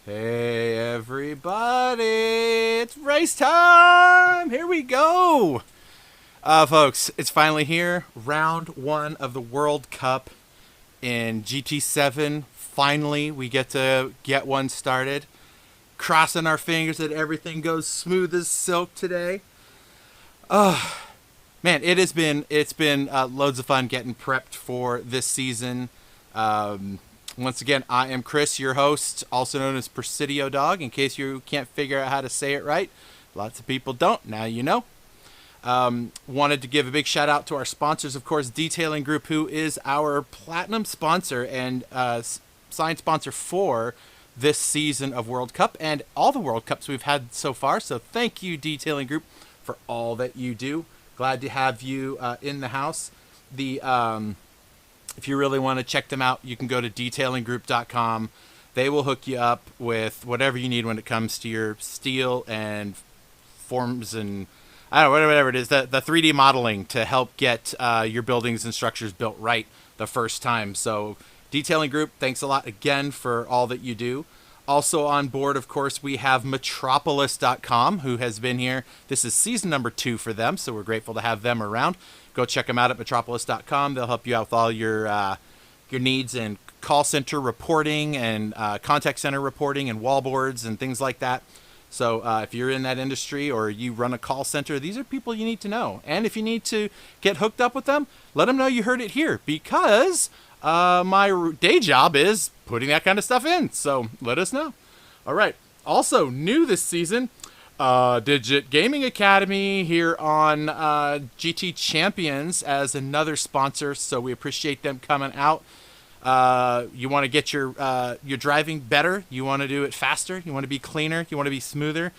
Hey everybody, it's race time! Here we go! Folks, it's finally here. Round 1 of the World Cup in GT7. Finally, we get to get one started. Crossing our fingers that everything goes smooth as silk today. Man, it's been loads of fun getting prepped for this season. Once again, I am Chris, your host, also known as Presidio Dog, in case you can't figure out how to say it right. Lots of people don't. Now you know. Wanted to give a big shout out to our sponsors, of course, Detailing Group, who is our platinum sponsor and signed sponsor for this season of World Cup and all the World Cups we've had so far. So thank you, Detailing Group, for all that you do. Glad to have you in the house. If you really want to check them out, you can go to detailinggroup.com. They will hook you up with whatever you need when it comes to your steel and forms and I don't know, whatever it is, the 3D modeling to help get your buildings and structures built right the first time. So Detailing Group, thanks a lot again for all that you do. Also on board, of course, we have Metropolis.com, who has been here. This is season number 2 for them, so we're grateful to have them around. Go check them out at Metropolis.com. They'll help you out with all your needs in call center reporting and contact center reporting and wallboards and things like that. So if you're in that industry or you run a call center, these are people you need to know. And if you need to get hooked up with them, let them know you heard it here, because my day job is putting that kind of stuff in. So let us know. All right. Also new this season, Digit Gaming Academy here on GT Champions as another sponsor. So we appreciate them coming out. You want to get your driving better. You want to do it faster. You want to be cleaner. You want to be smoother.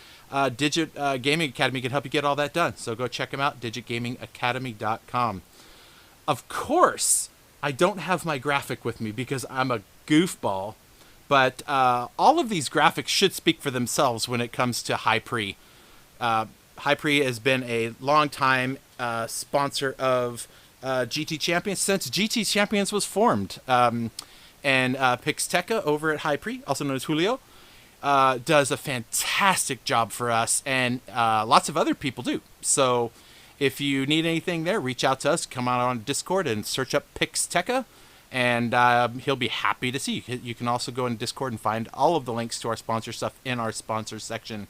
Digit Gaming Academy can help you get all that done. So go check them out, digitgamingacademy.com. Of course, I don't have my graphic with me because I'm a goofball, but all of these graphics should speak for themselves when it comes to High Pre. High Pre has been a long time sponsor of GT Champions since GT Champions was formed. And Pixteca over at High Pre, also known as Julio, does a fantastic job for us, and lots of other people do. So if you need anything there, reach out to us. Come on Discord and search up Pixteca, and he'll be happy to see you. You can also go in Discord and find all of the links to our sponsor stuff in our sponsors section.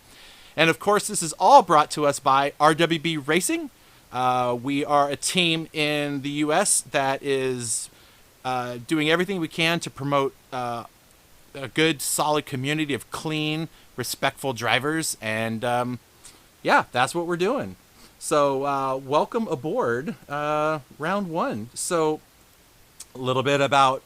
And of course, this is all brought to us by RWB Racing. We are a team in the U.S. that is doing everything we can to promote a good, solid community of clean, respectful drivers. And yeah, that's what we're doing. So welcome aboard round one. So a little bit about,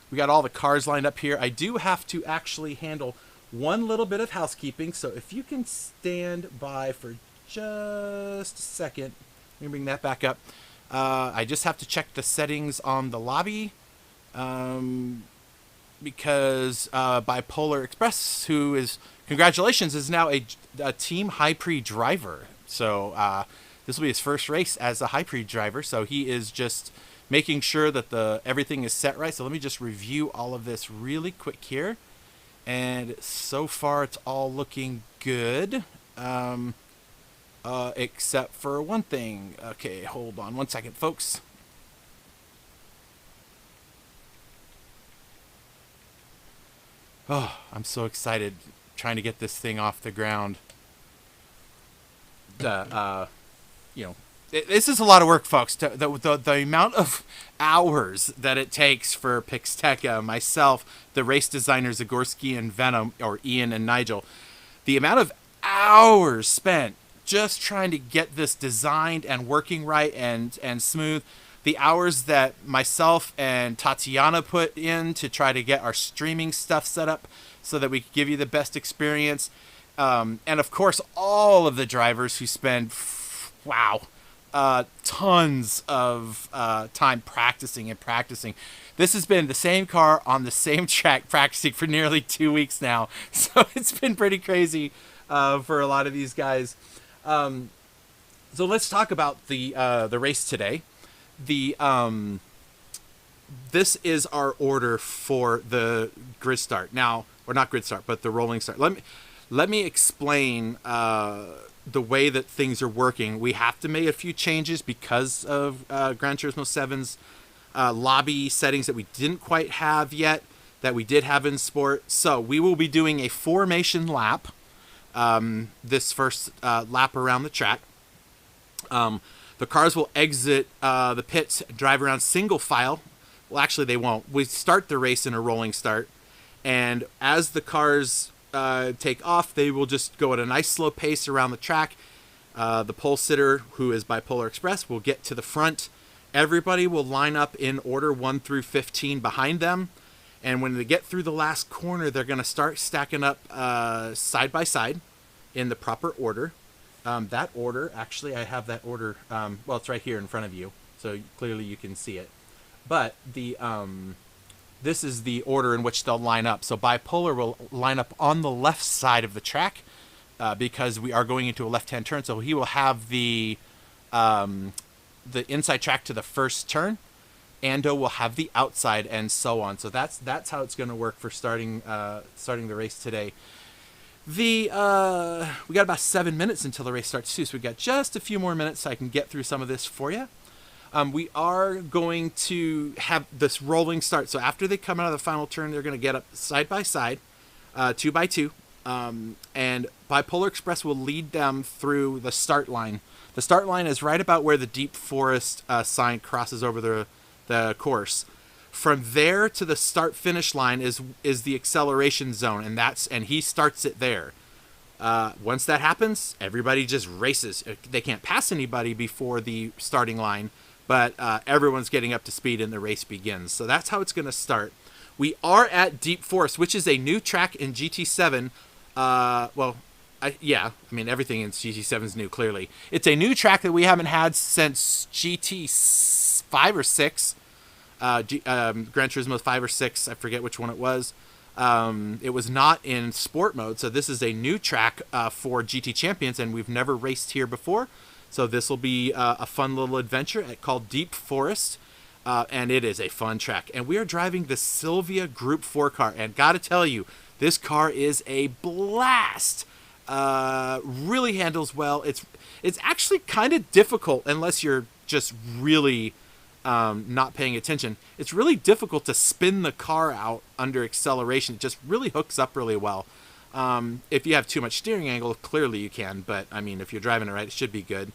we got all the cars lined up here. I do have to actually handle one little bit of housekeeping. So if you can stand by for just a second, let me bring that back up. I just have to check the settings on the lobby because Bipolar Express, who is, congratulations, is now a Team High Pre driver. So this will be his first race as a High Pre driver. So he is just making sure that everything is set right. So let me just review all of this really quick here. And so far it's all looking good. Except for one thing. Okay, hold on one second, folks. Oh, I'm so excited trying to get this thing off the ground. This is a lot of work, folks. The amount of hours that it takes for Pixteca, myself, the race designers Zagorski and Venom, or Ian and Nigel, the amount of hours spent just trying to get this designed and working right and smooth, the hours that myself and Tatiana put in to try to get our streaming stuff set up so that we could give you the best experience, and of course all of the drivers who spend tons of time practicing. This has been the same car on the same track practicing for nearly 2 weeks now, so it's been pretty crazy for a lot of these guys. So let's talk about the race today. This is our order for the grid start now, or not grid start, but the rolling start. Let me explain the way that things are working. We have to make a few changes because of Gran Turismo 7's lobby settings that we didn't quite have yet, that we did have in Sport. So we will be doing a formation lap. This first lap around the track. The cars will exit the pits, drive around single file. Well, actually, they won't. We start the race in a rolling start, and as the cars take off, they will just go at a nice slow pace around the track. The pole sitter, who is Bipolar Express, will get to the front. Everybody will line up in order 1 through 15 behind them. And when they get through the last corner, they're going to start stacking up side by side in the proper order. That order, actually, I have that order. Well, it's right here in front of you, so clearly you can see it. But this is the order in which they'll line up. So Bipolar will line up on the left side of the track because we are going into a left-hand turn. So he will have the inside track to the first turn. Ando will have the outside, and so on. So that's how it's going to work for starting the race today. We got about 7 minutes until the race starts too, so we've got just a few more minutes so I can get through some of this for you. We are going to have this rolling start. So after they come out of the final turn, they're going to get up side by side, 2 by 2, and Bipolar Express will lead them through the start line. The start line is right about where the Deep Forest sign crosses over the course. From there to the start-finish line is the acceleration zone, and he starts it there. Once that happens, everybody just races. They can't pass anybody before the starting line, but everyone's getting up to speed and the race begins. So that's how it's going to start. We are at Deep Forest, which is a new track in GT7. I mean, everything in GT7 is new, clearly. It's a new track that we haven't had since GT5 or 6. Gran Turismo 5 or 6, I forget which one it was. It was not in sport mode, so this is a new track for GT Champions, and we've never raced here before. So this will be a fun little adventure called Deep Forest, and it is a fun track. And we are driving the Silvia Group 4 car, and gotta tell you, this car is a blast. Really handles well. It's actually kind of difficult unless you're just really not paying attention. It's really difficult to spin the car out under acceleration. It just really hooks up really well. If you have too much steering angle, clearly you can, but I mean, if you're driving it right, it should be good.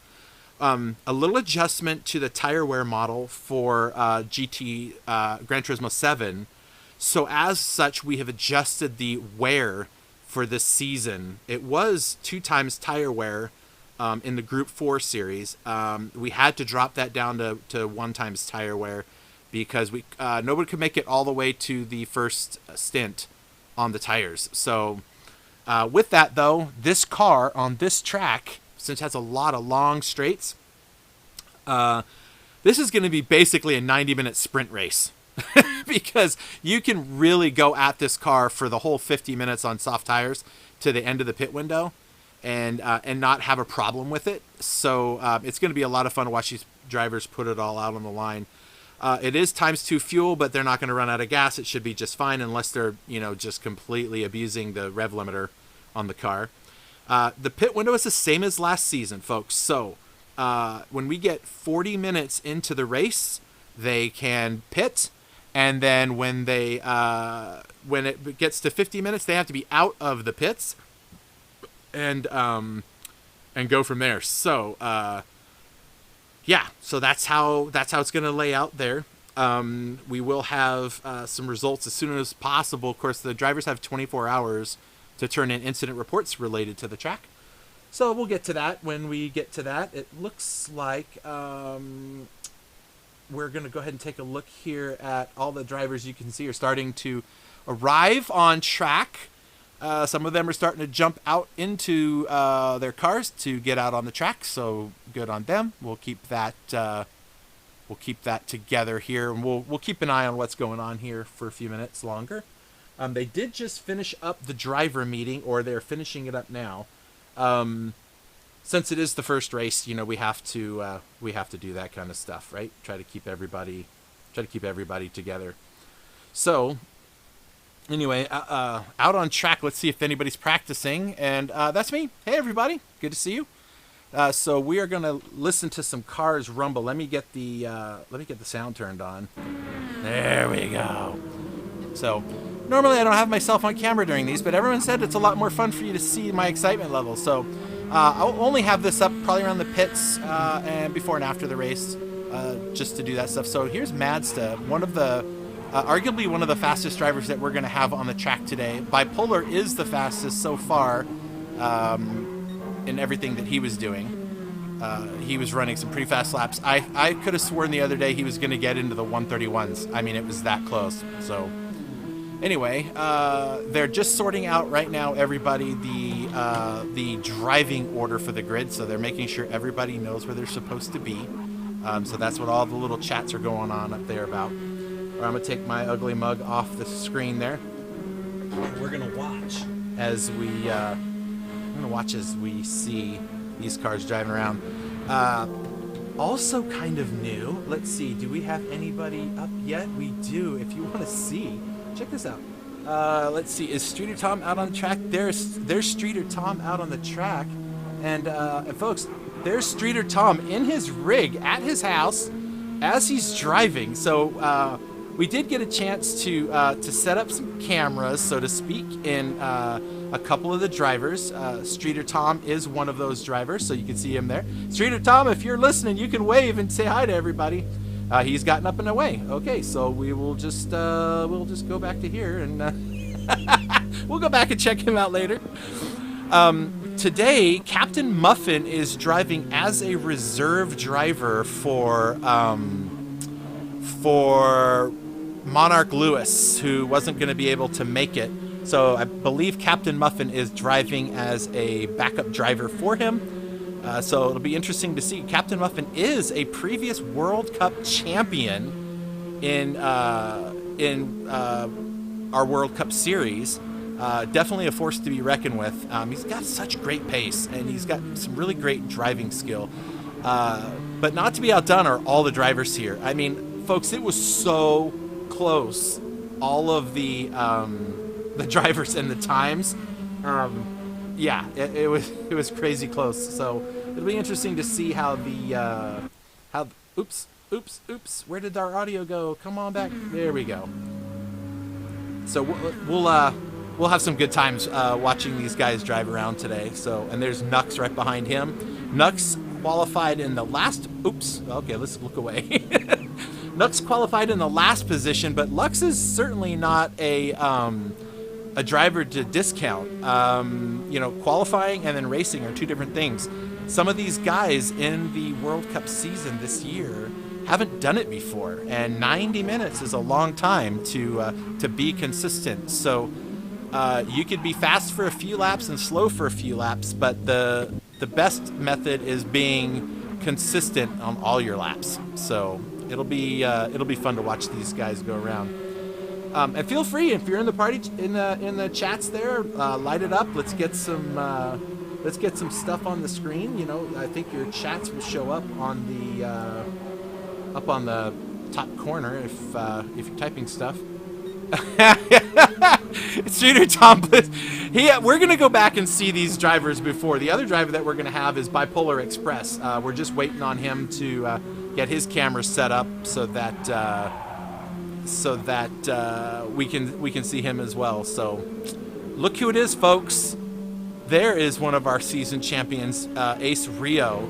A little adjustment to the tire wear model for GT Gran Turismo 7. So as such, we have adjusted the wear for this season. It was 2 times tire wear in the Group 4 series. We had to drop that down to 1 times tire wear because nobody could make it all the way to the first stint on the tires. So with that, though, this car on this track, since it has a lot of long straights, this is going to be basically a 90-minute sprint race. Because you can really go at this car for the whole 50 minutes on soft tires to the end of the pit window and not have a problem with it. So it's going to be a lot of fun to watch these drivers put it all out on the line. It is ×2 fuel, but they're not going to run out of gas. It should be just fine unless they're, just completely abusing the rev limiter on the car. The pit window is the same as last season, folks. So when we get 40 minutes into the race, they can pit. And then when it gets to 50 minutes, they have to be out of the pits and go from there. So so that's how it's going to lay out there. We will have some results as soon as possible. Of course, the drivers have 24 hours to turn in incident reports related to the track. So we'll get to that when we get to that. It looks like we're going to go ahead and take a look here at all the drivers you can see are starting to arrive on track. Some of them are starting to jump out into their cars to get out on the track, so good on them. We'll keep that together here, and we'll keep an eye on what's going on here for a few minutes longer. They did just finish up the driver meeting, or they're finishing it up now. Since it is the first race, we have to do that kind of stuff, right? Try to keep everybody together. So, anyway, out on track. Let's see if anybody's practicing, and that's me. Hey, everybody, good to see you. So we are gonna listen to some cars rumble. Let me get the sound turned on. There we go. So normally I don't have myself on camera during these, but everyone said it's a lot more fun for you to see my excitement level. So. I'll only have this up probably around the pits and before and after the race, just to do that stuff. So here's Madsta, arguably one of the fastest drivers that we're going to have on the track today. Bipolar is the fastest so far in everything that he was doing. He was running some pretty fast laps. I could have sworn the other day he was going to get into the 131s. I mean, it was that close. So anyway, they're just sorting out right now, everybody, the driving order for the grid. So they're making sure everybody knows where they're supposed to be. So that's what all the little chats are going on up there about. I'm going to take my ugly mug off the screen there. We're going to watch as we see these cars driving around. Also kind of new. Let's see. Do we have anybody up yet? We do. If you want to see. Check this out. Let's see. Is Streeter Tom out on the track? There's Streeter Tom out on the track, and folks, there's Streeter Tom in his rig at his house as he's driving. So we did get a chance to set up some cameras, so to speak, in a couple of the drivers. Streeter Tom is one of those drivers, so you can see him there. Streeter Tom, if you're listening, you can wave and say hi to everybody. He's gotten up and away. Okay, so we'll just go back to here, and we'll go back and check him out later. Today, Captain Muffin is driving as a reserve driver for Monarch Lewis, who wasn't going to be able to make it. So I believe Captain Muffin is driving as a backup driver for him. So it'll be interesting to see. Captain Muffin is a previous World Cup champion in our World Cup series. Definitely a force to be reckoned with. He's got such great pace, and he's got some really great driving skill. But not to be outdone are all the drivers here. I mean, folks, it was so close. All of the drivers and the times. Yeah, it was crazy close. So it'll be interesting to see how the oops, where did our audio go? Come on back. There we go. So we'll have some good times watching these guys drive around today. So, and there's Nux right behind him. Nux qualified in the last. Oops. Okay, let's look away. Nux qualified in the last position, but Lux is certainly not a driver to discount. You know, qualifying and then racing are two different things. Some of these guys in the World Cup season this year haven't done it before, and 90 minutes is a long time to be consistent. So you could be fast for a few laps and slow for a few laps, but the best method is being consistent on all your laps. So it'll be fun to watch these guys go around. And feel free, if you're in the party in the chats there, light it up. Let's get some stuff on the screen. You know, I think your chats will show up on the top corner if you're typing stuff. It's Junior Tom Bliss. We're gonna go back and see these drivers before. The other driver that we're gonna have is Bipolar Express. We're just waiting on him to get his camera set up so that we can see him as well. So look who it is, folks. There is one of our season champions, Ace Rio.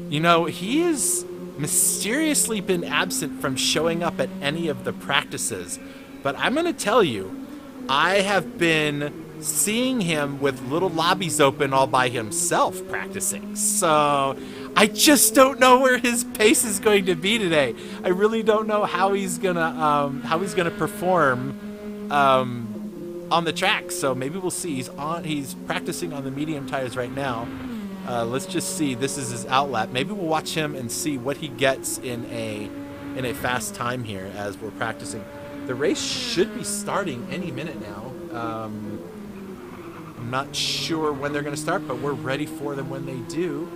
You know, he has mysteriously been absent from showing up at any of the practices. But I'm going to tell you, I have been seeing him with little lobbies open all by himself practicing. So I just don't know where his pace is going to be today. I really don't know how he's gonna perform on the track. So maybe we'll see. He's practicing on the medium tires right now. Let's just see. This is his outlap. Maybe we'll watch him and see what he gets in a fast time here as we're practicing. The race should be starting any minute now. I'm not sure when they're going to start, but we're ready for them when they do.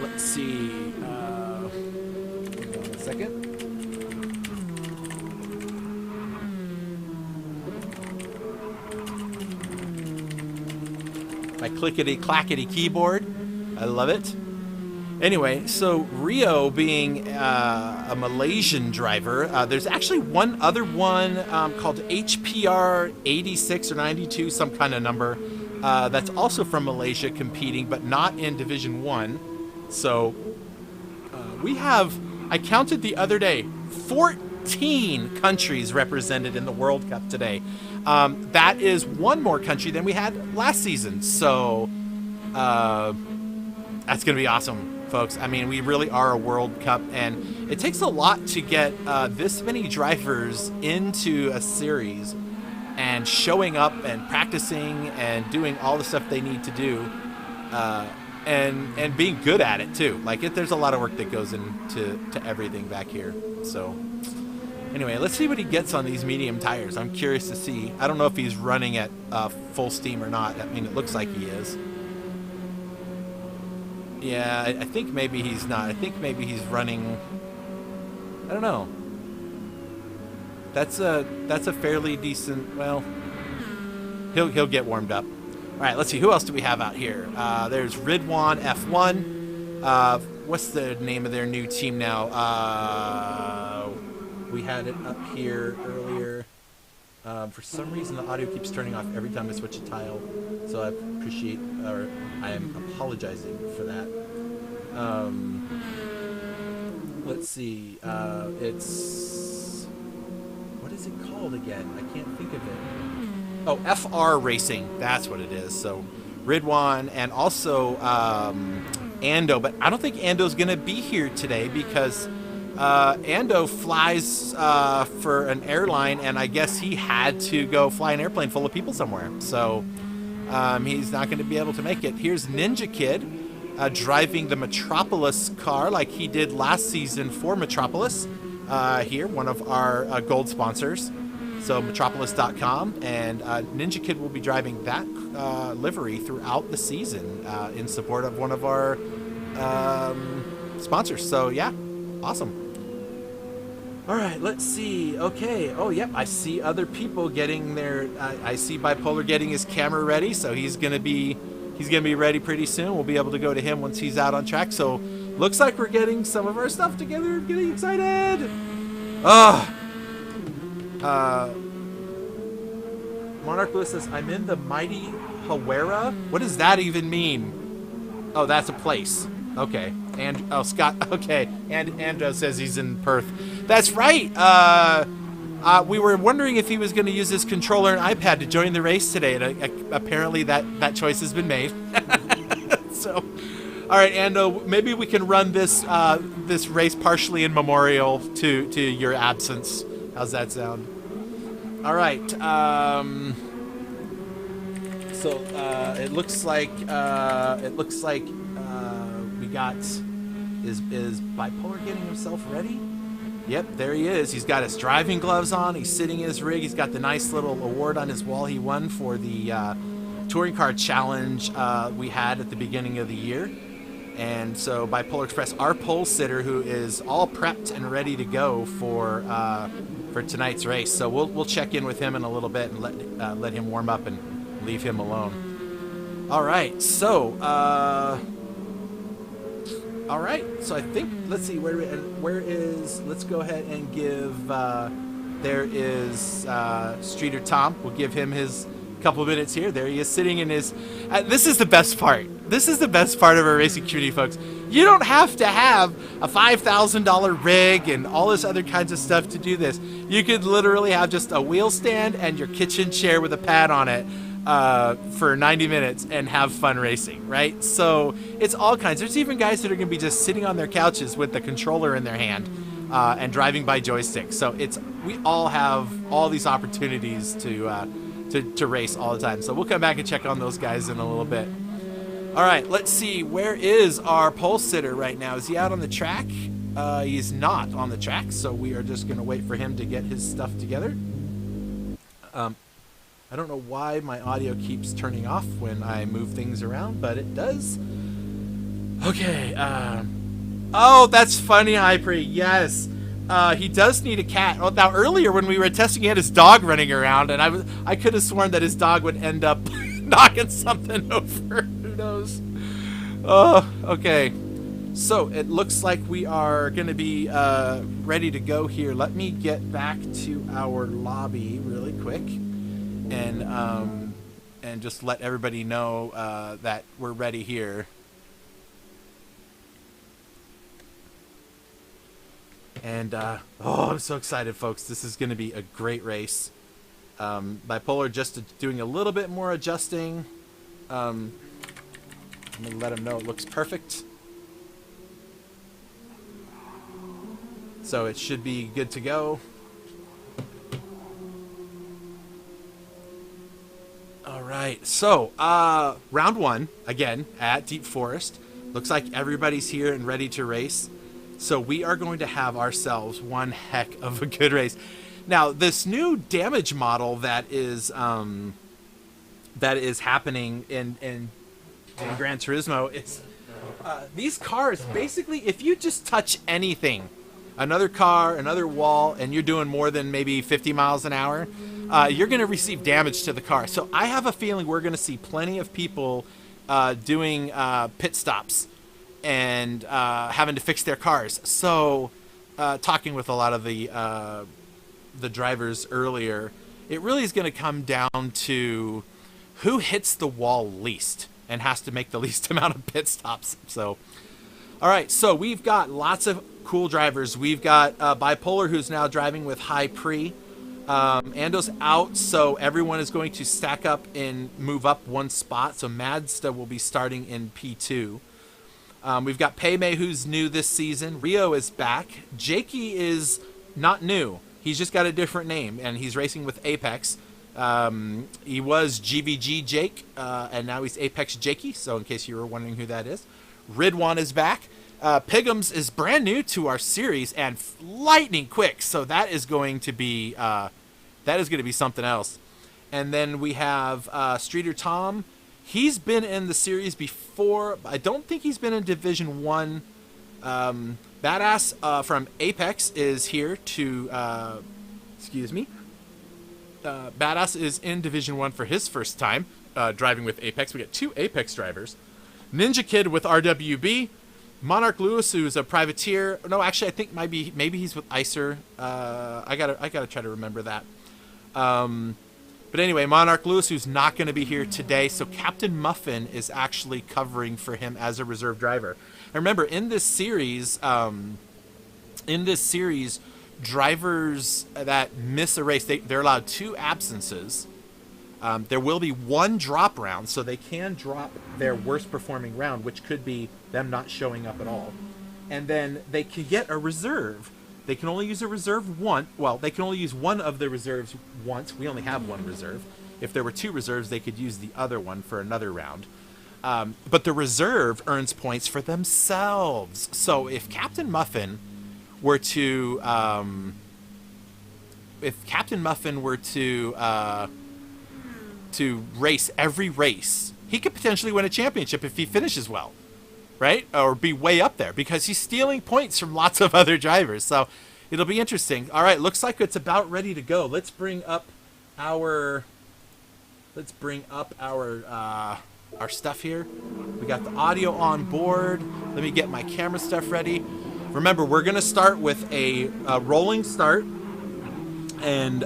Let's see. Hold on a second. My clickety-clackety keyboard. I love it. Anyway, so Rio being a Malaysian driver, there's actually one other one called HPR 86 or 92, some kind of number, that's also from Malaysia competing, but not in Division 1. So we have, I counted the other day, 14 countries represented in the World Cup today. That is one more country than we had last season. So that's going to be awesome, folks. I mean, we really are a World Cup, and it takes a lot to get this many drivers into a series and showing up and practicing and doing all the stuff they need to do, and being good at it too. Like, there's a lot of work that goes into everything back here. So anyway, let's see what he gets on these medium tires. I'm curious to see. I don't know if he's running at full steam or not. I mean, it looks like he is. Yeah, I think maybe he's not. I think maybe he's running. I don't know. That's a fairly decent. Well, he'll get warmed up. All right, let's see. Who else do we have out here? There's Ridwan F1. What's the name of their new team now? We had it up here earlier. For some reason, the audio keeps turning off every time I switch a tile, so I am apologizing for that. Let's see. It's, what is it called again? I can't think of it. Oh, FR Racing. That's what it is. So Ridwan and also Ando. But I don't think Ando's going to be here today because Ando flies for an airline, and I guess he had to go fly an airplane full of people somewhere. So he's not going to be able to make it. Here's Ninja Kid driving the Metropolis car like he did last season for Metropolis. Here, one of our gold sponsors. So Metropolis.com, and Ninja Kid will be driving that livery throughout the season in support of one of our sponsors. So yeah, awesome. All right, let's see. Okay. Oh, yep. I see other people getting their. I see Bipolar getting his camera ready, so he's gonna be ready pretty soon. We'll be able to go to him once he's out on track. So looks like we're getting some of our stuff together. I'm getting excited. Monarch Lewis says, I'm in the mighty Hawera. What does that even mean? Oh, that's a place. Okay. And Scott. Okay. And Andrew says he's in Perth. That's right. We were wondering if he was going to use his controller and iPad to join the race today, and apparently that choice has been made. So, all right, Ando, maybe we can run this this race partially in memorial to your absence. How's that sound? All right. So it looks like we got is Bipolar getting himself ready? Yep, there he is. He's got his driving gloves on. He's sitting in his rig. He's got the nice little award on his wall he won for the touring car challenge we had at the beginning of the year. And so Bipolar Express, our pole sitter, who is all prepped and ready to go for tonight's race. So we'll check in with him in a little bit and let him warm up and leave him alone. All right, so I think, let's see, where is, let's go ahead and give, there is Streeter Tom. We'll give him his couple of minutes here. There he is sitting in his, this is the best part. This is the best part of our racing community, folks. You don't have to have a $5,000 rig and all this other kinds of stuff to do this. You could literally have just a wheel stand and your kitchen chair with a pad on it for 90 minutes and have fun racing, right? So it's all kinds. There's even guys that are going to be just sitting on their couches with the controller in their hand and driving by joystick. So we all have all these opportunities to race all the time. So we'll come back and check on those guys in a little bit. All right, let's see. Where is our pole sitter right now? Is he out on the track? He's not on the track, so we are just going to wait for him to get his stuff together. I don't know why my audio keeps turning off when I move things around, but it does. Okay. Oh, that's funny, Hypre. Yes. He does need a cat. Oh, now earlier when we were testing, he had his dog running around, and I could have sworn that his dog would end up knocking something over. Who knows? Oh, okay. So it looks like we are going to be ready to go here. Let me get back to our lobby really quick, and just let everybody know that we're ready here. And I'm so excited, folks. This is going to be a great race. Bipolar just doing a little bit more adjusting. I'm going to let him know it looks perfect. So it should be good to go. All right. So round one, again, at Deep Forest. Looks like everybody's here and ready to race. So we are going to have ourselves one heck of a good race. Now, this new damage model that is happening in Gran Turismo is these cars, basically, if you just touch anything, another car, another wall, and you're doing more than maybe 50 miles an hour, you're going to receive damage to the car. So I have a feeling we're going to see plenty of people doing pit stops and having to fix their cars. So talking with a lot of the drivers earlier, it really is going to come down to who hits the wall least and has to make the least amount of pit stops. So, all right, so we've got lots of cool drivers. We've got Bipolar, who's now driving with High Pre. Ando Lando's out, so everyone is going to stack up and move up one spot. So Mazda will be starting in P2. We've got Pei-Mei, who's new this season. Rio is back. Jakey is not new. He's just got a different name, and he's racing with Apex. He was GVG Jake, and now he's Apex Jakey, so in case you were wondering who that is. Ridwan is back. Pigums is brand new to our series and lightning quick, so that is going to be something else. And then we have Streeter Tom. He's been in the series before. I don't think he's been in Division 1. Badass from Apex is here to... excuse me. Badass is in Division 1 for his first time driving with Apex. We got 2 Apex drivers. Ninja Kid with RWB. Monarch Lewis, who's a privateer. No, actually, I think maybe he's with ICER. I gotta try to remember that. But anyway, Monarch Lewis, who's not going to be here today, so Captain Muffin is actually covering for him as a reserve driver. And remember, in this series, drivers that miss a race, they're allowed 2 absences. There will be 1 drop round, so they can drop their worst performing round, which could be them not showing up at all. And then they can get a reserve. They can only use a reserve once. Well, they can only use one of the reserves once. We only have 1 reserve. If there were 2 reserves, they could use the other one for another round. But the reserve earns points for themselves. So if Captain Muffin were to... to race every race, he could potentially win a championship if he finishes well, right? Or be way up there, because he's stealing points from lots of other drivers. So it'll be interesting. All right, looks like it's about ready to go. Let's bring up our stuff here. We got the audio on board. Let me get my camera stuff ready. Remember, we're gonna start with a rolling start and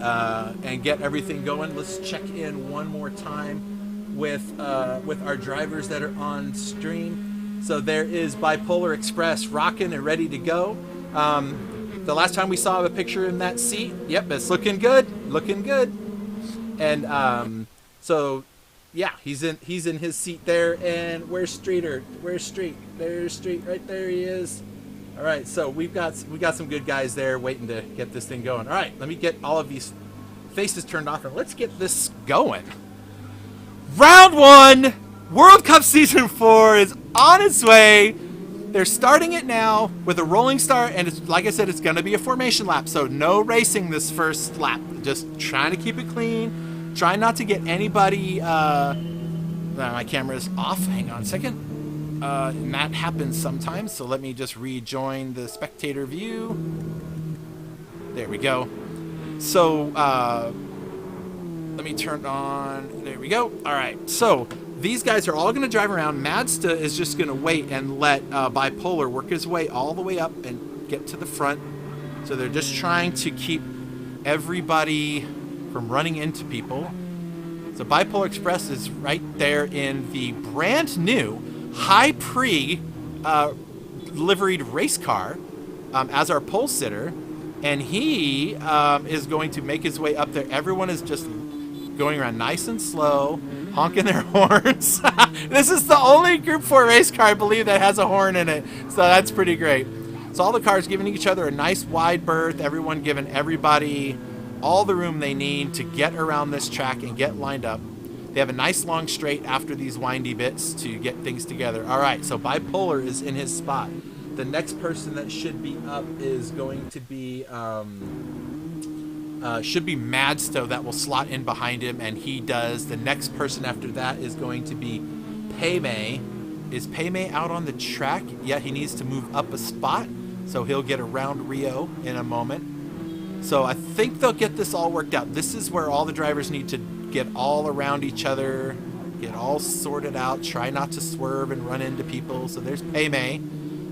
get everything going. Let's check in one more time with our drivers that are on stream. So there is Bipolar Express rocking and ready to go. The last time we saw a picture in that seat, yep, it's looking good, And so yeah, he's in his seat there. And where's Streeter? Where's Street? There's Street right there. He is. All right, so we got some good guys there waiting to get this thing going. All right, let me get all of these faces turned off and let's get this going. Round 1, World Cup Season 4 is on its way. They're starting it now with a rolling start, and it's, like I said, it's going to be a formation lap, so no racing this first lap. Just trying to keep it clean, trying not to get anybody... my camera's off. Hang on a second. And that happens sometimes, so let me just rejoin the spectator view. There we go. So, let me turn on. There we go. All right. So, these guys are all going to drive around. Mazda is just going to wait and let Bipolar work his way all the way up and get to the front. So, they're just trying to keep everybody from running into people. So, Bipolar Express is right there in the brand new high pre liveried race car as our pole sitter, and he is going to make his way up there. Everyone is just going around nice and slow, honking their horns. This is the only Group 4 race car, I believe, that has a horn in it, so that's pretty great. So all the cars giving each other a nice wide berth, everyone giving everybody all the room they need to get around this track and get lined up. They have a nice long straight after these windy bits to get things together. All right, so Bipolar is in his spot. The next person that should be up is going to be Madsto, that will slot in behind him, and he does. The next person after that is going to be Pei-Mei. Is Pei-Mei out on the track? Yeah, he needs to move up a spot, so he'll get around Rio in a moment. So I think they'll get this all worked out. This is where all the drivers need to get all around each other, get all sorted out, try not to swerve and run into people. So there's Pei-Mei.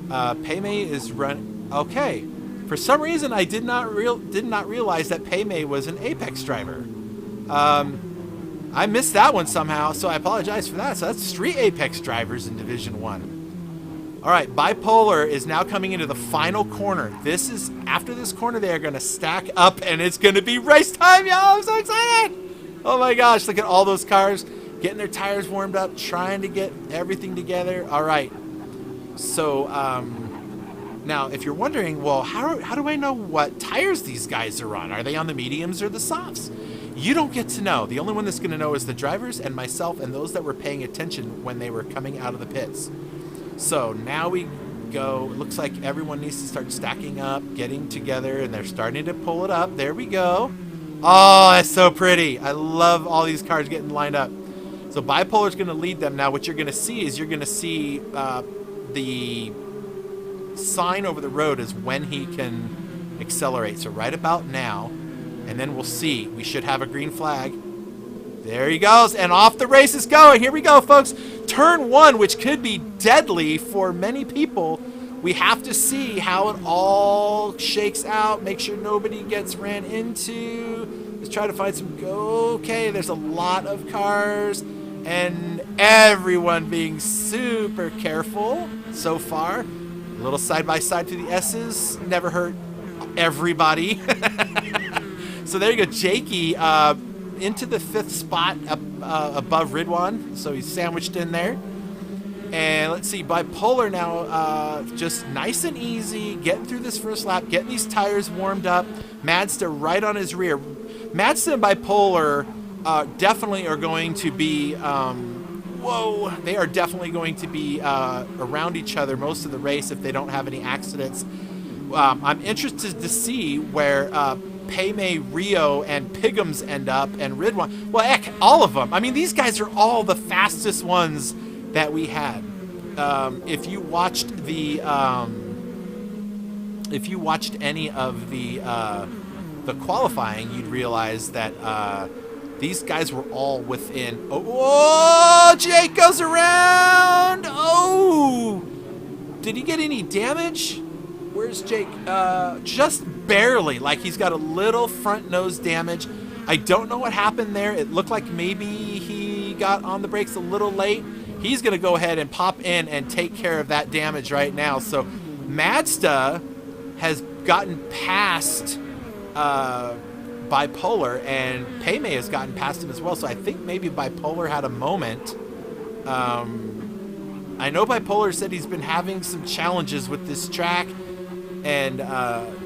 Pei-Mei is okay. For some reason, I did not realize that Pei-Mei was an Apex driver. I missed that one somehow, so I apologize for that. So that's 3 Apex drivers in Division 1. All right, Bipolar is now coming into the final corner. This is, after this corner, they are going to stack up, and it's going to be race time, y'all. I'm so excited. Oh, my gosh. Look at all those cars getting their tires warmed up, trying to get everything together. All right. So, now, if you're wondering, well, how do I know what tires these guys are on? Are they on the mediums or the softs? You don't get to know. The only one that's going to know is the drivers and myself and those that were paying attention when they were coming out of the pits. So now we go. It looks like everyone needs to start stacking up, getting together, and they're starting to pull it up. There we go. Oh, that's so pretty. I love all these cars getting lined up. So Bipolar's going to lead them. Now what you're going to see is you're going to see the sign over the road is when he can accelerate. So right about now, and then we'll see. We should have a green flag. There he goes, and off the race is going. Here we go, folks. Turn 1, which could be deadly for many people. We have to see how it all shakes out. Make sure nobody gets ran into. Let's try to find some. Okay, there's a lot of cars, and everyone being super careful so far. A little side-by-side to the S's. Never hurt everybody. So there you go, Jakey. Into the 5th spot above Ridwan, so he's sandwiched in there. And let's see, Bipolar now just nice and easy, getting through this first lap, getting these tires warmed up. Madsta right on his rear. Madsta and Bipolar definitely are going to be, they are definitely going to be around each other most of the race if they don't have any accidents. I'm interested to see where Payme, Rio, and Pigums end up, and Ridwan. Well, heck, all of them. I mean, these guys are all the fastest ones that we had. If you watched any of the qualifying, you'd realize that these guys were all within. Oh, Jake goes around. Oh, did he get any damage? Where's Jake? Just barely. Like, he's got a little front nose damage. I don't know what happened there. It looked like maybe he got on the brakes a little late. He's going to go ahead and pop in and take care of that damage right now. So Madsta has gotten past Bipolar, and Payme has gotten past him as well. So I think maybe Bipolar had a moment. I know Bipolar said he's been having some challenges with this track and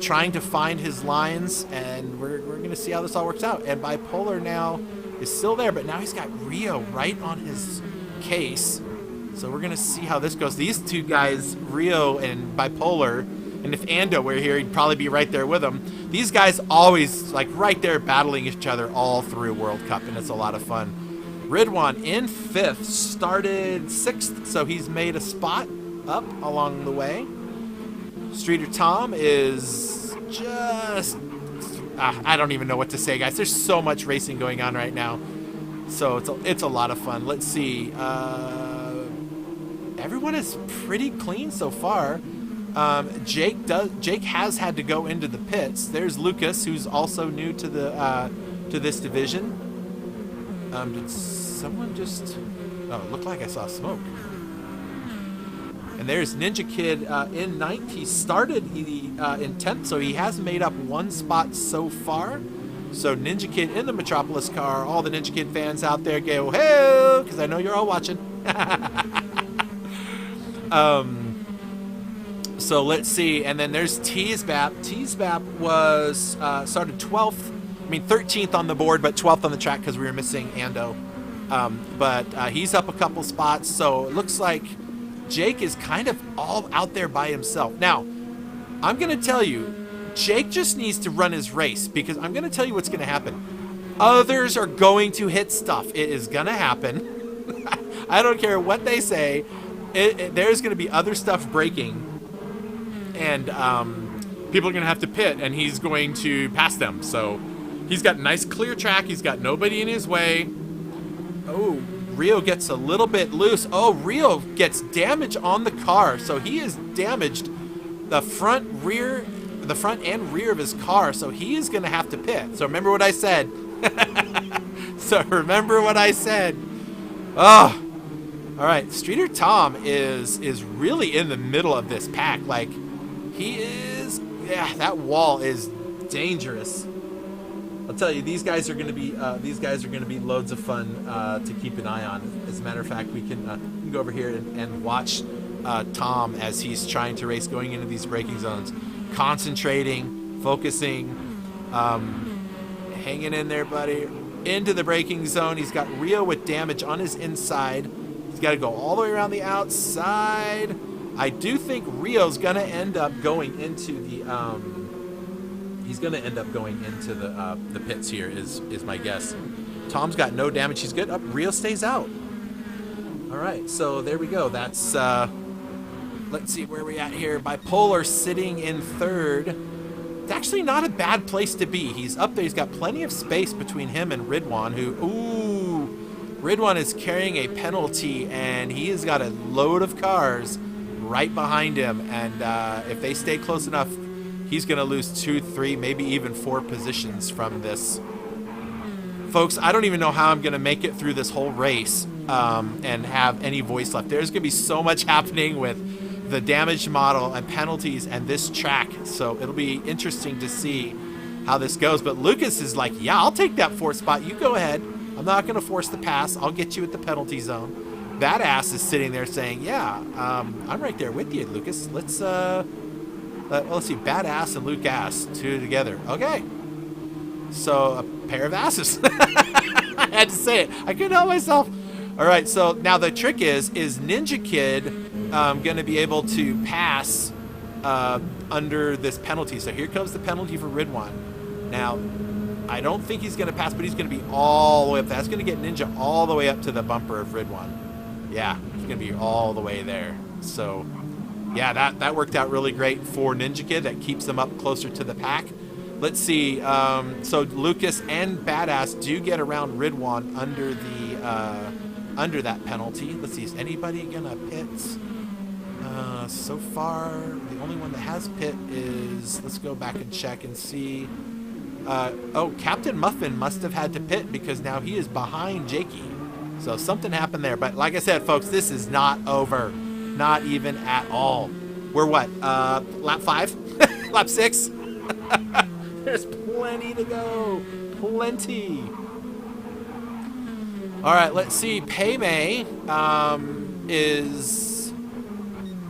trying to find his lines, and we're going to see how this all works out. And Bipolar now is still there, but now he's got Rio right on his case. So we're going to see how this goes. These two guys, Rio and Bipolar, and if Ando were here, he'd probably be right there with him. These guys always, like, right there battling each other all through World Cup, and it's a lot of fun. Ridwan in 5th, started 6th, so he's made a spot up along the way. Streeter Tom is just, I don't even know what to say, guys. There's so much racing going on right now. So it's a lot of fun. Let's see. Everyone is pretty clean so far. Jake has had to go into the pits. There's Lucas, who's also new to the to this division. Did someone just? Oh, it looked like I saw smoke. And there's Ninja Kid in 9th. He started in 10th, so he has made up 1 spot so far. So Ninja Kid in the Metropolis car. All the Ninja Kid fans out there go, hey, because I know you're all watching. So let's see. And then there's Teasbap. Teasbap was started 12th. I mean, 13th on the board, but 12th on the track because we were missing Ando. But he's up a couple spots. So it looks like Jake is kind of all out there by himself. Now, I'm going to tell you, Jake just needs to run his race, because I'm going to tell you what's going to happen. Others are going to hit stuff. It is going to happen. I don't care what they say. There's going to be other stuff breaking, and people are going to have to pit, and he's going to pass them. So he's got a nice clear track. He's got nobody in his way. Oh, Rio gets a little bit loose. Oh, Rio gets damage on the car. So he has damaged the front and rear of his car. So he is going to have to pit. So remember what I said. Oh, All right, Streeter Tom is really in the middle of this pack. Like, he is. Yeah, that wall is dangerous. I'll tell you, these guys are going to be loads of fun to keep an eye on. As a matter of fact, we can go over here and watch Tom as he's trying to race, going into these braking zones, concentrating, focusing, hanging in there, buddy. Into the braking zone. He's got Rio with damage on his inside. He's got to go all the way around the outside. I do think Rio's going to end up going into the the pits here is my guess. Tom's got no damage. He's good. Rio stays out. All right, so there we go. That's let's see where we're at here. Bipolar sitting in third. It's actually not a bad place to be. He's up there. He's got plenty of space between him and Ridwan, Ridwan is carrying a penalty, and he has got a load of cars right behind him. And if they stay close enough, he's going to lose 2, 3, maybe even 4 positions from this. Folks, I don't even know how I'm going to make it through this whole race and have any voice left. There's going to be so much happening with the damage model and penalties and this track. So it'll be interesting to see how this goes. But Lucas is like, yeah, I'll take that 4th spot. You go ahead. I'm not going to force the pass. I'll get you at the penalty zone. Badass is sitting there saying, yeah, I'm right there with you, Lucas. Let's see, Badass and Luke Ass, 2 together. Okay. So a pair of asses. I had to say it. I couldn't help myself. All right, so now the trick is Ninja Kid going to be able to pass under this penalty? So here comes the penalty for Ridwan. Now, I don't think he's going to pass, but he's going to be all the way up. That's going to get Ninja all the way up to the bumper of Ridwan. Yeah, he's going to be all the way there. So, yeah, that worked out really great for Ninja Kid. That keeps them up closer to the pack. Let's see. So Lucas and Badass do get around Ridwan under that penalty. Let's see. Is anybody going to pit? So far, the only one that has pit is, let's go back and check and see. Captain Muffin must have had to pit because now he is behind Jakey. So something happened there. But like I said, folks, this is not over. Not even at all. We're what? Lap 5? Lap 6? There's plenty to go. Plenty. All right, let's see. Paymay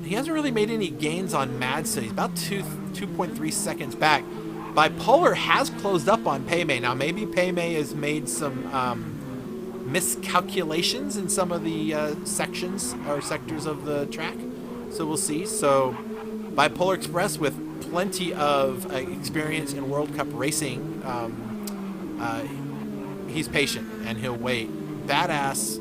he hasn't really made any gains on Madsen. He's about 2.3 seconds back. Bipolar has closed up on Paymay. Now, maybe Paymay has made some miscalculations in some of the sections or sectors of the track. So we'll see. So Bipolar Express, with plenty of experience in World Cup racing, he's patient and he'll wait. Badass,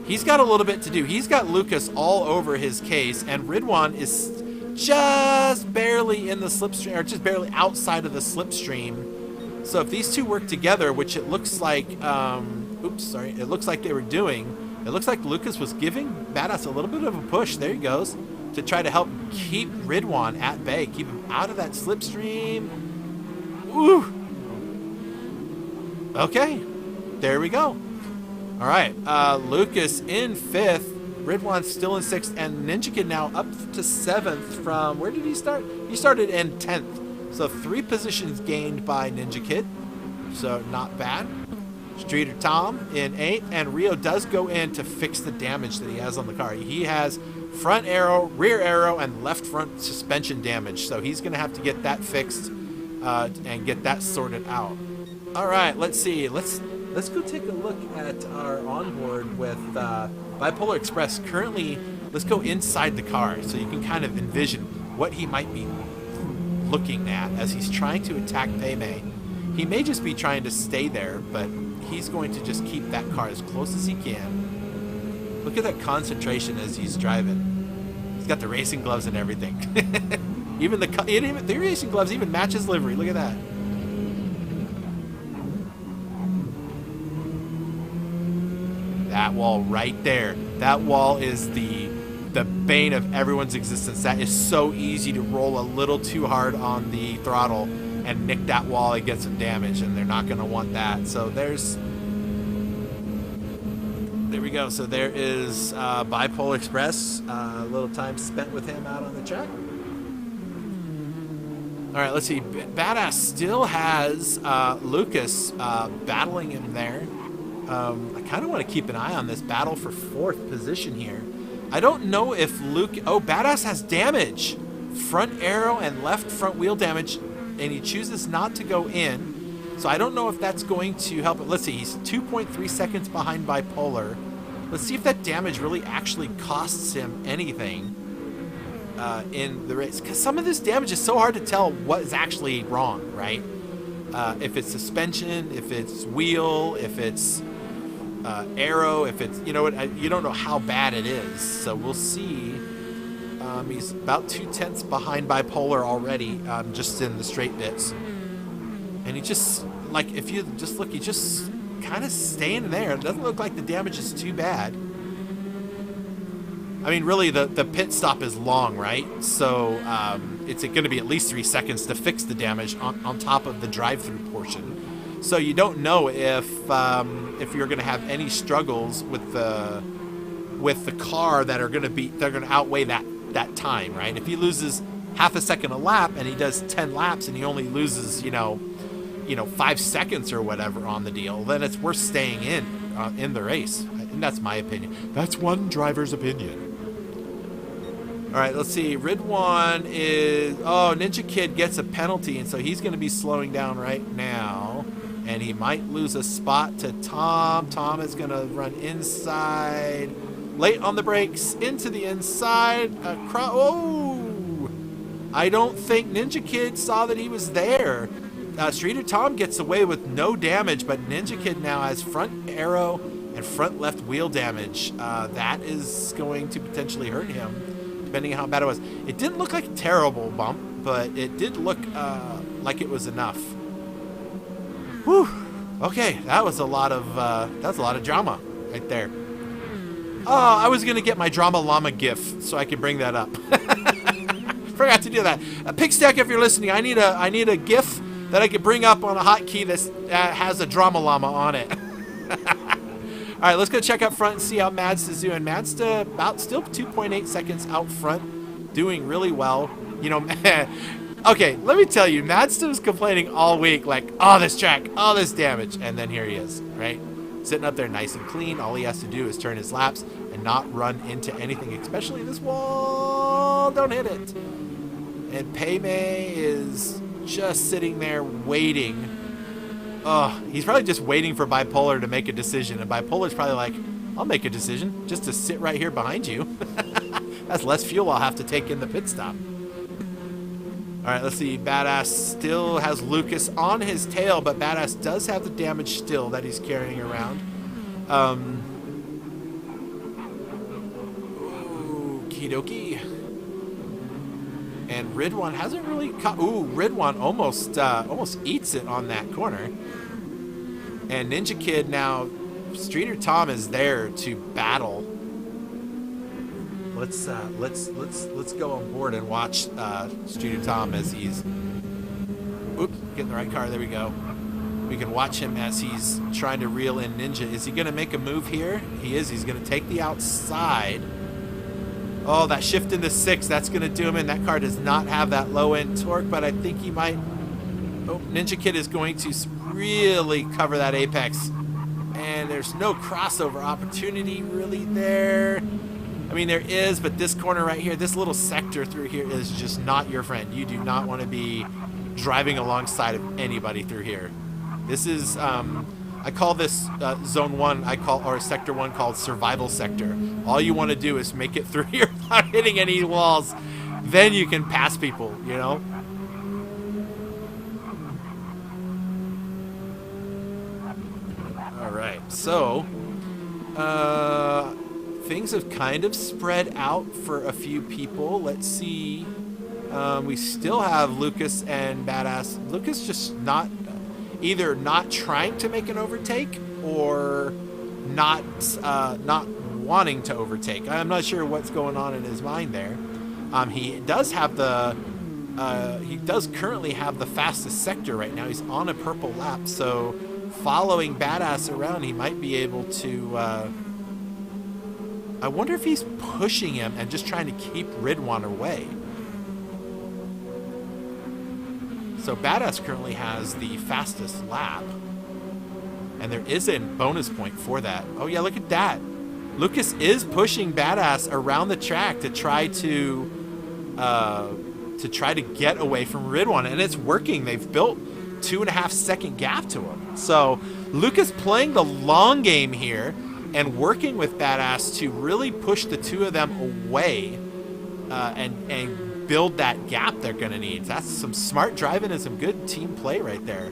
he's got a little bit to do. He's got Lucas all over his case, and Ridwan is just barely in the slipstream, or just barely outside of the slipstream. So if these two work together, which it looks like, it looks like they were doing, it looks like Lucas was giving Badass a little bit of a push, there he goes, to try to help keep Ridwan at bay, keep him out of that slipstream. Ooh. Okay, there we go. All right, Lucas in 5th, Ridwan's still in 6th, and Ninja Kid now up to 7th from, where did he start? He started in 10th. So 3 positions gained by Ninja Kid. So not bad. Streeter Tom in 8th, and Rio does go in to fix the damage that he has on the car. He has front aero, rear aero, and left front suspension damage. So he's going to have to get that fixed and get that sorted out. All right, let's see. Let's go take a look at our onboard with Bipolar Express. Currently, let's go inside the car so you can kind of envision what he might be looking at as he's trying to attack Paymay. He may just be trying to stay there, but he's going to just keep that car as close as he can. Look at that concentration as he's driving. He's got the racing gloves and everything. even the racing gloves even match his livery. Look at that. That wall right there. That wall is the bane of everyone's existence. That is so easy to roll a little too hard on the throttle and nick that wall and get some damage, and they're not going to want that. So there's there we go. So there is Bipolar Express. A little time spent with him out on the track. All right, let's see. Badass still has Lucas battling him there. I kind of want to keep an eye on this battle for 4th position here. I don't know if Luke... Oh, Badass has damage. Front arrow and left front wheel damage, and he chooses not to go in. So I don't know if that's going to help. Let's see. He's 2.3 seconds behind Bipolar. Let's see if that damage really actually costs him anything in the race. Because some of this damage is so hard to tell what is actually wrong, right? If it's suspension, if it's wheel, if it's arrow, if it's, you know what, you don't know how bad it is. So we'll see. He's about 2/10 behind Bipolar already, just in the straight bits. And he just, like, if you just look, he's just kind of staying there. It doesn't look like the damage is too bad. I mean, really, the pit stop is long, right? So it's going to be at least 3 seconds to fix the damage on top of the drive-through portion. So you don't know if you're going to have any struggles with the car that are going to outweigh that time, right? If he loses half a second a lap and he does 10 laps and he only loses, 5 seconds or whatever on the deal, then it's worth staying in the race. And that's my opinion. That's one driver's opinion. All right, let's see. Ridwan is... Oh, Ninja Kid gets a penalty, and so he's going to be slowing down right now. And he might lose a spot to Tom. Tom is going to run inside. Late on the brakes, into the inside. Oh! I don't think Ninja Kid saw that he was there. Streeter Tom gets away with no damage, but Ninja Kid now has front arrow and front left wheel damage. That is going to potentially hurt him, depending on how bad it was. It didn't look like a terrible bump, but it did look like it was enough. Whew. Okay, that was a lot of drama right there. Oh, I was gonna get my Drama Llama GIF so I could bring that up. Forgot to do that. Pigstack, if you're listening, I need a GIF that I could bring up on a hotkey that has a Drama Llama on it. All right, let's go check up front and see how Mazda's doing. Mazda about still 2.8 seconds out front, doing really well. Okay, let me tell you, Mazda was complaining all week, like, oh, this track, oh, this damage, and then here he is, right? Sitting up there nice and clean. All he has to do is turn his laps and not run into anything, especially this wall. Don't hit it. And Payme is just sitting there waiting. Oh, he's probably just waiting for Bipolar to make a decision. And Bipolar's probably like, I'll make a decision just to sit right here behind you. That's less fuel I'll have to take in the pit stop. All right, let's see. Badass still has Lucas on his tail, but Badass does have the damage still that he's carrying around. Okie dokie. And Ridwan hasn't really caught... Ooh, Ridwan almost eats it on that corner. And Ninja Kid now... Streeter Tom is there to battle. Let's go on board and watch Streeter Tom as he's... Oops, getting the right car. There we go. We can watch him as he's trying to reel in Ninja. Is he going to make a move here? He is. He's going to take the outside. Oh, that shift into 6, that's going to do him in. That car does not have that low-end torque, but I think he might... Oh, Ninja Kid is going to really cover that apex. And there's no crossover opportunity really there. I mean, there is, but this corner right here, this little sector through here is just not your friend. You do not want to be driving alongside of anybody through here. This is... I call this Zone 1, or Sector 1 called Survival Sector. All you want to do is make it through here without hitting any walls. Then you can pass people, you know? All right, so things have kind of spread out for a few people. Let's see. We still have Lucas and Badass. Lucas just either not trying to make an overtake or not wanting to overtake. I'm not sure what's going on in his mind there. He does currently have the fastest sector right now. He's on a purple lap, so following Badass around, he might be able to I wonder if he's pushing him and just trying to keep Ridwan away. So Badass currently has the fastest lap. And there is a bonus point for that. Oh yeah, look at that. Lucas is pushing Badass around the track to try to get away from Ridwan, and it's working. They've built 2.5 second gap to him. So Lucas playing the long game here and working with Badass to really push the two of them away and build that gap they're going to need. That's some smart driving and some good team play right there.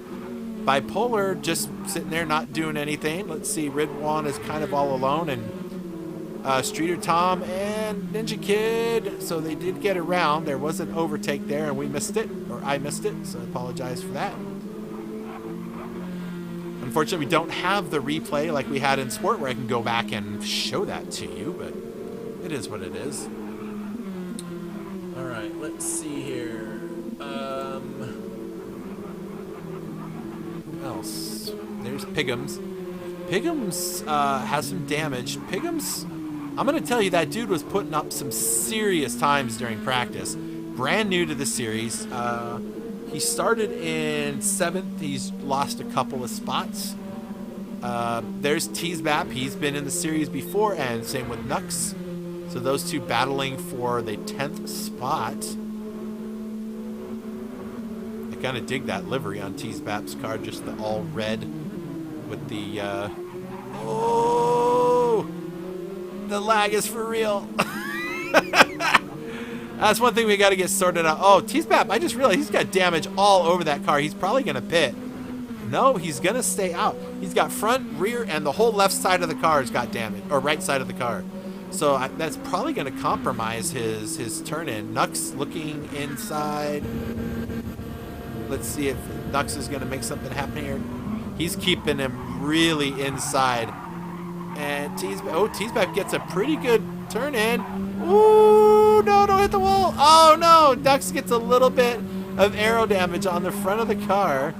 Bipolar just sitting there not doing anything. Let's see, Ridwan is kind of all alone, and Streeter Tom and Ninja Kid, so they did get around. There was an overtake there, and we missed it, or I missed it, so I apologize for that. Unfortunately, we don't have the replay like we had in Sport where I can go back and show that to you, but it is what it is. All right, let's see here. Who else? There's Piggums. Piggums has some damage. Piggums, I'm going to tell you, that dude was putting up some serious times during practice. Brand new to the series. He started in 7th. He's lost a couple of spots. There's Teasbap. He's been in the series before, and same with Nux. So those two battling for the 10th spot. I kind of dig that livery on Teasbap's car, just the all red with the... oh! The lag is for real. That's one thing we got to get sorted out. Oh, Teasbap, I just realized he's got damage all over that car. He's probably going to pit. No, he's going to stay out. He's got front, rear, and the whole left side of the car has got damage, or right side of the car. So that's probably going to compromise his turn-in. Nux looking inside. Let's see if Nux is going to make something happen here. He's keeping him really inside. And Teasbap gets a pretty good turn-in. Ooh, no, don't hit the wall. Oh, no. Nux gets a little bit of aero damage on the front of the car.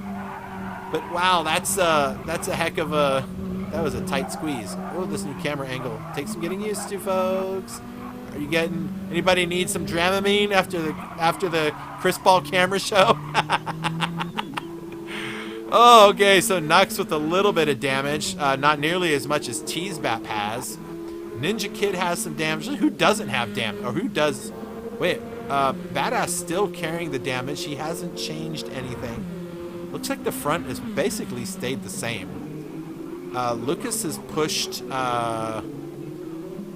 But, wow, that's a heck of a... That was a tight squeeze. Oh, this new camera angle takes some getting used to, folks. Are you getting... Anybody need some Dramamine after the Chris Ball camera show? Oh, okay, so Nux with a little bit of damage. Not nearly as much as Teasbap has. Ninja Kid has some damage. Who doesn't have damage? Or who does... Wait, Badass still carrying the damage. He hasn't changed anything. Looks like the front has basically stayed the same. Lucas has pushed...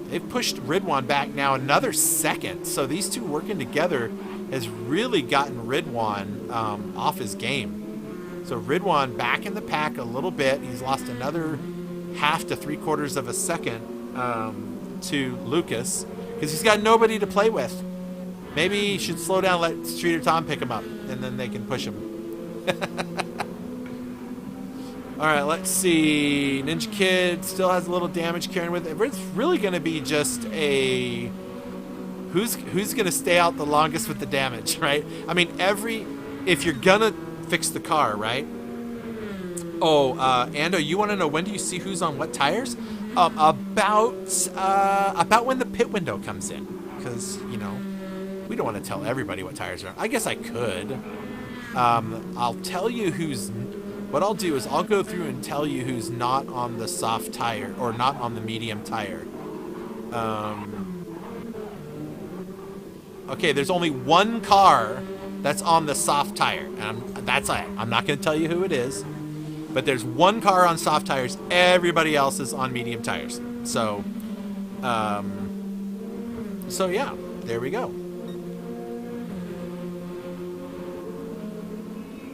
they've pushed Ridwan back now another second. So these two working together has really gotten Ridwan off his game. So Ridwan back in the pack a little bit. He's lost another 1/2 to 3/4 of a second to Lucas because he's got nobody to play with. Maybe he should slow down, let Streeter Tom pick him up, and then they can push him. All right, let's see. Ninja Kid still has a little damage carrying with it. It's really going to be just a who's going to stay out the longest with the damage, right? I mean, if you're going to fix the car, right? Oh, Ando, you want to know when do you see who's on what tires? About when the pit window comes in, because you know we don't want to tell everybody what tires are on. I guess I could. I'll tell you who's. What I'll do is I'll go through and tell you who's not on the soft tire or not on the medium tire. Okay, there's only one car that's on the soft tire, and that's it. I'm not going to tell you who it is, but there's one car on soft tires. Everybody else is on medium tires. So, so yeah, there we go.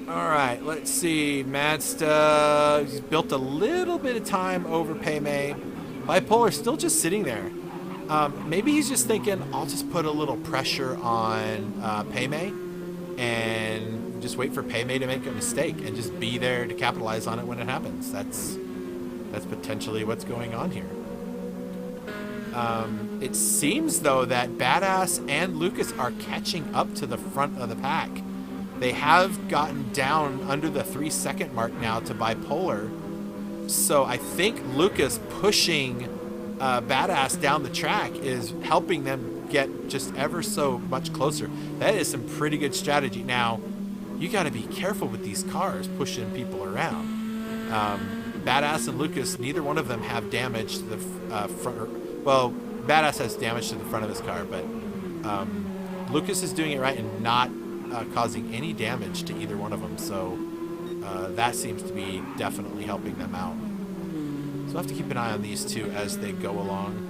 All right, let's see. Madsta, he's built a little bit of time over Paymay. Bipolar still just sitting there. Maybe he's just thinking, I'll just put a little pressure on Paymay and just wait for Paymay to make a mistake and just be there to capitalize on it when it happens. That's potentially what's going on here. It seems, though, that Badass and Lucas are catching up to the front of the pack. They have gotten down under the 3-second mark now to Bipolar. So I think Lucas pushing Badass down the track is helping them get just ever so much closer. That is some pretty good strategy. Now, you got to be careful with these cars pushing people around. Badass and Lucas, neither one of them have damage to the front. Well, Badass has damage to the front of his car, but Lucas is doing it right and not causing any damage to either one of them. So that seems to be definitely helping them out. So we'll have to keep an eye on these two as they go along.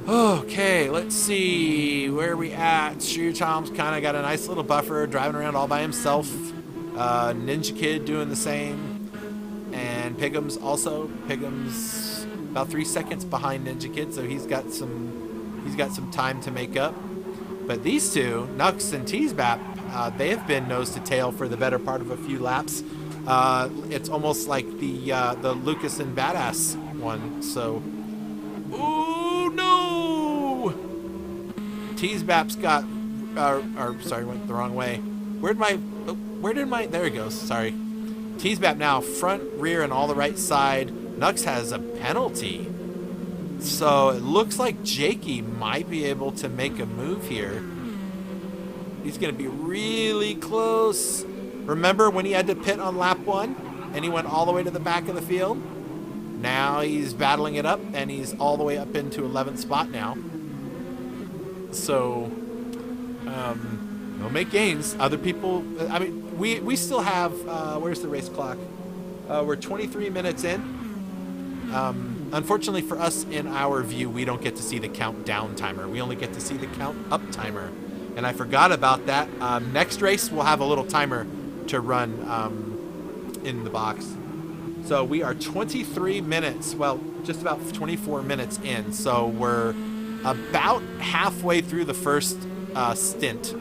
Okay, let's see where are we at. Shrew Tom's kind of got a nice little buffer, driving around all by himself. Ninja Kid doing the same, and Pigham's also. Pigham's about 3 seconds behind Ninja Kid, so he's got some time to make up. But these two, Nux and Teasbap, they have been nose to tail for the better part of a few laps. It's almost like the Lucas and Badass one. So, oh no! Teasbap's got, sorry, went the wrong way. Where did my, there it goes, sorry. Teasbap now, front, rear, and all the right side. Nux has a penalty. So it looks like Jakey might be able to make a move here. He's going to be really close. Remember when he had to pit on lap 1 and he went all the way to the back of the field? Now he's battling it up and he's all the way up into 11th spot now. So he'll make gains. Other people, I mean, we still have, where's the race clock? We're 23 minutes in. Unfortunately for us, in our view, we don't get to see the countdown timer. We only get to see the count up timer. And I forgot about that. Next race, we'll have a little timer to run in the box. So we are 23 minutes, well, just about 24 minutes in. So we're about halfway through the first stint.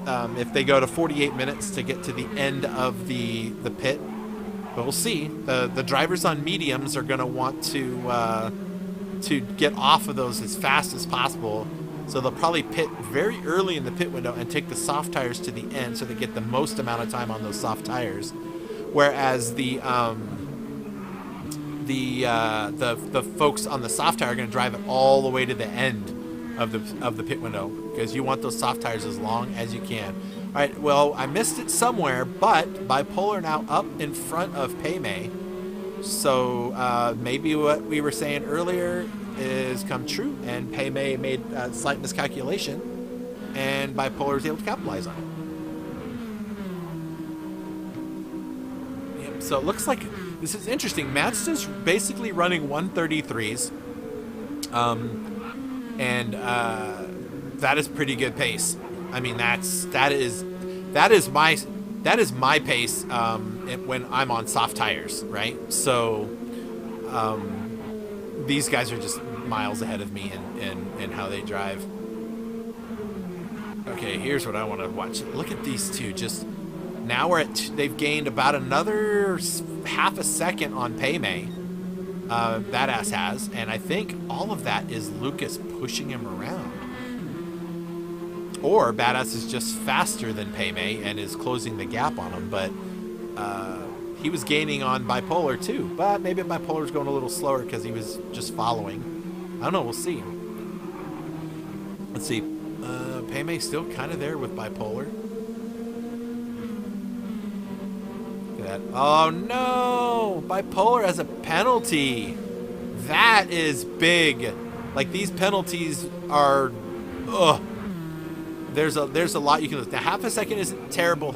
If they go to 48 minutes to get to the end of the pit. But we'll see. The drivers on mediums are going to want to get off of those as fast as possible. So they'll probably pit very early in the pit window and take the soft tires to the end so they get the most amount of time on those soft tires. Whereas the folks on the soft tire are going to drive it all the way to the end of the pit window because you want those soft tires as long as you can. All right, well, I missed it somewhere, but Bipolar now up in front of Paymay. So maybe what we were saying earlier is come true, and Paymay made a slight miscalculation, and Bipolar was able to capitalize on it. Yep, so it looks like this is interesting. Mazda's basically running 133s, and that is pretty good pace. I mean, that is my pace when I'm on soft tires, right? So these guys are just miles ahead of me in how they drive. Okay, here's what I want to watch. Look at these two. Just now they've gained about another half a second on Paymay. Badass has, and I think all of that is Lucas pushing him around. Or Badass is just faster than Paymay and is closing the gap on him, but he was gaining on Bipolar too. But maybe Bipolar's going a little slower because he was just following. I don't know, we'll see. Let's see. Paymay's still kind of there with Bipolar. Look at that. Oh no! Bipolar has a penalty. That is big. Like, these penalties are, ugh. There's a lot you can lose. Now, half a second isn't terrible.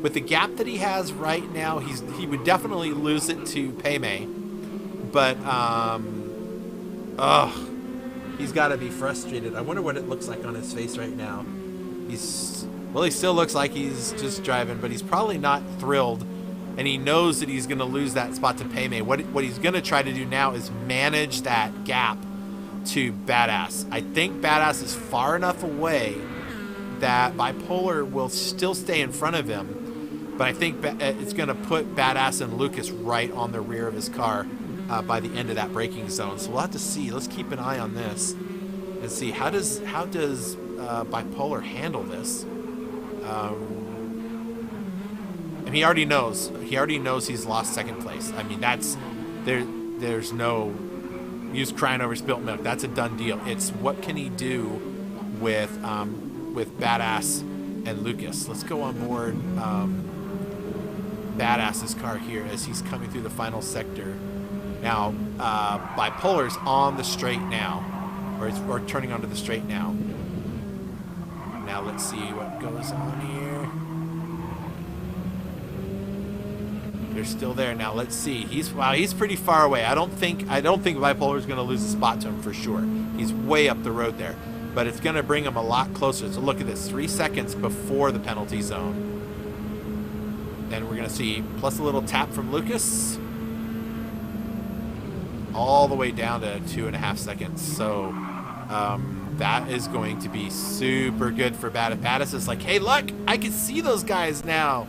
With the gap that he has right now, he would definitely lose it to Paymay. But he's got to be frustrated. I wonder what it looks like on his face right now. He still looks like he's just driving, but he's probably not thrilled, and he knows that he's going to lose that spot to Paymay. What he's going to try to do now is manage that gap to Badass. I think Badass is far enough away that Bipolar will still stay in front of him, but I think it's going to put Badass and Lucas right on the rear of his car by the end of that braking zone. So we'll have to see. Let's keep an eye on this and see how does Bipolar handle this. And he already knows. He already knows he's lost second place. I mean, that's there's no use crying over spilt milk. That's a done deal. It's what can he do with Badass and Lucas. Let's go on board Badass's car here as he's coming through the final sector. Now, Bipolar's on the straight now, or turning onto the straight now. Now let's see what goes on here. They're still there. Now let's see. He's pretty far away. I don't think Bipolar's going to lose a spot to him for sure. He's way up the road there, but it's going to bring him a lot closer. So look at this, 3 seconds before the penalty zone. And we're going to see plus a little tap from Lucas, all the way down to 2.5 seconds. So that is going to be super good for Badass. Badass is like, hey, look, I can see those guys now.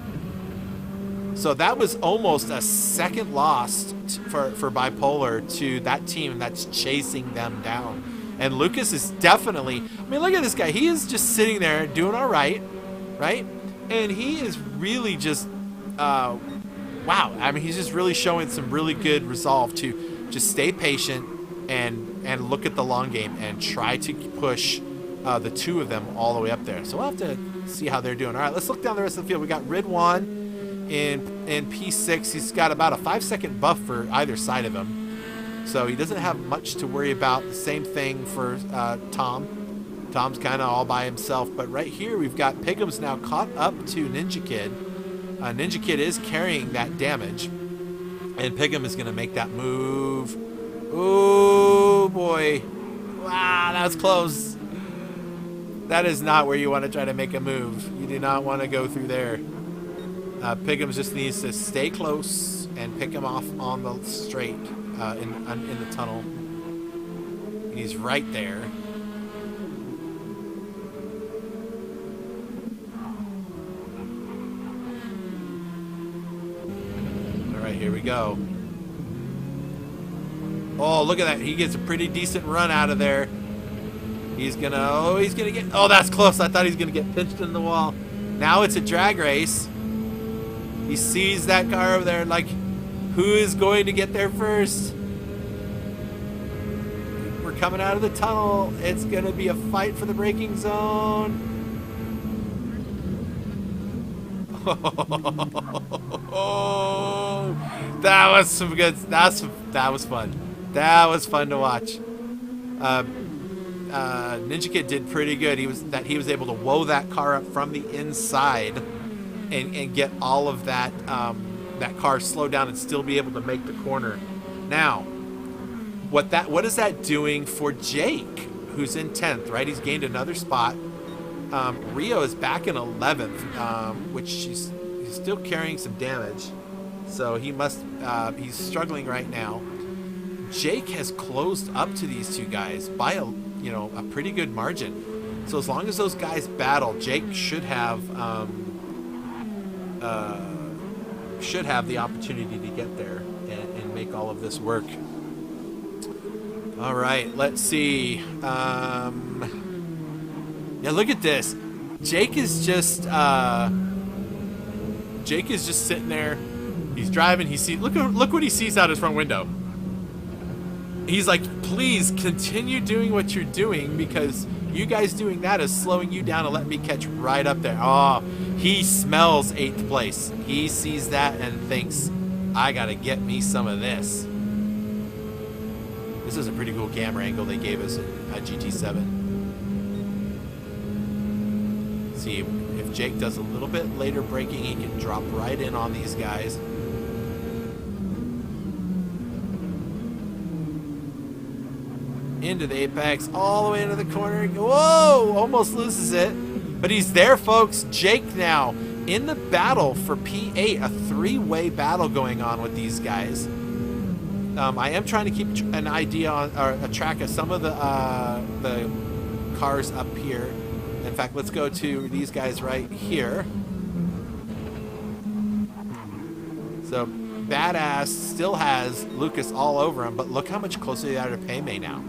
So that was almost a second loss for Bipolar to that team that's chasing them down. And Lucas is definitely, I mean, look at this guy. He is just sitting there doing all right, right? And he is really just, wow. I mean, he's just really showing some really good resolve to just stay patient and look at the long game and try to push the two of them all the way up there. So we'll have to see how they're doing. All right, let's look down the rest of the field. We got Ridwan in P6. He's got about a 5-second buff for either side of him. So he doesn't have much to worry about. The same thing for Tom. Tom's kind of all by himself. But right here we've got Pigham's now caught up to Ninja Kid. Ninja Kid is carrying that damage. And Pigham is going to make that move. Oh, boy. Wow, that was close. That is not where you want to try to make a move. You do not want to go through there. Pigham just needs to stay close and pick him off on the straight in the tunnel. He's right there. All right, here we go. Oh, look at that. He gets a pretty decent run out of there. He's going to get, oh, that's close. I thought he was going to get pinched in the wall. Now it's a drag race. He sees that car over there, like, who is going to get there first? We're coming out of the tunnel. It's going to be a fight for the braking zone. Oh, that was some good. That was fun. That was fun to watch. Ninja Kid did pretty good. He was able to woe that car up from the inside. And get all of that that car slow down and still be able to make the corner. Now, what is that doing for Jake, who's in 10th, right? He's gained another spot. Rio is back in 11th, which he's still carrying some damage, so he's struggling right now. Jake has closed up to these two guys by a pretty good margin. So as long as those guys battle, Jake should have the opportunity to get there and make all of this work. All right, let's see. Yeah, look at this. Jake is just sitting there. He's driving. Look what he sees out his front window. He's like, please continue doing what you're doing, because you guys doing that is slowing you down and letting me catch right up there. Oh, he smells 8th place. He sees that and thinks, I gotta get me some of this. This is a pretty cool camera angle they gave us at GT7. See, if Jake does a little bit later braking, he can drop right in on these guys. Into the apex, all the way into the corner. Whoa, almost loses it. But he's there, folks. Jake now in the battle for P8, a 3-way battle going on with these guys. I am trying to keep an idea on, or a track of some of the cars up here. In fact, let's go to these guys right here. So Badass still has Lucas all over him, but look how much closer they are to Paymay now.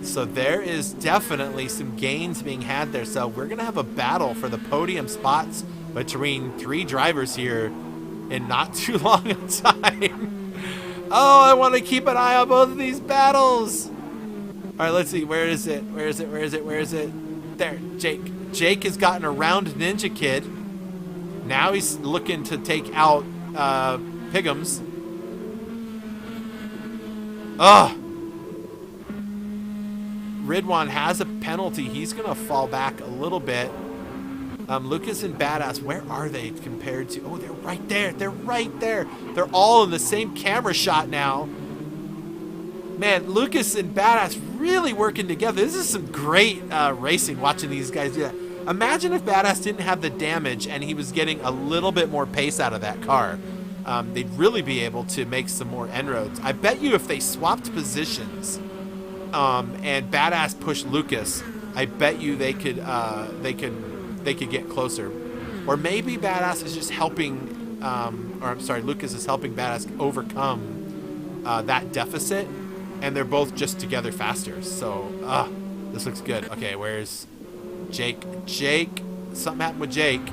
So there is definitely some gains being had there. So we're going to have a battle for the podium spots between 3 drivers here in not too long a time. Oh, I want to keep an eye on both of these battles. All right, let's see. Where is it? Where is it? Where is it? Where is it? There, Jake. Jake has gotten around Ninja Kid. Now he's looking to take out Piggums. Ugh. Ridwan has a penalty. He's going to fall back a little bit. Lucas and Badass, where are they compared to? Oh, they're right there. They're right there. They're all in the same camera shot now. Man, Lucas and Badass really working together. This is some great racing, watching these guys do that. Imagine if Badass didn't have the damage and he was getting a little bit more pace out of that car. They'd really be able to make some more inroads. I bet you if they swapped positions and Badass pushed Lucas, I bet you they could get closer. Or maybe Badass is just helping, or I'm sorry, Lucas is helping Badass overcome that deficit, and they're both just together faster. So, this looks good. Okay, where's Jake? Jake, something happened with Jake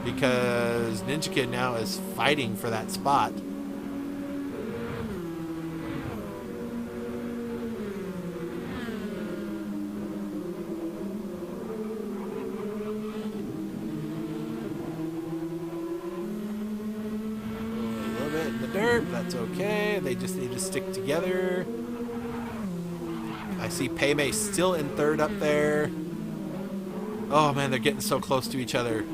because Ninja Kid now is fighting for that spot. That's okay. They just need to stick together. I see Paymay still in third up there. Oh man, they're getting so close to each other.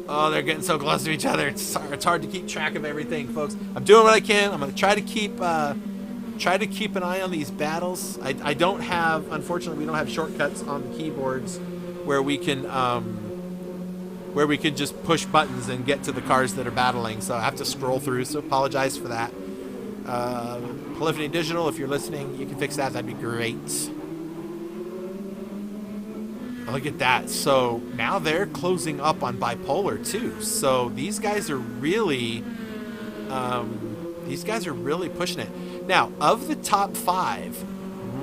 Oh, they're getting so close to each other. It's hard to keep track of everything, folks. I'm doing what I can. I'm gonna try to keep an eye on these battles. I don't have, unfortunately, we don't have shortcuts on the keyboards where we can just push buttons and get to the cars that are battling. So I have to scroll through, so apologize for that. Polyphony Digital, if you're listening, you can fix that. That'd be great. Oh, look at that. So now they're closing up on Bipolar too. So these guys are really pushing it. Now, of the top 5,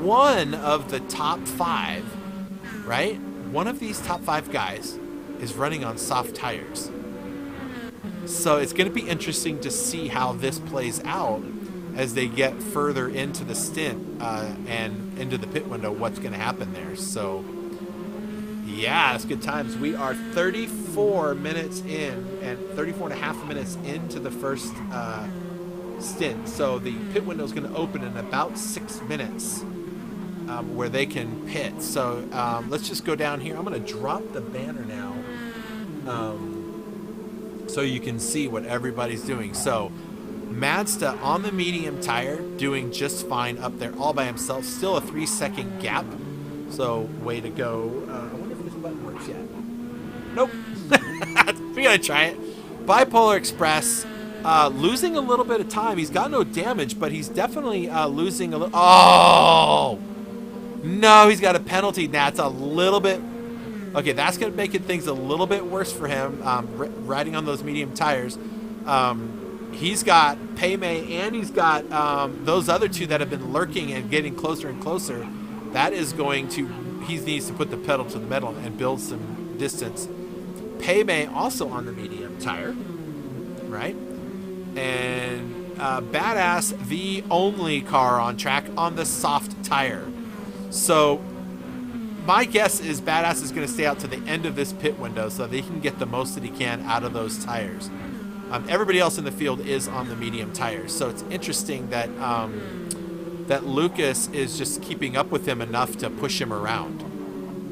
one of the top 5, right? One of these top 5 guys is running on soft tires. So it's going to be interesting to see how this plays out as they get further into the stint and into the pit window, what's going to happen there. So yeah, it's good times. We are 34 minutes in and 34 and a half minutes into the first stint. So the pit window is going to open in about 6 minutes where they can pit. So let's just go down here. I'm going to drop the banner now so you can see what everybody's doing. So Mazda on the medium tire, doing just fine up there all by himself. Still a 3-second gap. So way to go. I wonder if this button works yet. Nope. We gotta try it. Bipolar Express losing a little bit of time. He's got no damage, but he's definitely losing a little. Oh no, he's got a penalty. That's a little bit. Okay, that's gonna make things a little bit worse for him. Riding on those medium tires. He's got Paymay and he's got those other two that have been lurking and getting closer and closer. That is going to, he needs to put the pedal to the metal and build some distance. Paymay also on the medium tire, right? And Badass, the only car on track on the soft tire. So my guess is Badass is going to stay out to the end of this pit window so that he can get the most that he can out of those tires. Everybody else in the field is on the medium tires. So it's interesting that that Lucas is just keeping up with him enough to push him around,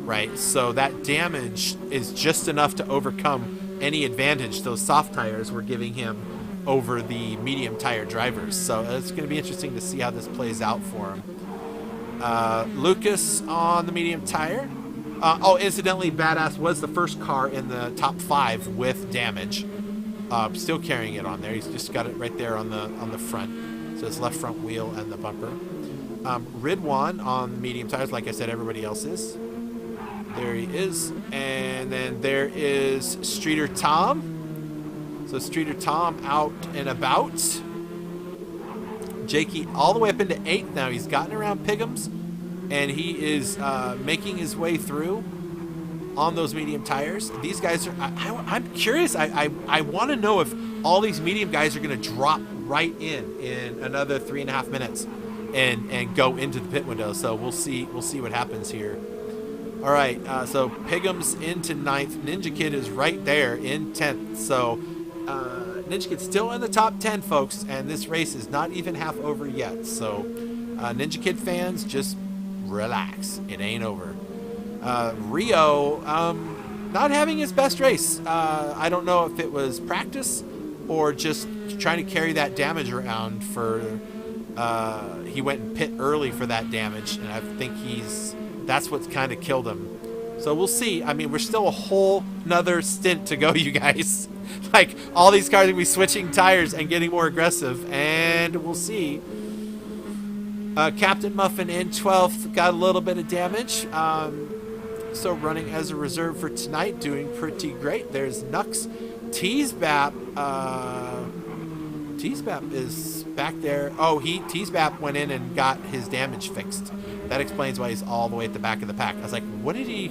right? So that damage is just enough to overcome any advantage those soft tires were giving him over the medium tire drivers. So it's going to be interesting to see how this plays out for him. Lucas on the medium tire. Oh, incidentally, Badass was the first car in the top 5 with damage. Still carrying it on there. He's just got it right there on the front. So his left front wheel and the bumper. Ridwan on medium tires, like I said, everybody else is. There he is. And then there is Streeter Tom. So Streeter Tom out and about. Jakey all the way up into 8th now. He's gotten around Piggums. And he is making his way through. on those medium tires. These guys are, I'm curious. I want to know if all these medium guys are going to drop right in another 3.5 minutes and go into the pit window. So we'll see what happens here. All right, so Pigham's into 9th. Ninja Kid is right there in 10th. So Ninja Kid's still in the top 10, folks, and this race is not even half over yet. So Ninja Kid fans, just relax. It ain't over. Rio, not having his best race. I don't know if it was practice or just trying to carry that damage around for, he went and pit early for that damage, and I think that's what's kind of killed him. So we'll see. I mean, we're still a whole nother stint to go, you guys. Like, all these cars are going to be switching tires and getting more aggressive, and we'll see. Captain Muffin in 12th, got a little bit of damage. So running as a reserve for tonight, doing pretty great. There's Nux. Teasbap is back there. Oh, Teasbap went in and got his damage fixed. That explains why he's all the way at the back of the pack. I was like, where did he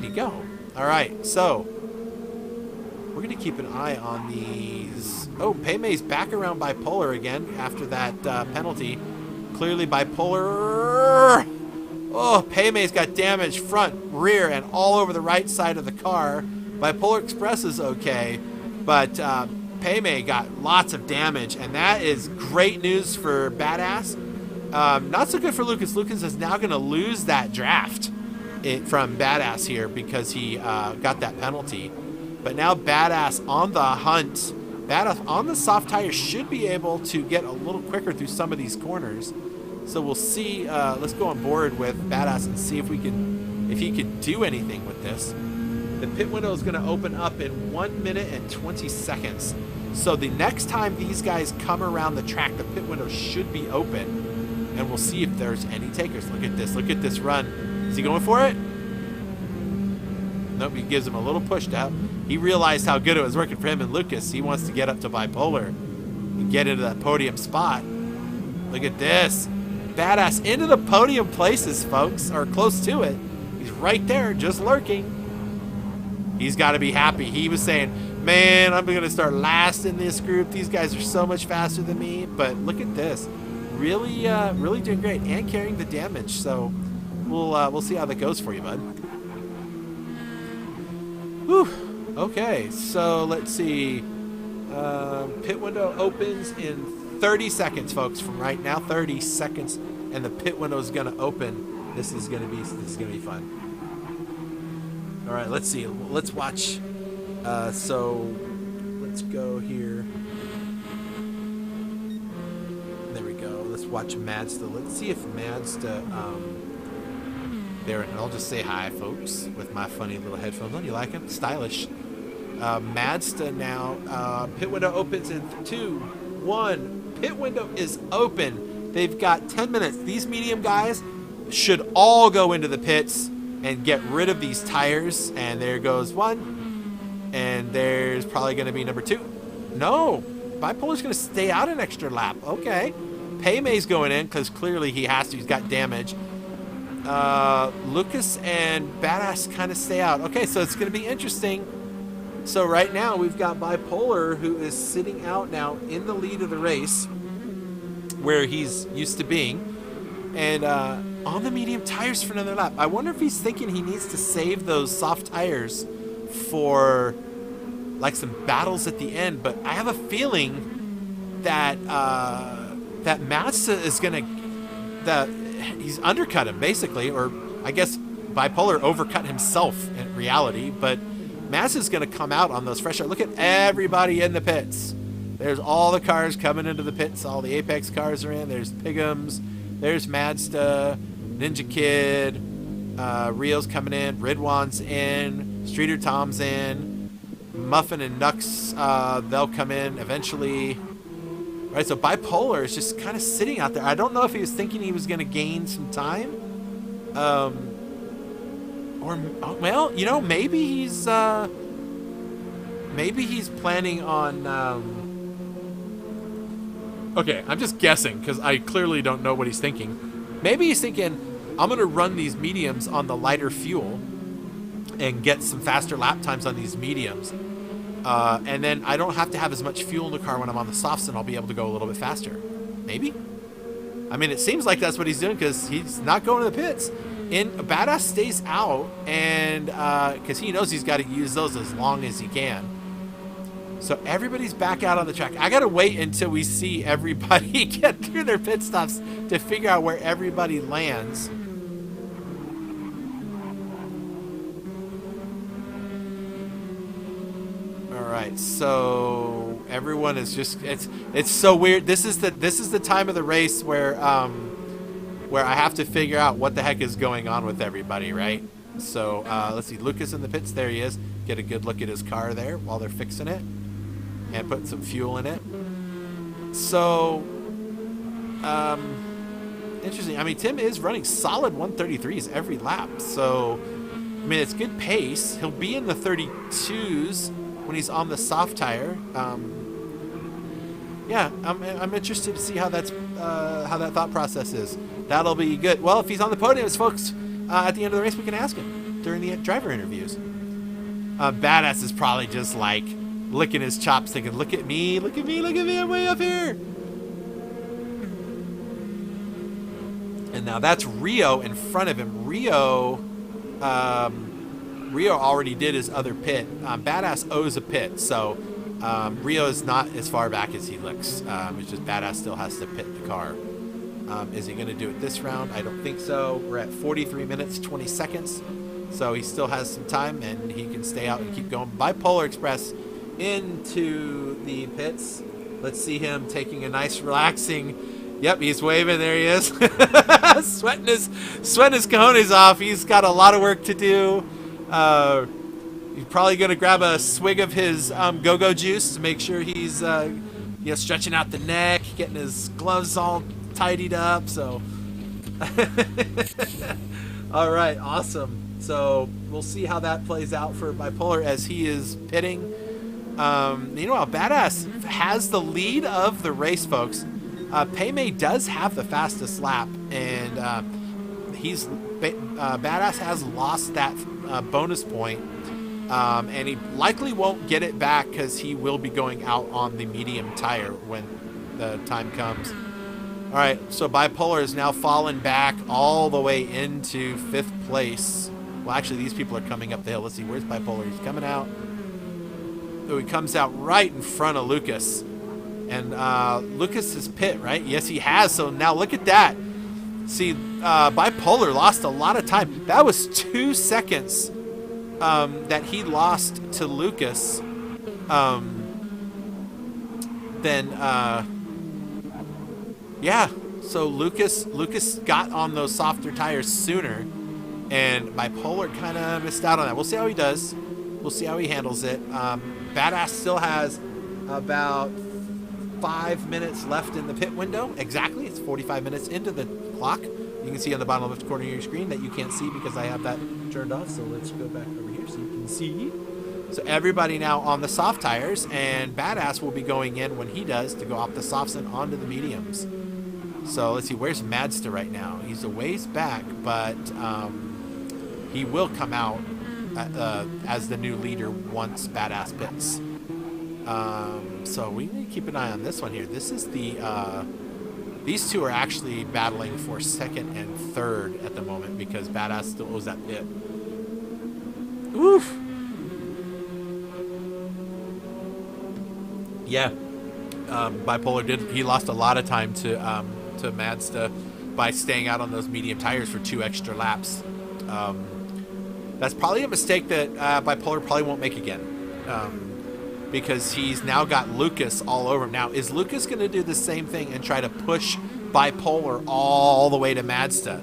go? All right, so we're going to keep an eye on these. Oh, Peimay's back around Bipolar again after that penalty. Clearly Bipolar. Oh, Peimay's got damage front, rear, and all over the right side of the car. Bipolar Express is okay, but Peimay got lots of damage, and that is great news for Badass. Not so good for Lucas. Lucas is now going to lose that draft from Badass here because he got that penalty. But now Badass on the hunt. Badass on the soft tires should be able to get a little quicker through some of these corners. So we'll see. Let's go on board with Badass and see if he can do anything with this. The pit window is going to open up in 1 minute and 20 seconds. So the next time these guys come around the track, the pit window should be open. And we'll see if there's any takers. Look at this. Look at this run. Is he going for it? Nope, he gives him a little push down. He realized how good it was working for him and Lucas. He wants to get up to Bipolar and get into that podium spot. Look at this. Badass into the podium places, folks, or close to it. He's right there, just lurking. He's got to be happy. He was saying, man, I'm going to start last in this group. These guys are so much faster than me. But look at this. Really, really doing great and carrying the damage. So we'll see how that goes for you, bud. Whew. Okay, so let's see. Pit window opens in 30 seconds, folks. From right now, 30 seconds, and the pit window is going to open. This is going to be fun. All right, let's see. Let's watch. So let's go here. There we go. Let's watch Mazda. Let's see if Mazda. There, and I'll just say hi, folks, with my funny little headphones on. You like them? Stylish. Mazda now. Pit window opens in 2, 1. Pit window is open. They've got 10 minutes. These medium guys should all go into the pits and get rid of these tires. And there goes 1. And there's probably going to be number 2. No. Bipolar's going to stay out an extra lap. Okay. Peimay's going in because clearly he has to. He's got damage. Lucas and Badass kind of stay out. Okay, so it's going to be interesting. So right now we've got Bipolar, who is sitting out now in the lead of the race where he's used to being, and on the medium tires for another lap. I wonder if he's thinking he needs to save those soft tires for like some battles at the end. But I have a feeling that that Mazda is he's undercut him basically, or I guess Bipolar overcut himself in reality. But Mazda's going to come out on those fresh air. Look at everybody in the pits. There's all the cars coming into the pits. All the Apex cars are in. There's Pigham's. There's Mazda, Ninja Kid, Rio's coming in. Ridwan's in. Streeter Tom's in. Muffin and Nux, they'll come in eventually. Right, so Bipolar is just kind of sitting out there. I don't know if he was thinking he was going to gain some time. Or, well, you know, maybe he's planning on... Okay, I'm just guessing because I clearly don't know what he's thinking. Maybe he's thinking, I'm going to run these mediums on the lighter fuel and get some faster lap times on these mediums. And then I don't have to have as much fuel in the car when I'm on the softs, and I'll be able to go a little bit faster. Maybe? I mean, it seems like that's what he's doing because he's not going to the pits. And Badass stays out, and because he knows he's got to use those as long as he can. So everybody's back out on the track. I got to wait until we see everybody get through their pit stops to figure out where everybody lands. All right, so everyone is just it's so weird. This is the time of the race where I have to figure out what the heck is going on with everybody, right? So let's see, Lucas in the pits. There he is. Get a good look at his car there while they're fixing it and putting some fuel in it. So interesting. I mean, Tim is running solid 133s every lap. So I mean, it's good pace. He'll be in the 32s when he's on the soft tire. Yeah, I'm interested to see how that thought process is. That'll be good. Well, if he's on the podiums, folks, at the end of the race, we can ask him during the driver interviews. Badass is probably just like licking his chops, thinking, "Look at me, look at me, look at me! I'm way up here." And now that's Rio in front of him. Rio already did his other pit. Badass owes a pit, so Rio is not as far back as he looks. It's just Badass still has to pit the car. Is he going to do it this round? I don't think so. We're at 43 minutes, 20 seconds. So he still has some time, and he can stay out and keep going. Bipolar Express into the pits. Let's see him taking a nice relaxing. Yep, he's waving. There he is. sweating his cojones off. He's got a lot of work to do. He's probably going to grab a swig of his go-go juice to make sure he's stretching out the neck, getting his gloves all tidied up. So, all right, awesome. So we'll see how that plays out for Bipolar as he is pitting. Meanwhile, Badass has the lead of the race, folks. Paymay does have the fastest lap, and Badass has lost that bonus point, and he likely won't get it back because he will be going out on the medium tire when the time comes. All right, so Bipolar is now fallen back all the way into 5th place. Well, actually, these people are coming up the hill. Let's see, where's Bipolar? He's coming out. Oh, he comes out right in front of Lucas. And Lucas is pit, right? Yes, he has. So now look at that. See, Bipolar lost a lot of time. That was 2 seconds that he lost to Lucas. Yeah, so Lucas got on those softer tires sooner, and Bipolar kind of missed out on that. We'll see how he does. We'll see how he handles it. Badass still has about 5 minutes left in the pit window. Exactly, it's 45 minutes into the clock. You can see on the bottom left corner of your screen that you can't see because I have that turned off. So let's go back over here so you can see. So everybody now on the soft tires, and Badass will be going in when he does to go off the softs and onto the mediums. So let's see, where's Madsta right now? He's a ways back, but he will come out as the new leader once Badass pits. So we need to keep an eye on this one here. This is these two are actually battling for 2nd and 3rd at the moment because Badass still owes that pit. Oof. Yeah. Bipolar he lost a lot of time to Madsta by staying out on those medium tires for 2 extra laps. That's probably a mistake that Bipolar probably won't make again. Because he's now got Lucas all over him. Now, is Lucas going to do the same thing and try to push Bipolar all the way to Madsta?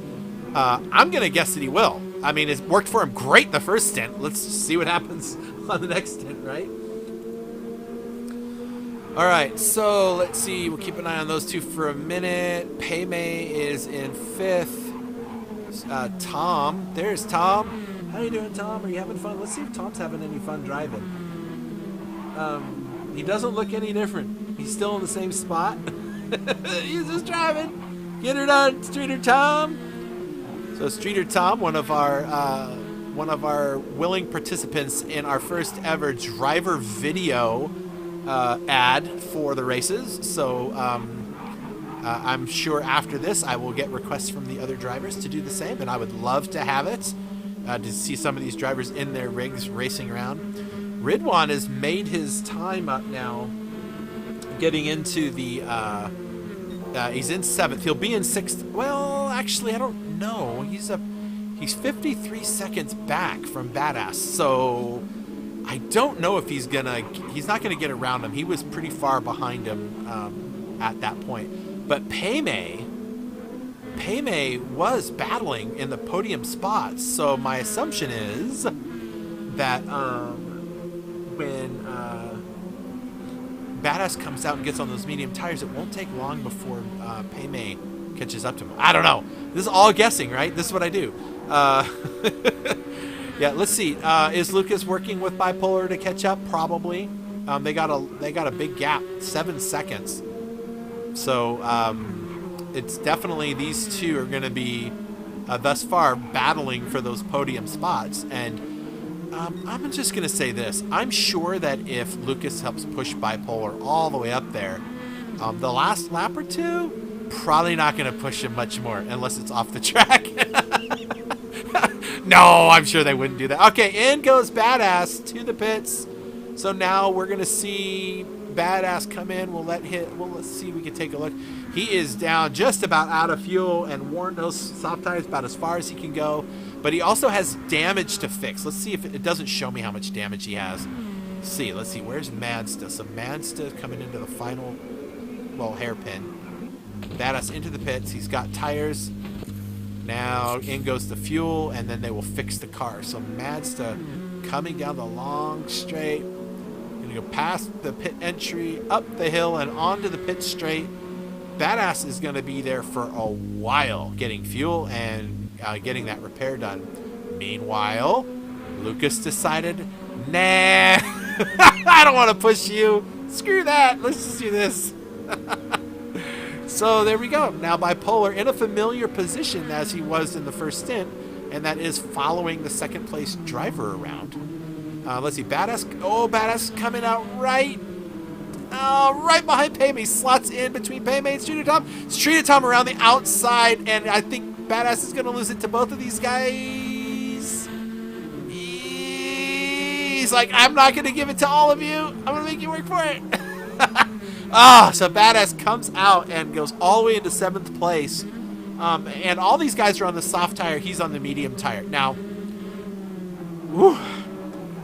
I'm going to guess that he will. I mean, it worked for him great the first stint. Let's see what happens on the next stint, right? All right, so let's see. We'll keep an eye on those two for a minute. Paymay is in 5th. Tom. There's Tom. How you doing, Tom? Are you having fun? Let's see if Tom's having any fun driving. He doesn't look any different. He's still in the same spot. He's just driving. Get her done, Streeter Tom. So Streeter Tom, one of our one of our willing participants in our first ever driver video ad for the races. So I'm sure after this I will get requests from the other drivers to do the same, and I would love to have it, to see some of these drivers in their rigs racing around. Ridwan has made his time up now, getting into the he's in 7th. He'll be in 6th. Well, actually, I don't know. He's 53 seconds back from Badass. So I don't know if he's not gonna get around him. He was pretty far behind him at that point. But Paymay was battling in the podium spots. So my assumption is that when Badass comes out and gets on those medium tires, it won't take long before Paymay catches up to him. I don't know. This is all guessing, right? This is what I do. Yeah, let's see. Is Lucas working with Bipolar to catch up? Probably. They got a big gap, 7 seconds. So it's definitely, these two are going to be thus far battling for those podium spots. And I'm just going to say this. I'm sure that if Lucas helps push Bipolar all the way up there, the last lap or two, probably not going to push him much more unless it's off the track. No, I'm sure they wouldn't do that. Okay, in goes Badass to the pits. So now we're going to see Badass come in. Let's see, we can take a look. He is down just about out of fuel and worn those soft tires about as far as he can go. But he also has damage to fix. Let's see if it doesn't show me how much damage he has. Let's see. Where's Madsta? So Madsta coming into the final, hairpin. Badass into the pits. He's got tires. Now in goes the fuel, and then they will fix the car. So Madsta coming down the long straight. Gonna go past the pit entry, up the hill, and onto the pit straight. Badass is going to be there for a while getting fuel and getting that repair done. Meanwhile, Lucas decided, nah, I don't want to push you. Screw that. Let's just do this. So there we go. Now Bipolar in a familiar position as he was in the first stint, and that is following the second place driver around. Let's see. Badass. Oh, Badass coming out right behind Paymay. Slots in between Paymay and Streeter Tom. Streeter Tom around the outside, and I think Badass is going to lose it to both of these guys. He's like, I'm not going to give it to all of you. I'm going to make you work for it. So Badass comes out and goes all the way into 7th place. And all these guys are on the soft tire. He's on the medium tire. Now,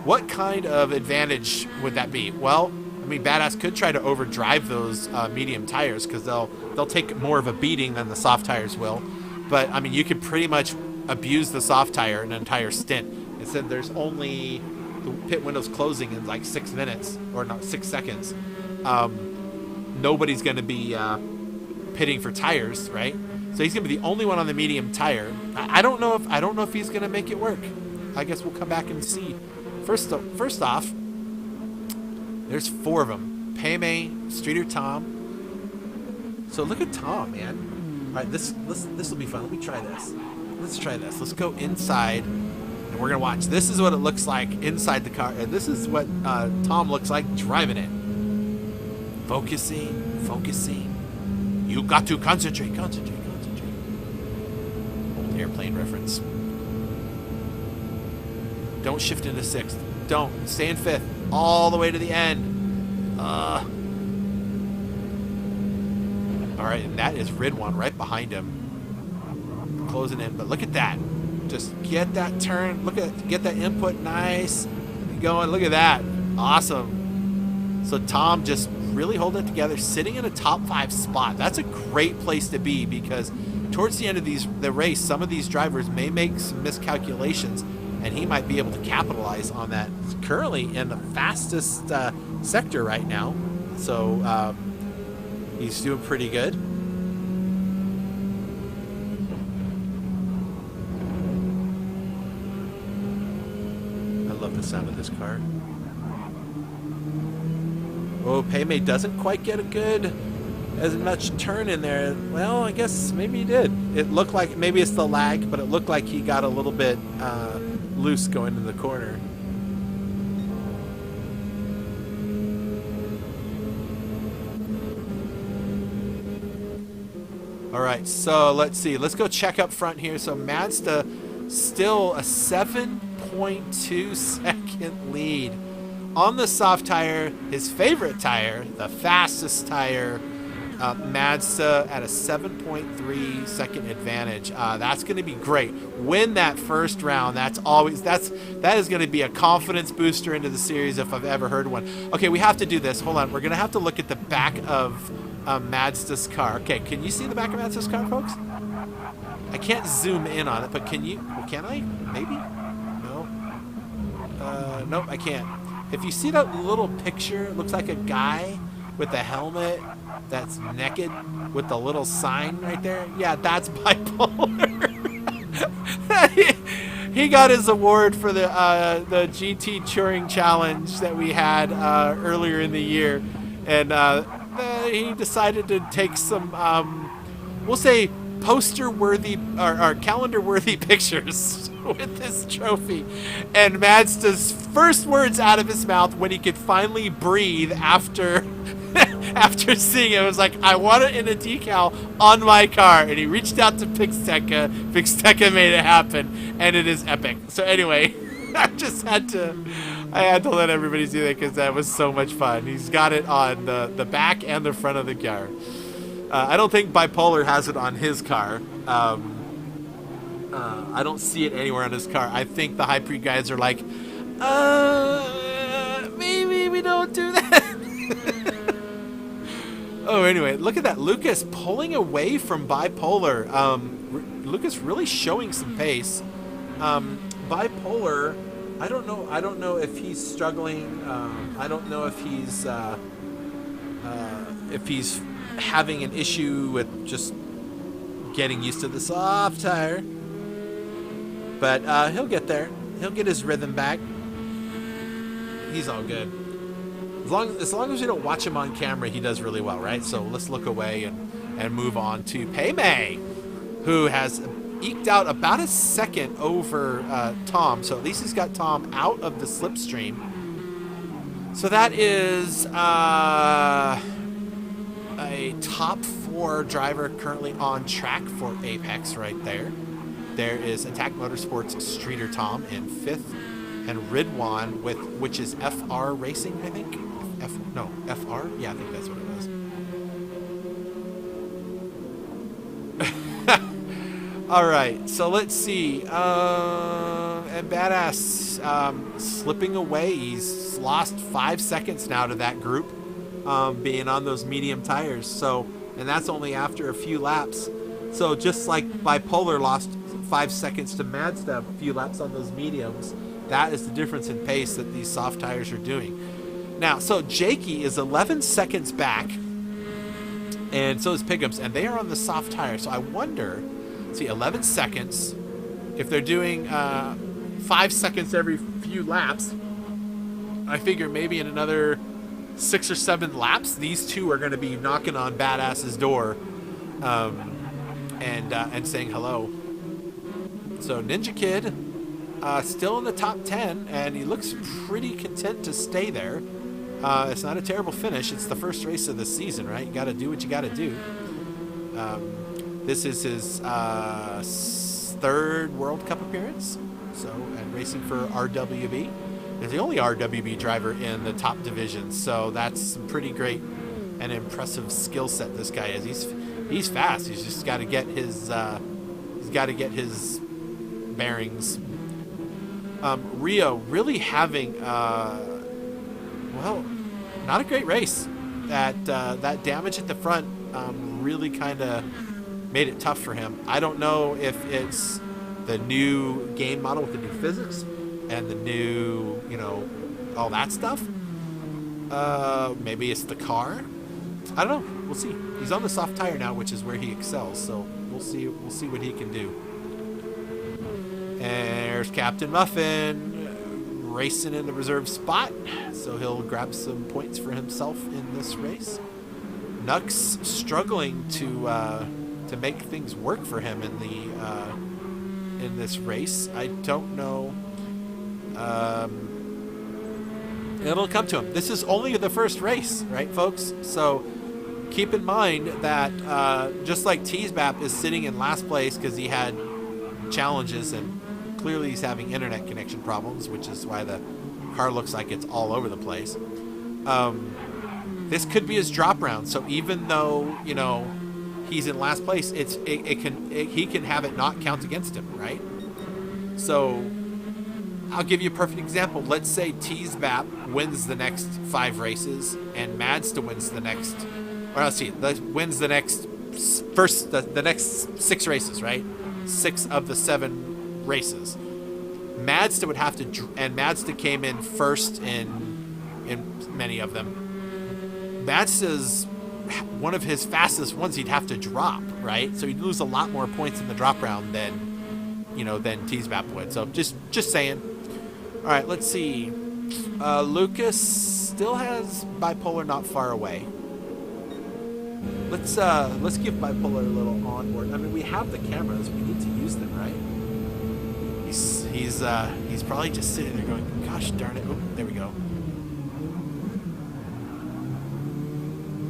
what kind of advantage would that be? Well, I mean, Badass could try to overdrive those medium tires because they'll take more of a beating than the soft tires will. But, I mean, you could pretty much abuse the soft tire an entire stint. Instead, there's only the pit windows closing in like 6 minutes, or not 6 seconds. Nobody's going to be pitting for tires, right? So he's going to be the only one on the medium tire. I don't know if he's going to make it work. I guess we'll come back and see. First off, there's 4 of them. Paymay, Streeter Tom. So look at Tom, man. All right, this will be fun. Let me try this. Let's try this. Let's go inside, and we're going to watch. This is what it looks like inside the car. And this is what Tom looks like driving it. Focusing. You got to concentrate. Old airplane reference. Don't shift into 6th. Don't. Stay in 5th. All the way to the end. All right, and that is Ridwan right behind him. Closing in, but look at that. Just get that turn. Get that input nice. Going. Look at that. Awesome. So Tom just really holding it together, sitting in a top 5 spot. That's a great place to be because towards the end of the race, some of these drivers may make some miscalculations, and he might be able to capitalize on that. He's currently in the fastest sector right now, so he's doing pretty good. I love the sound of this car. Oh, Paymay doesn't quite get as much turn in there. Well, I guess maybe he did. it looked like, maybe it's the lag, but it looked like he got a little bit loose going to the corner. All right, so let's see. Let's go check up front here. So Mazda still a 7.2 second lead on the soft tire, his favorite tire, the fastest tire. Mazda at a 7.3 second advantage. That's going to be great. Win that first round. That is going to be a confidence booster into the series if I've ever heard one. Okay, we have to do this. Hold on. We're going to have to look at the back of Mazda's car. Okay, can you see the back of Mazda's car, folks? I can't zoom in on it, but can you? Can I? Maybe? No. Nope, I can't. If you see that little picture, it looks like a guy with a helmet that's naked with the little sign right there. Yeah, that's bipolar. He got his award for the GT Touring Challenge that we had earlier in the year, and he decided to take some, we'll say, poster-worthy or calendar-worthy pictures with this trophy. And Mazda's first words out of his mouth when he could finally breathe after seeing it was like, I want it in a decal on my car. And he reached out to Pixteca. Pixteca made it happen, and it is epic. So anyway, I had to let everybody see that because that was so much fun. He's got it on the back and the front of the car. I don't think Bipolar has it on his car. I don't see it anywhere on his car. I think the High Pre guys are like, maybe we don't do that. Oh, anyway, look at that. Lucas pulling away from Bipolar. Lucas really showing some pace. Bipolar, I don't know if he's struggling. I don't know if he's having an issue with just getting used to the soft tire. But he'll get there. He'll get his rhythm back. He's all good. As long as we don't watch him on camera, he does really well, right? So let's look away and move on to Paymay, who has eked out about a second over Tom. So at least he's got Tom out of the slipstream. So that is a top 4 driver currently on track for Apex right there. There is Attack Motorsports Streeter Tom in 5th, and Ridwan which is FR Racing, I think. FR? Yeah, I think that's what it was. All right, so let's see. And Badass slipping away. He's lost 5 seconds now to that group, being on those medium tires. So, and that's only after a few laps. So just like Bipolar lost 5 seconds to Mazda a few laps on those mediums, that is the difference in pace that these soft tires are doing. Now, so Jakey is 11 seconds back, and so is Piggums, and they are on the soft tire. So I wonder, see, 11 seconds, if they're doing 5 seconds every few laps, I figure maybe in another 6 or 7 laps, these two are going to be knocking on Badass's door and saying hello. So Ninja Kid still in the top 10, and he looks pretty content to stay there. It's not a terrible finish. It's the first race of the season, right? You got to do what you got to do. This is his 3rd World Cup appearance, so, and racing for RWB. He's the only RWB driver in the top division, so that's some pretty great and impressive skill set this guy is. He's fast. He's just got to get his bearings. Rio really having not a great race. That damage at the front really kind of made it tough for him. I don't know if it's the new game model with the new physics and the new, all that stuff. Maybe it's the car. I don't know. We'll see. He's on the soft tire now, which is where he excels. So we'll see what he can do. And there's Captain Muffin racing in the reserve spot, so he'll grab some points for himself in this race. Nux struggling to to make things work for him in the in this race. I don't know. It'll come to him. This is only the first race, right, folks? So keep in mind that just like Teasbap is sitting in last place because he had challenges and clearly he's having internet connection problems, which is why the car looks like it's all over the place. This could be his drop round. So even though, you know, he's in last place, he can have it not count against him, right? So I'll give you a perfect example. Let's say Teasbap wins the next 5 races and Madsta wins the next, or let's see, wins the next the next 6 races, right? 6 of the 7 races. Madsta would have to, and Madsta came in first in many of them. Madsta's one of his fastest ones he'd have to drop, right? So he'd lose a lot more points in the drop round than, you know, than Teasbap would. So just saying. All right, let's see. Lucas still has Bipolar not far away. Let's give Bipolar a little onboard. I mean, we have the cameras. We need to use them, right? He's probably just sitting there going, "Gosh darn it!" Oh, there we go.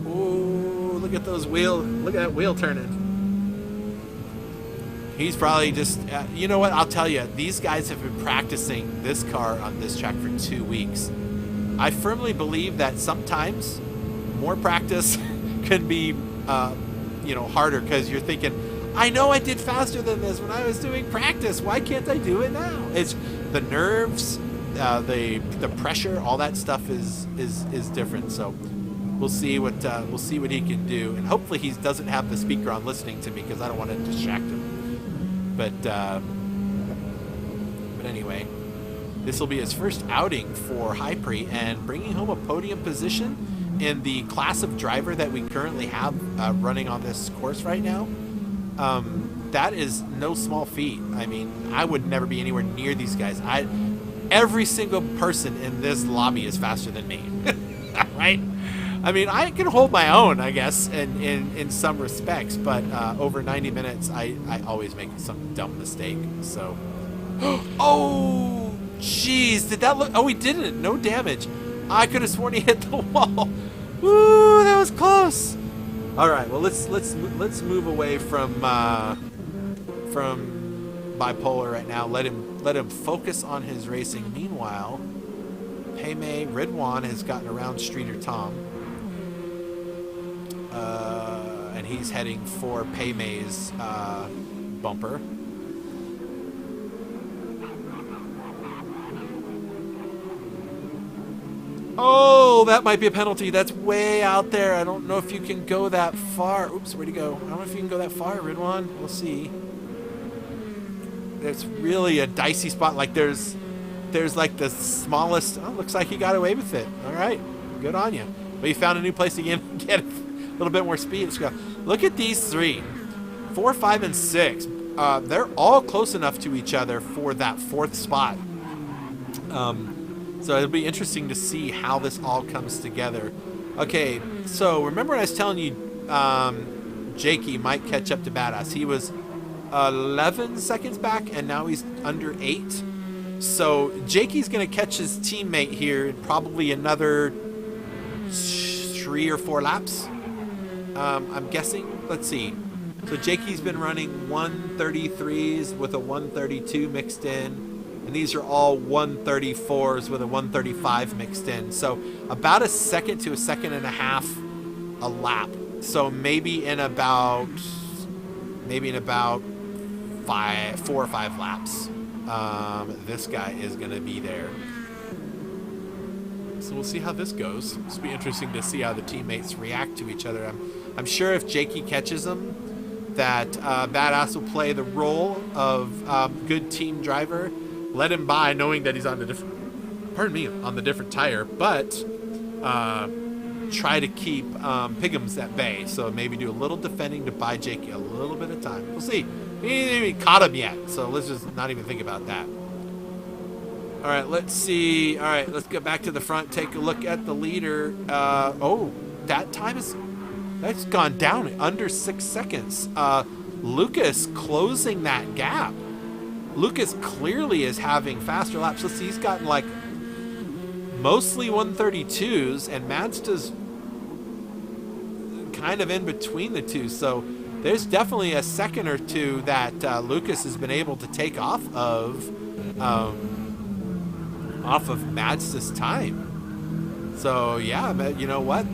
Oh, look at those wheel! Look at that wheel turning. He's probably just, you know what? I'll tell you, these guys have been practicing this car on this track for 2 weeks. I firmly believe that sometimes more practice can be, you know, harder because you're thinking, I know I did faster than this when I was doing practice. Why can't I do it now? It's the nerves, the pressure, all that stuff is different. So we'll see what he can do, and hopefully he doesn't have the speaker on listening to me because I don't want to distract him. But anyway, this will be his first outing for Hypre and bringing home a podium position in the class of driver that we currently have running on this course right now. That is no small feat. I mean, I would never be anywhere near these guys. Every single person in this lobby is faster than me, right? I mean, I can hold my own, I guess, in some respects, but over 90 minutes, I always make some dumb mistake. So, oh, jeez, did that look? Oh, he didn't. No damage. I could have sworn he hit the wall. Woo, that was close. All right, well, let's move away from Bipolar right now. Let him focus on his racing. Meanwhile, Payme Ridwan has gotten around Streeter Tom. And he's heading for Payme's bumper. Oh, that might be a penalty. That's way out there. I don't know if you can go that far. Oops, where'd he go? I don't know if you can go that far, Ridwan. We'll see. There's really a dicey spot. Like there's like the smallest. Oh, looks like he got away with it. All right, good on you. But you found a new place to get a little bit more speed. Let's go. Look at these 3, 4, 5, and 6. They're all close enough to each other for that 4th spot. So it'll be interesting to see how this all comes together. Okay, so remember when I was telling you Jakey might catch up to Badass. He was 11 seconds back, and now he's under 8. So Jakey's going to catch his teammate here in probably another 3 or 4 laps. I'm guessing. Let's see. So Jakey's been running 133s with a 132 mixed in. And these are all 134s with a 135 mixed in. So about a second to a second and a half a lap. So maybe in about 4 or 5 laps, this guy is going to be there. So we'll see how this goes. It'll be interesting to see how the teammates react to each other. I'm sure if Jakey catches him, that Badass will play the role of good team driver. Let him by, knowing that he's on the different tire, but try to keep Piggums at bay. So maybe do a little defending to buy Jakey a little bit of time. We'll see. He ain't even caught him yet, so let's just not even think about that. All right, let's see. All right, let's get back to the front. Take a look at the leader. Oh, that That's gone down under 6 seconds. Lucas closing that gap. Lucas clearly is having faster laps. Let's see, he's gotten like mostly 132s, and Mazda's kind of in between the two. So there's definitely a second or two that Lucas has been able to take off of Mazda's time. So yeah, but you know what?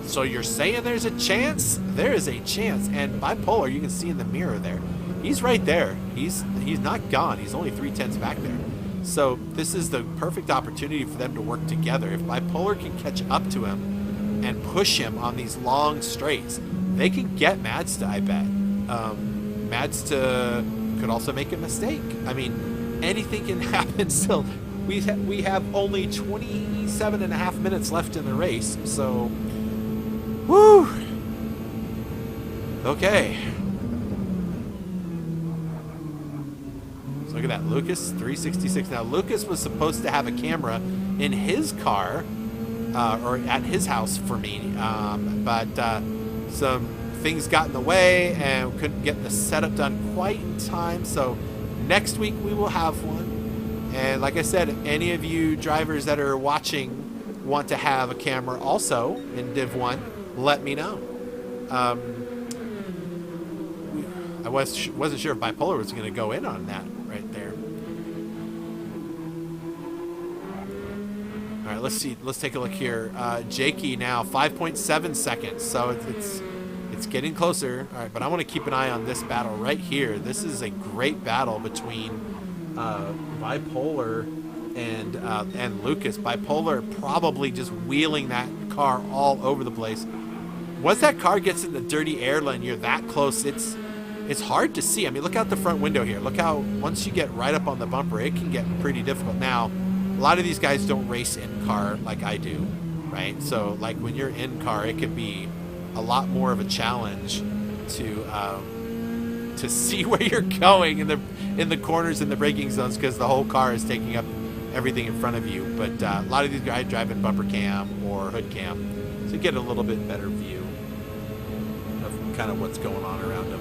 So you're saying there's a chance? There is a chance. And Bipolar, you can see in the mirror there, he's right there. He's not gone. He's only 3/10 back there. So this is the perfect opportunity for them to work together. If Bipolar can catch up to him and push him on these long straights, they can get Mazda, I bet. Mazda could also make a mistake. I mean, anything can happen still. We have only 27 and a half minutes left in the race, so woo. Okay. So look at that, Lucas 366. Now Lucas was supposed to have a camera in his car or at his house for me, but some things got in the way and couldn't get the setup done quite in time. So next week we will have one. And like I said, if any of you drivers that are watching want to have a camera also in Div 1, let me know. I wasn't sure if Bipolar was going to go in on that right there. All right, let's see. Let's take a look here. Jakey now 5.7 seconds, so it's getting closer. All right, but I want to keep an eye on this battle right here. This is a great battle between Bipolar and Lucas. Bipolar probably just wheeling that car all over the place. Once that car gets in the dirty air lane, you're that close. It's hard to see. I mean, look out the front window here. Look how once you get right up on the bumper, it can get pretty difficult. Now, a lot of these guys don't race in car like I do, right? So, like when you're in car, it can be a lot more of a challenge to see where you're going in the corners and the braking zones, because the whole car is taking up everything in front of you. But a lot of these guys drive in bumper cam or hood cam, so you get a little bit better view of kind of what's going on around them.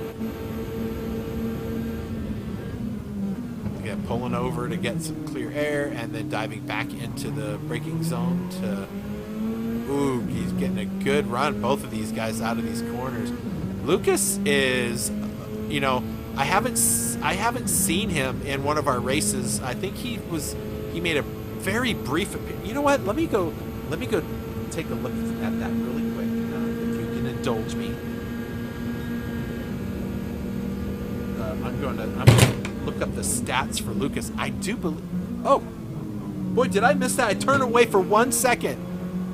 Again, pulling over to get some clear air and then diving back into the braking zone to... Ooh, he's getting a good run. Both of these guys out of these corners. Lucas is, you know, I haven't seen him in one of our races. I think he made a very brief appearance. You know what? Let me go take a look at that really quick, if you can indulge me. I'm going to look up the stats for Lucas. I do believe. Oh, boy, did I miss that? I turned away for 1 second.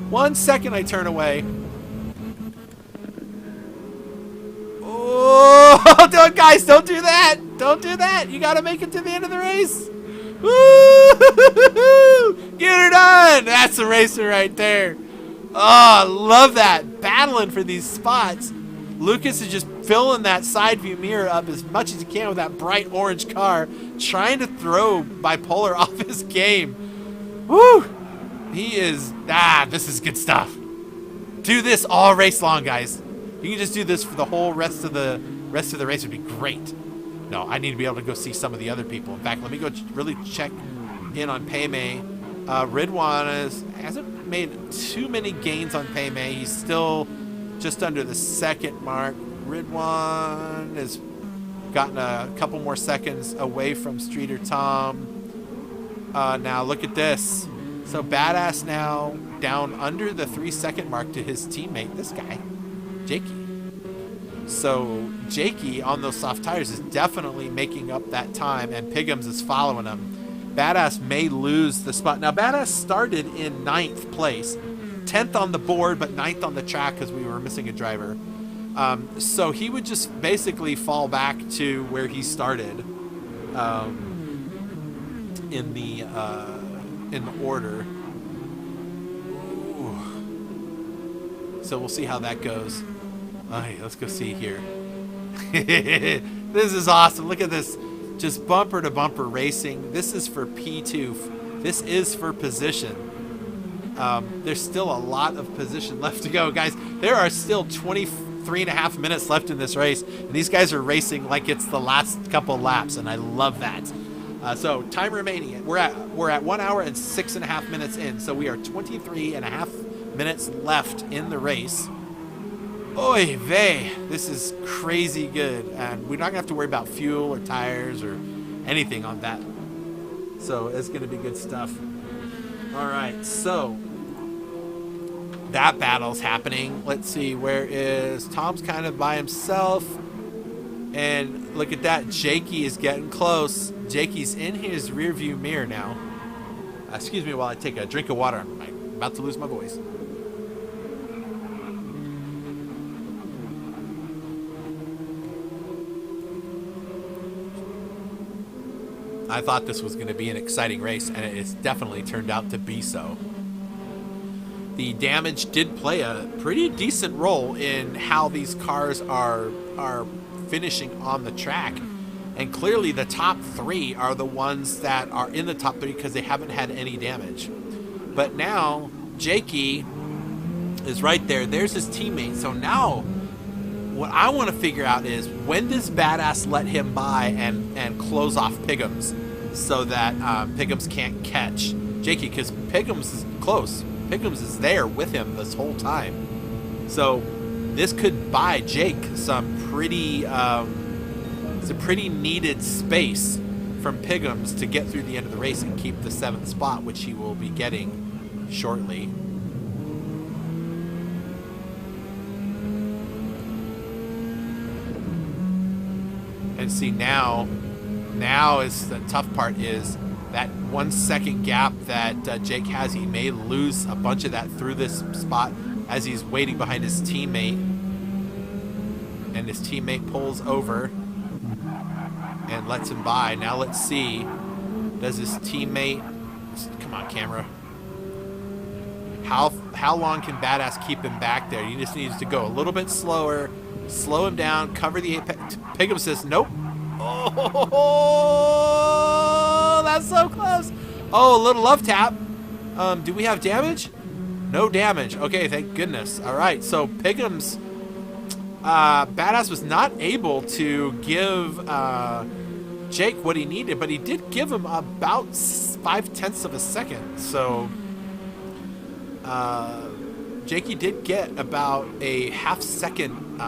1 second, I turn away. Oh, guys, don't do that. Don't do that. You got to make it to the end of the race. Woo! Get her done. That's a racer right there. Oh, I love that. Battling for these spots. Lucas is just filling that side view mirror up as much as he can with that bright orange car, trying to throw Bipolar off his game. Woo! He is, this is good stuff. Do this all race long, guys. You can just do this for the whole rest of the race. Would be great. No, I need to be able to go see some of the other people. In fact, let me go really check in on Paymay. Ridwan hasn't made too many gains on Paymay. He's still just under the second mark. Ridwan has gotten a couple more seconds away from Streeter Tom. Now look at this. So Badass now down under the 3 second mark to his teammate, this guy, Jakey. So Jakey on those soft tires is definitely making up that time, and Piggums is following him. Badass may lose the spot. Now Badass started in 9th place, 10th on the board, but 9th on the track because we were missing a driver. So he would just basically fall back to where he started in the order. Ooh. So we'll see how that goes. All right, let's go see here. This is awesome. Look at this. Just bumper to bumper racing. This is for P2. This is for position. There's still a lot of position left to go, guys. There are still 23.5 minutes left in this race, and these guys are racing like it's the last couple laps, and I love that. So time remaining, we're at 1 hour and 6.5 minutes in, so we are 23.5 minutes left in the race. Oy vey, this is crazy good, and we're not gonna have to worry about fuel or tires or anything on that. So it's gonna be good stuff. All right, so that battle's happening. Let's see, where is Tom's kind of by himself, and look at that, Jakey is getting close. Jakey's in his rear view mirror now. Excuse me while I take a drink of water. I'm about to lose my voice. I thought this was going to be an exciting race, and it's definitely turned out to be so. The damage did play a pretty decent role in how these cars are finishing on the track. And clearly the top three are the ones that are in the top three because they haven't had any damage. But now, Jakey is right there. There's his teammate. So now, what I want to figure out is, when does Badass let him by and close off Piggums so that Piggums can't catch Jakey? Because Piggums is close. Piggums is there with him this whole time. So this could buy Jake some pretty needed space from Piggums to get through the end of the race and keep the 7th spot, which he will be getting shortly. And see, now is the tough part, is that 1 second gap that Jake has. He may lose a bunch of that through this spot as he's waiting behind his teammate, and his teammate pulls over and lets him by. Now let's see, does his teammate, come on camera, how long can Badass keep him back there? He just needs to go a little bit slower, slow him down, cover the apex. Piggum says nope. Oh, that's so close. Oh, a little love tap. Do we have damage? No damage. Okay, thank goodness. All right, so Piggums, Badass was not able to give Jake what he needed, but he did give him about 0.5 of a second. So Jakey did get about a half-second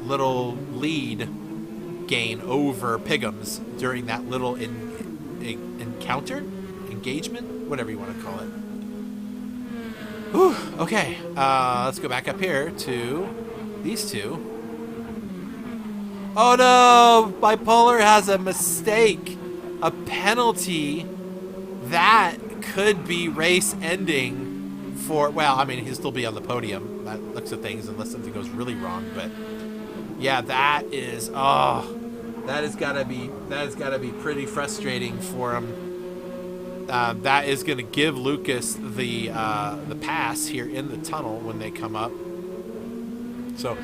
little lead gain over Piggums during that little engagement, whatever you want to call it. Whew, okay, let's go back up here to these two. Oh no, Bipolar has a mistake, a penalty that could be race ending for, well, I mean, he'll still be on the podium. That looks at things unless something goes really wrong, but yeah, that is, that has got to be pretty frustrating for him. That is going to give Lucas the pass here in the tunnel when they come up. So,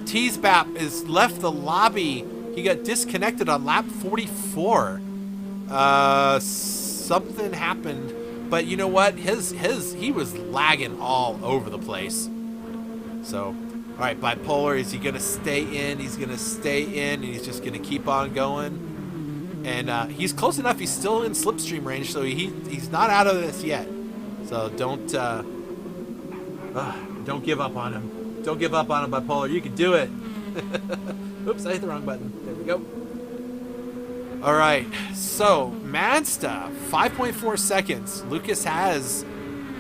Teasbap has left the lobby. He got disconnected on lap 44. Something happened, but you know what? He was lagging all over the place. So, all right, Bipolar, is he going to stay in? He's going to stay in, and he's just going to keep on going. And he's close enough. He's still in slipstream range, so he's not out of this yet. So don't give up on him. Don't give up on him, Bipolar. You can do it. Oops, I hit the wrong button. There we go. All right, so Mazda, 5.4 seconds. Lucas and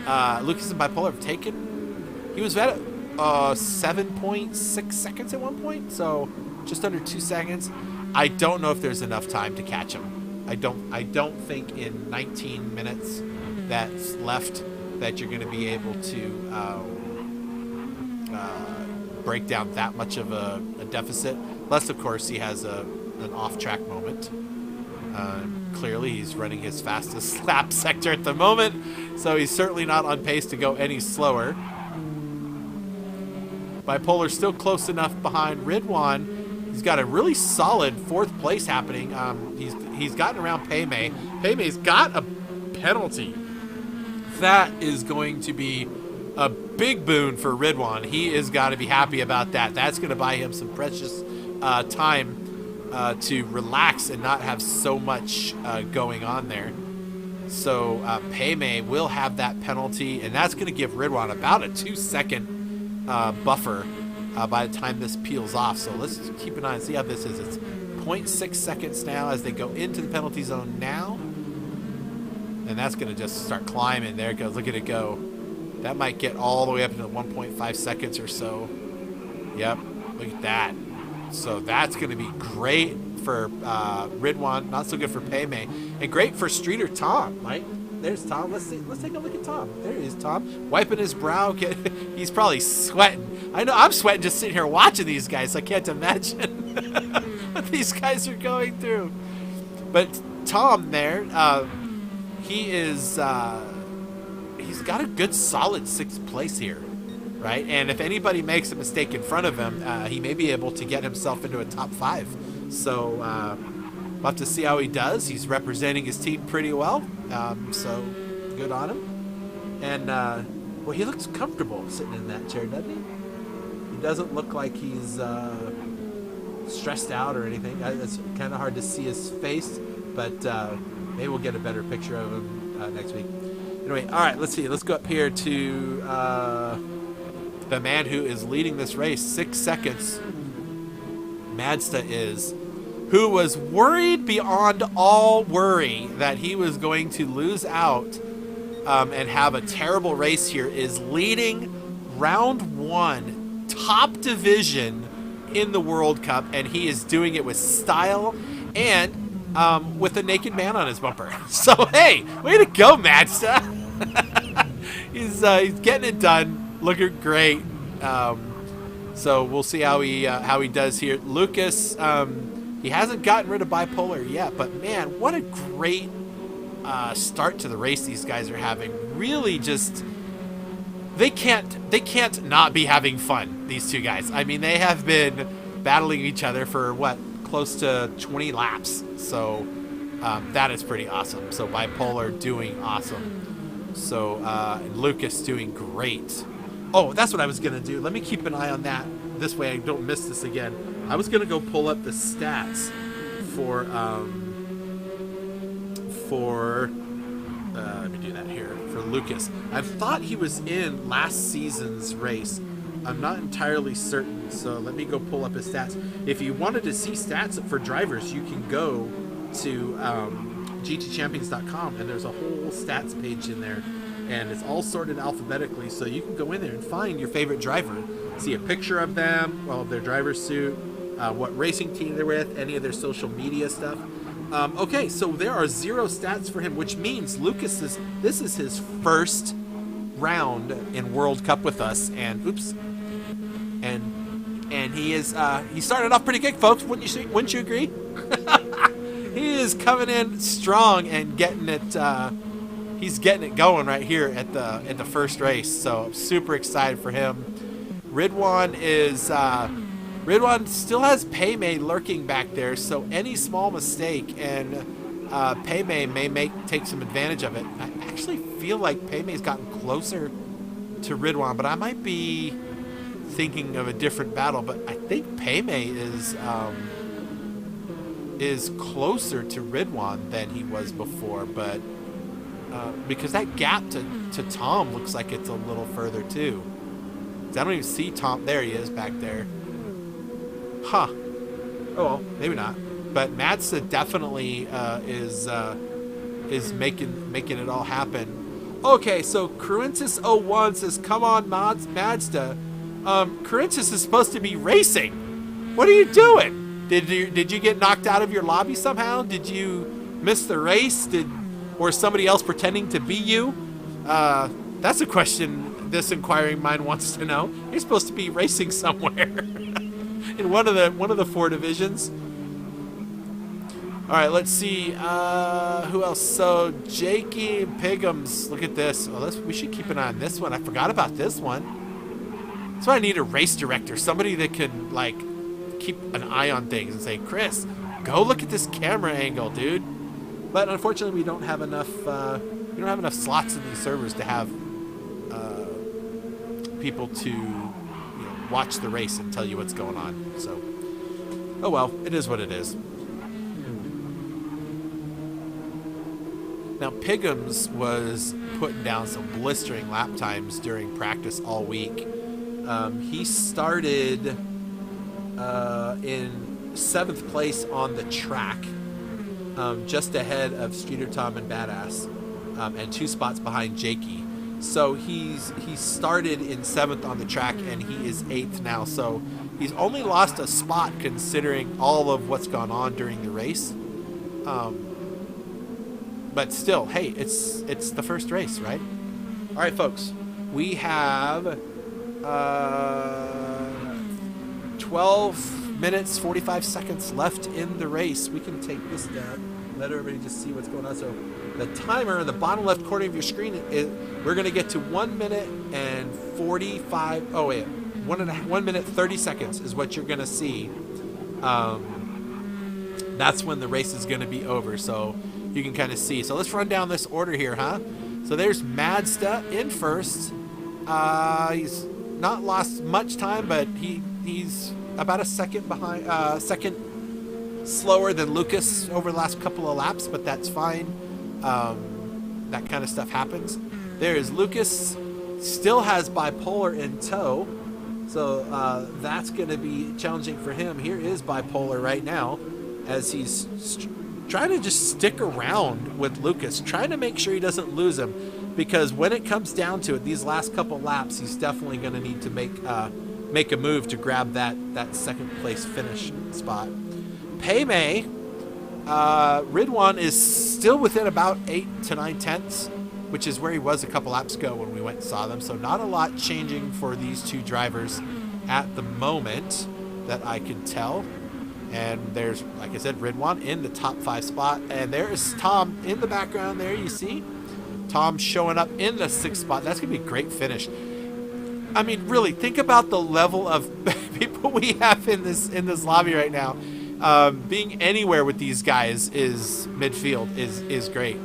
Bipolar have taken. He was at 7.6 seconds at one point, so just under 2 seconds. I don't know if there's enough time to catch him. I don't think in 19 minutes that's left that you're going to be able to break down that much of a deficit. Unless, of course, he has an off-track moment. Clearly, he's running his fastest lap sector at the moment, so he's certainly not on pace to go any slower. Bipolar still close enough behind Ridwan. He's got a really solid 4th place happening. He's gotten around Paymay. Paymay's got a penalty That is going to be a big boon for Ridwan. He has got to be happy about that. That's going to buy him some precious time to relax and not have so much going on there. So Payme will have that penalty, and that's going to give Ridwan about a 2-second buffer by the time this peels off. So let's keep an eye and see how this is. It's 0.6 seconds now as they go into the penalty zone now. And that's going to just start climbing. There it goes. Look at it go. That might get all the way up into 1.5 seconds or so. Yep. Look at that. So that's going to be great for Ridwan. Not so good for Payme. And great for Streeter Tom, right? There's Tom. Let's take a look at Tom. There he is, Tom. Wiping his brow. He's probably sweating. I know I'm sweating just sitting here watching these guys. I can't imagine what these guys are going through. But Tom there, he is he's got a good solid 6th place here, right? And if anybody makes a mistake in front of him, he may be able to get himself into a top 5. So we'll have to see how he does. He's representing his team pretty well, so good on him. And well, he looks comfortable sitting in that chair, doesn't he? He doesn't look like he's stressed out or anything. It's kind of hard to see his face, but maybe we'll get a better picture of him next week. Anyway, all right, let's see. Let's go up here to the man who is leading this race, 6 seconds. Madsta is, who was worried beyond all worry that he was going to lose out and have a terrible race here, is leading round 1, top division in the World Cup, and he is doing it with style and with a naked man on his bumper. So, hey, way to go, Madsta. He's getting it done, looking great. So we'll see how he does here. Lucas, he hasn't gotten rid of bipolar yet, but man, what a great start to the race these guys are having. Really, just they can't not be having fun. These two guys. I mean, they have been battling each other for what, close to 20 laps. So that is pretty awesome. So bipolar doing awesome. So Lucas doing great. Oh, that's what I was going to do. Let me keep an eye on that. This way I don't miss this again. I was going to go pull up the stats for let me do that here, for Lucas. I thought he was in last season's race. I'm not entirely certain, so let me go pull up his stats. If you wanted to see stats for drivers, you can go to GTchampions.com, and there's a whole stats page in there. And it's all sorted alphabetically, so you can go in there and find your favorite driver, see a picture of them, well, their driver's suit, what racing team they're with, any of their social media stuff. Okay, so there are 0 stats for him, which means this is his first round in World Cup with us, and and he is he started off pretty good, folks. Wouldn't you agree? He is coming in strong and getting it. He's getting it going right here at the first race, so I'm super excited for him. Ridwan still has Payme lurking back there, so any small mistake and Payme may take some advantage of it. I actually feel like Payme's gotten closer to Ridwan, but I might be thinking of a different battle. But I think Payme is closer to Ridwan than he was before, but. Because that gap to Tom looks like it's a little further too. I don't even see Tom. There he is back there. Huh. Oh well, maybe not. But Madsta definitely is making it all happen. Okay, so Cruentus01 says, "Come on, Madsta. Cruentus is supposed to be racing. What are you doing? Did you get knocked out of your lobby somehow? Did you miss the race? Or somebody else pretending to be you? That's a question this inquiring mind wants to know. You're supposed to be racing somewhere in one of the 4 divisions. All right, let's see who else. So Jakey Pigums, look at this. Oh, we should keep an eye on this one. I forgot about this one. That's why I need a race director, somebody that can like keep an eye on things and say, Chris, go look at this camera angle, dude. But unfortunately, we don't have enough slots in these servers to have people to watch the race and tell you what's going on. So, oh well, it is what it is. Now, Piggums was putting down some blistering lap times during practice all week. He started in 7th place on the track, just ahead of Streeter Tom and Badass, and 2 spots behind Jakey. So he started in 7th on the track, and he is 8th now. So he's only lost a spot considering all of what's gone on during the race. But still, hey, it's the first race, right? All right, folks, we have 12 minutes, 45 seconds left in the race. We can take this down, let everybody just see what's going on. So the timer in the bottom left corner of your screen, we're going to get to 1 minute and 45. Oh, wait, 1 minute, 30 seconds is what you're going to see. That's when the race is going to be over. So you can kind of see. So let's run down this order here, huh? So there's Madsta in first. He's not lost much time, but he's about a second behind, second slower than Lucas over the last couple of laps, but that's fine. That kind of stuff happens. There's Lucas, still has Bipolar in tow, so that's going to be challenging for him. Here is Bipolar right now, as he's trying to just stick around with Lucas, trying to make sure he doesn't lose him, because when it comes down to it, these last couple laps, he's definitely going to need to make a move to grab that second place finish spot. Paymay, Ridwan is still within about 8 to 9 tenths, which is where he was a couple laps ago when we went and saw them. So not a lot changing for these two drivers at the moment that I can tell. And there's, like I said, Ridwan in the top 5 spot. And there is Tom in the background there, you see. Tom showing up in the 6th spot. That's going to be a great finish. I mean, really, think about the level of people we have in this lobby right now. Being anywhere with these guys is midfield is great.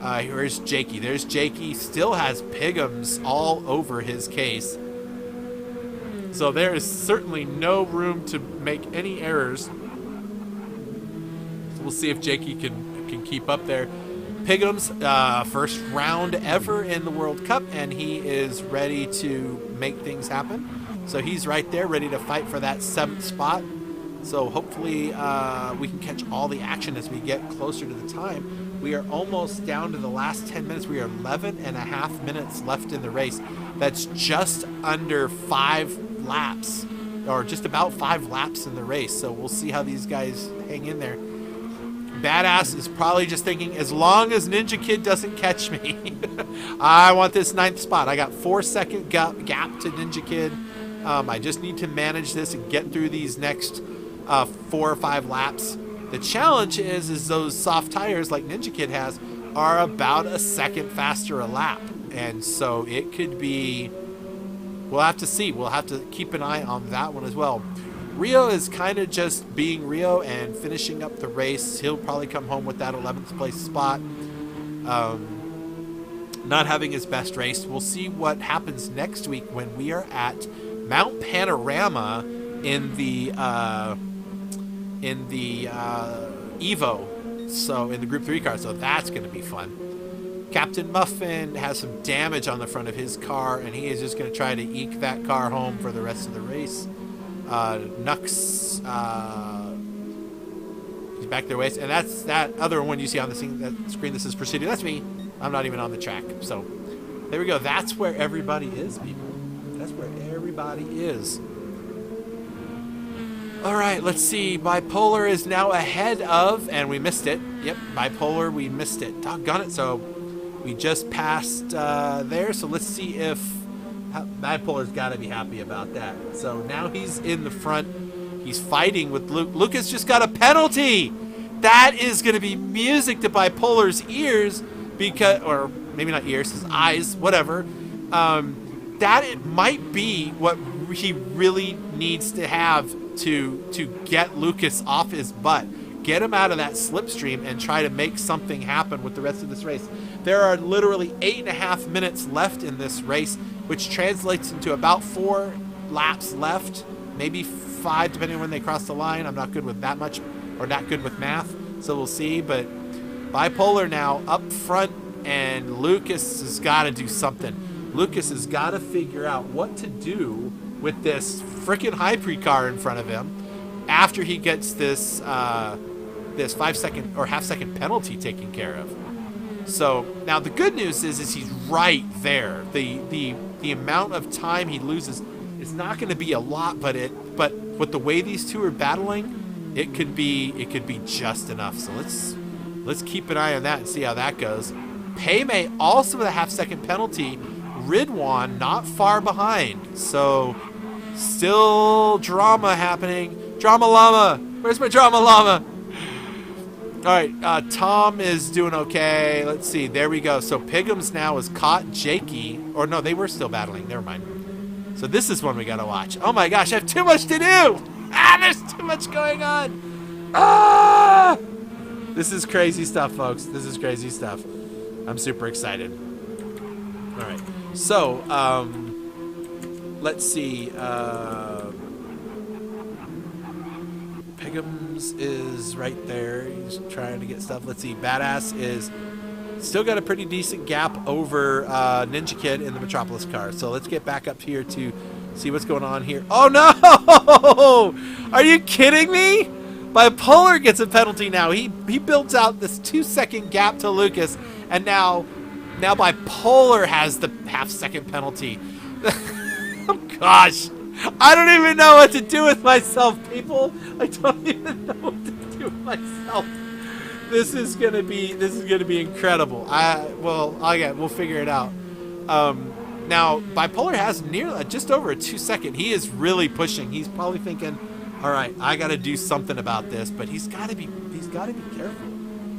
Here's Jakey. There's Jakey. Still has Piggums all over his case. So there is certainly no room to make any errors. We'll see if Jakey can keep up there. Piggums, first round ever in the World Cup, and he is ready to make things happen. So he's right there, ready to fight for that 7th spot. So hopefully we can catch all the action as we get closer to the time. We are almost down to the last 10 minutes. We are 11 and a half minutes left in the race. That's just under 5 laps, or just about 5 laps in the race. So we'll see how these guys hang in there. Badass is probably just thinking, as long as Ninja Kid doesn't catch me, I want this 9th spot. I got 4-second gap to Ninja Kid. I just need to manage this and get through these next 4 or 5 laps. The challenge is those soft tires like Ninja Kid has are about a second faster a lap. And so it could be, we'll have to see. We'll have to keep an eye on that one as well. Rio is kind of just being Rio and finishing up the race. He'll probably come home with that 11th place spot. Not having his best race. We'll see what happens next week when we are at Mount Panorama in the Evo. So in the Group 3 car. So that's going to be fun. Captain Muffin has some damage on the front of his car, and he is just going to try to eke that car home for the rest of the race. Nux, he's back their ways, and that's that other one you see on the screen that says proceeding. That's me. I'm not even on the track. So there we go. That's where everybody is, people. That's where everybody is. All right, let's see. Bipolar is now ahead of, and we missed it. Yep, Bipolar, we missed it. Doggone it. So we just passed there. So let's see if Bipolar's got to be happy about that. So now he's in the front. He's fighting with Luke. Lucas just got a penalty. That is going to be music to Bipolar's ears, because, or maybe not ears, his eyes, whatever. That it might be what he really needs to have to get Lucas off his butt. get him out of that slipstream and try to make something happen with the rest of this race. There are literally 8.5 minutes left in this race, which translates into about 4 laps left, maybe 5 depending on when they cross the line. I'm not good with that much, or not good with math, so we'll see. But Bipolar now up front, and Lucas has got to do something. Lucas has got to figure out what to do with this freaking Hypre car in front of him after he gets this 5-second or half-second penalty taken care of. So now the good news is he's right there. The amount of time he loses is not going to be a lot, but with the way these two are battling, it could be just enough. So let's keep an eye on that and see how that goes. Paymay also with a half-second penalty. Ridwan not far behind. So still drama happening. Drama llama. Where's my drama llama? All right, Tom is doing okay. Let's see. There we go. So Piggums now has caught Jakey. Or no, they were still battling. Never mind. So this is one we got to watch. Oh my gosh, I have too much to do. There's too much going on. This is crazy stuff, folks. This is crazy stuff. I'm super excited. All right. So, let's see. Piggums is right there. He's trying to get stuff. Let's see. Badass is still got a pretty decent gap over Ninja Kid in the Metropolis car. So let's get back up here to see what's going on here. Oh no! Are you kidding me? Bipolar gets a penalty now. He builds out this 2-second gap to Lucas, and now Bipolar has the half-second penalty. Oh gosh. I don't even know what to do with myself, people. I don't even know what to do with myself. This is gonna be incredible. We'll figure it out. Now Bipolar has just over a 2-second. He is really pushing. He's probably thinking, all right, I got to do something about this. But he's got to be careful.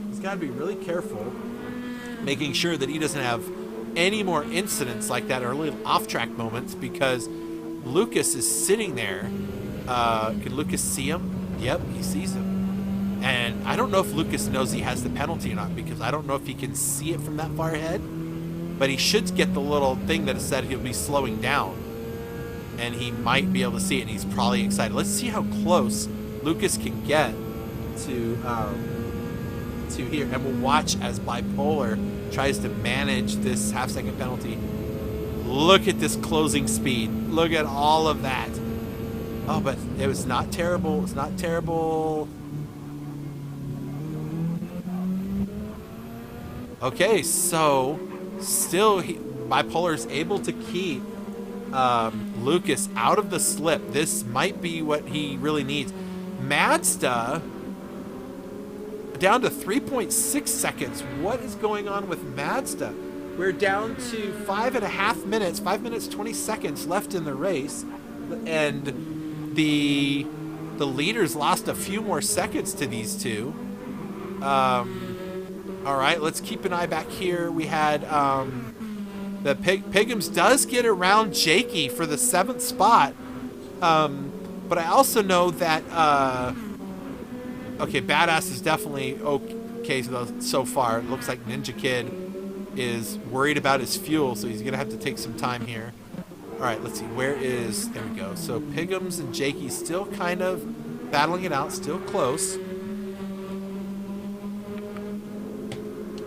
He's got to be really careful, making sure that he doesn't have any more incidents like that or little off-track moments, because Lucas is sitting there. Can Lucas see him? Yep, he sees him. And I don't know if Lucas knows he has the penalty or not, because I don't know if he can see it from that far ahead. But he should get the little thing that said he'll be slowing down. And he might be able to see it, and he's probably excited. Let's see how close Lucas can get to here. And we'll watch as Bipolar tries to manage this half-second penalty. Look at this closing speed. Look at all of that. Oh, but it was not terrible. It's not terrible. Okay, so still Bipolar is able to keep Lucas out of the slip. This might be what he really needs. Mazda down to 3.6 seconds. What is going on with Mazda? We're down to 5.5 minutes, 5 minutes 20 seconds left in the race, and the leaders lost a few more seconds to these two. All right, let's keep an eye back here. We had the Piggums does get around Jakey for the 7th spot, but I also know that okay, Badass is definitely okay so far. It looks like Ninja Kid is worried about his fuel, so he's gonna have to take some time here. All right, let's see, there we go. So Piggums and Jakey still kind of battling it out, still close.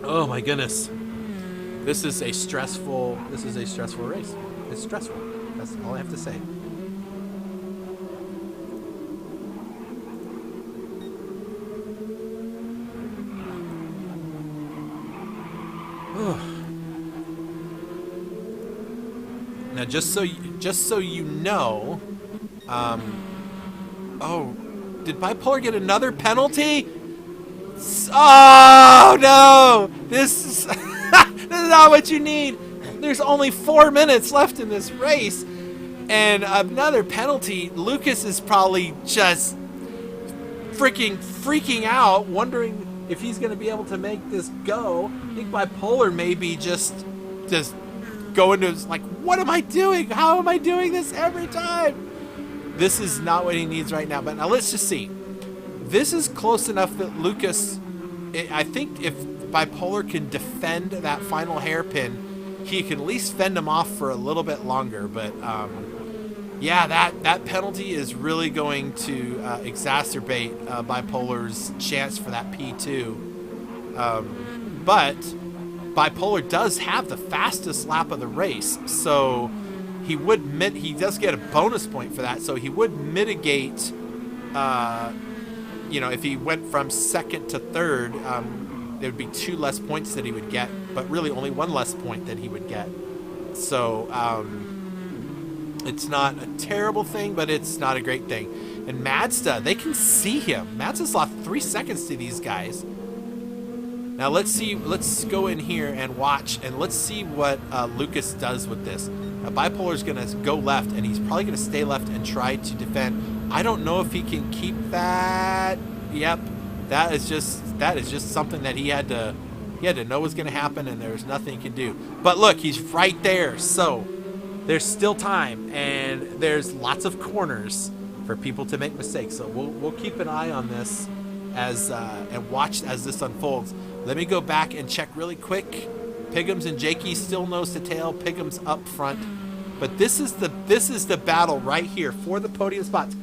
Oh my goodness. This is a stressful race. It's stressful. That's all I have to say. Now, just so you know, oh, did Bipolar get another penalty? Oh no! This is this is not what you need. There's only 4 minutes left in this race, and another penalty. Lucas is probably just freaking out, wondering if he's going to be able to make this go. I think Bipolar maybe just go into like, what am I doing? How am I doing this every time? This is not what he needs right now. But now let's just see. this is close enough that Lucas, I think if Bipolar can defend that final hairpin, he can at least fend him off for a little bit longer. But yeah, that penalty is really going to exacerbate Bipolar's chance for that P2. But Bipolar does have the fastest lap of the race, so he does get a bonus point for that. So he would mitigate, if he went from second to third, there would be 2 less points that he would get, but really only 1 less point that he would get. So it's not a terrible thing, but it's not a great thing. And Mazda, they can see him. Mazda's lost 3 seconds to these guys. Now let's go in here and watch, and let's see what Lucas does with this. Bipolar's gonna go left, and he's probably gonna stay left and try to defend. I don't know if he can keep that. Yep, that is just something that he had to know was gonna happen, and there's nothing he can do. But look, he's right there, so there's still time, and there's lots of corners for people to make mistakes. So we'll keep an eye on this and watch as this unfolds. Let me go back and check really quick. Piggums and Jakey still nose to tail. Piggums up front, but this is the battle right here for the podium spots.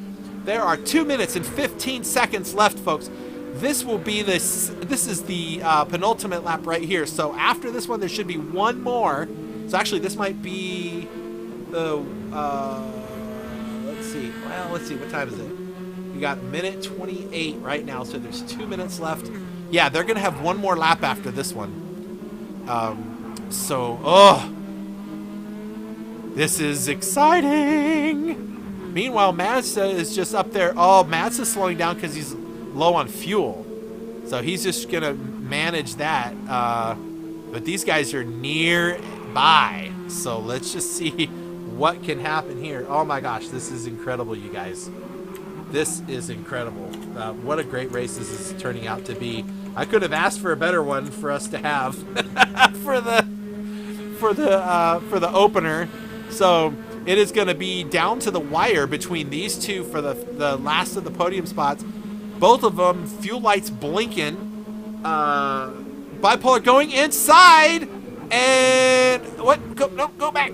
There are 2 minutes and 15 seconds left, folks. This will be this is the penultimate lap right here. So after this one, there should be one more. So actually, this might be the let's see. Well, let's see. What time is it? We got minute 28 right now, so there's 2 minutes left. Yeah, they're gonna have one more lap after this one. This is exciting. Meanwhile, Mazda is just up there. Oh, Mazda's slowing down because he's low on fuel, so he's just gonna manage that. But these guys are nearby, so let's just see what can happen here. Oh my gosh, this is incredible, you guys. This is incredible. What a great race this is turning out to be. I could have asked for a better one for us to have for the opener. So it is going to be down to the wire between these two for the last of the podium spots. Both of them, fuel lights blinking. Bipolar going inside, and what? Go back.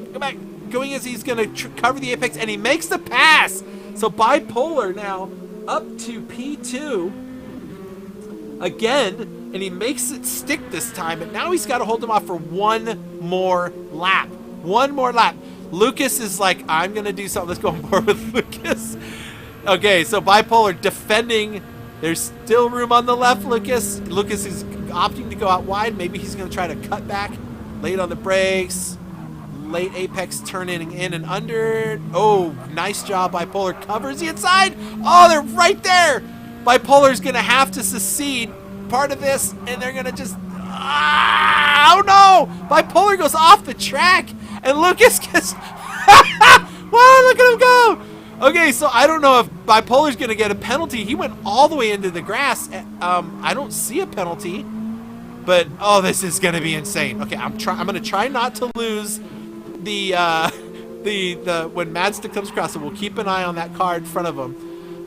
Going as he's going to cover the apex, and he makes the pass. So Bipolar now up to P2 again, and he makes it stick this time, but now he's got to hold him off for one more lap. Lucas is like, I'm going to do something. Let's go more with Lucas. Okay, so Bipolar defending. There's still room on the left, Lucas. Lucas is opting to go out wide. Maybe he's going to try to cut back. Late on the brakes. Late apex turning in and under. Oh, nice job, Bipolar. Covers the inside. Oh, they're right there. Bipolar's going to have to secede part of this, and they're going to just... oh, no. Bipolar goes off the track, and Lucas gets... wow, look at him go. Okay, so I don't know if Bipolar's going to get a penalty. He went all the way into the grass. I don't see a penalty, but, oh, this is going to be insane. Okay, I'm going to try not to lose the when Mazda comes across, so we'll keep an eye on that car in front of him.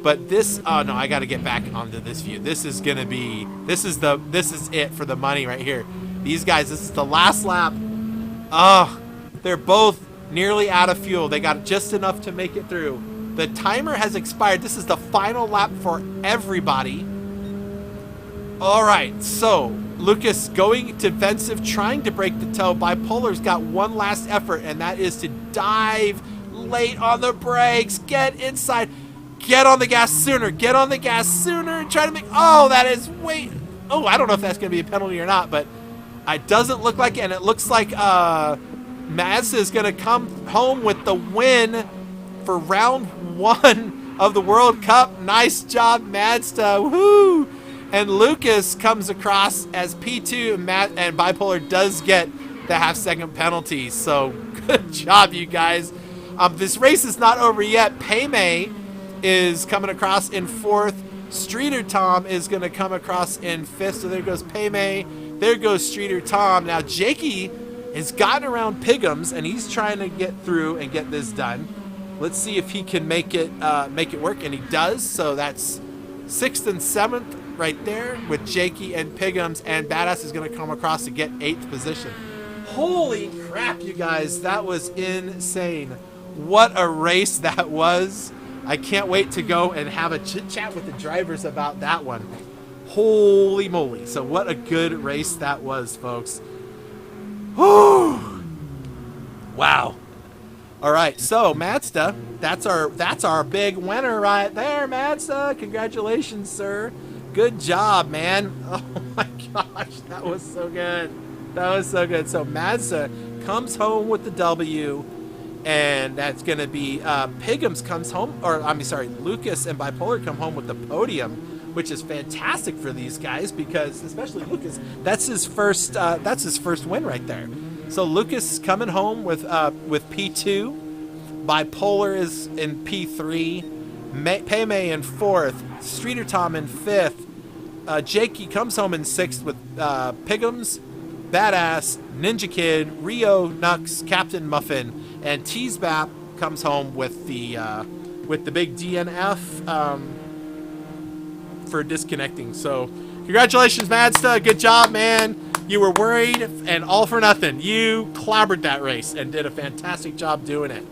But this, oh no, I got to get back onto this view. This is gonna be, this is it for the money right here. These guys, this is the last lap. Oh, they're both nearly out of fuel. They got just enough to make it through. The timer has expired. This is the final lap for everybody. All right, so Lucas going defensive, trying to break the toe. Bipolar's got one last effort, and that is to dive late on the brakes, get inside, get on the gas sooner, and try to make, oh, that is way, oh, I don't know if that's going to be a penalty or not, but it doesn't look like it, and it looks like Mazda is going to come home with the win for round 1 of the World Cup. Nice job, Mazda. Woohoo! And Lucas comes across as P2, and Bipolar does get the half-second penalty. So good job, you guys. This race is not over yet. Payme is coming across in 4th. Streeter Tom is going to come across in 5th. So there goes Payme. There goes Streeter Tom. Now Jakey has gotten around Piggums, and he's trying to get through and get this done. Let's see if he can make it work, and he does. So that's 6th and 7th right there with Jakey and Piggums, and Badass is going to come across to get 8th position. Holy crap, you guys. That was insane. What a race that was. I can't wait to go and have a chit-chat with the drivers about that one. Holy moly. So what a good race that was, folks. Whew. Wow. All right, so Mazda, that's our big winner right there, Mazda. Congratulations, sir. Good job, man. Oh my gosh, that was so good. That was so good. So Mazda comes home with the W, and that's going to be Piggums comes home, or I'm sorry, Lucas and Bipolar come home with the podium, which is fantastic for these guys because, especially Lucas, that's his first win right there. So Lucas coming home with P2, Bipolar is in P3, Paymay in 4th, Streeter Tom in 5th, Jakey comes home in 6th with Piggums, Badass, Ninja Kid, Rio, Nux, Captain Muffin, and Teasbap comes home with the big DNF for disconnecting. So congratulations, Mazda. Good job, man. You were worried, and all for nothing. You clobbered that race and did a fantastic job doing it.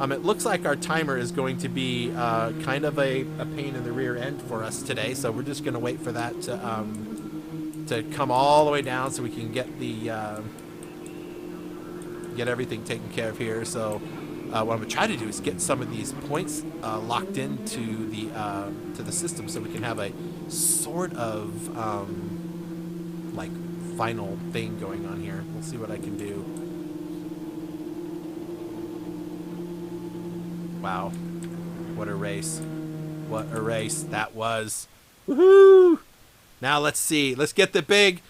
It looks like our timer is going to be kind of a pain in the rear end for us today, so we're just going to wait for that to come all the way down so we can get get everything taken care of here. So what I'm going to try to do is get some of these points locked into the system so we can have a sort of like final thing going on here. We'll see what I can do. Wow, what a race. What a race that was. Woohoo! Now let's see. Let's get the big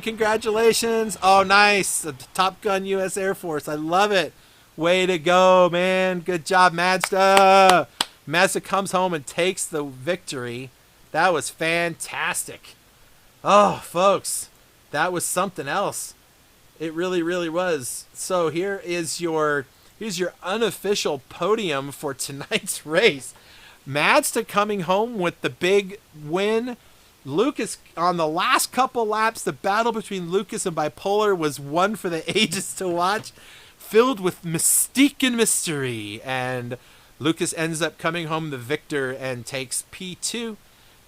congratulations. Oh, nice. Top Gun US Air Force. I love it. Way to go, man. Good job, Mazda. Mazda comes home and takes the victory. That was fantastic. Oh, folks, that was something else. It really, really was. So here's your unofficial podium for tonight's race. Mazda coming home with the big win. Lucas, on the last couple laps, the battle between Lucas and Bipolar was one for the ages to watch, filled with mystique and mystery. And Lucas ends up coming home the victor and takes P2,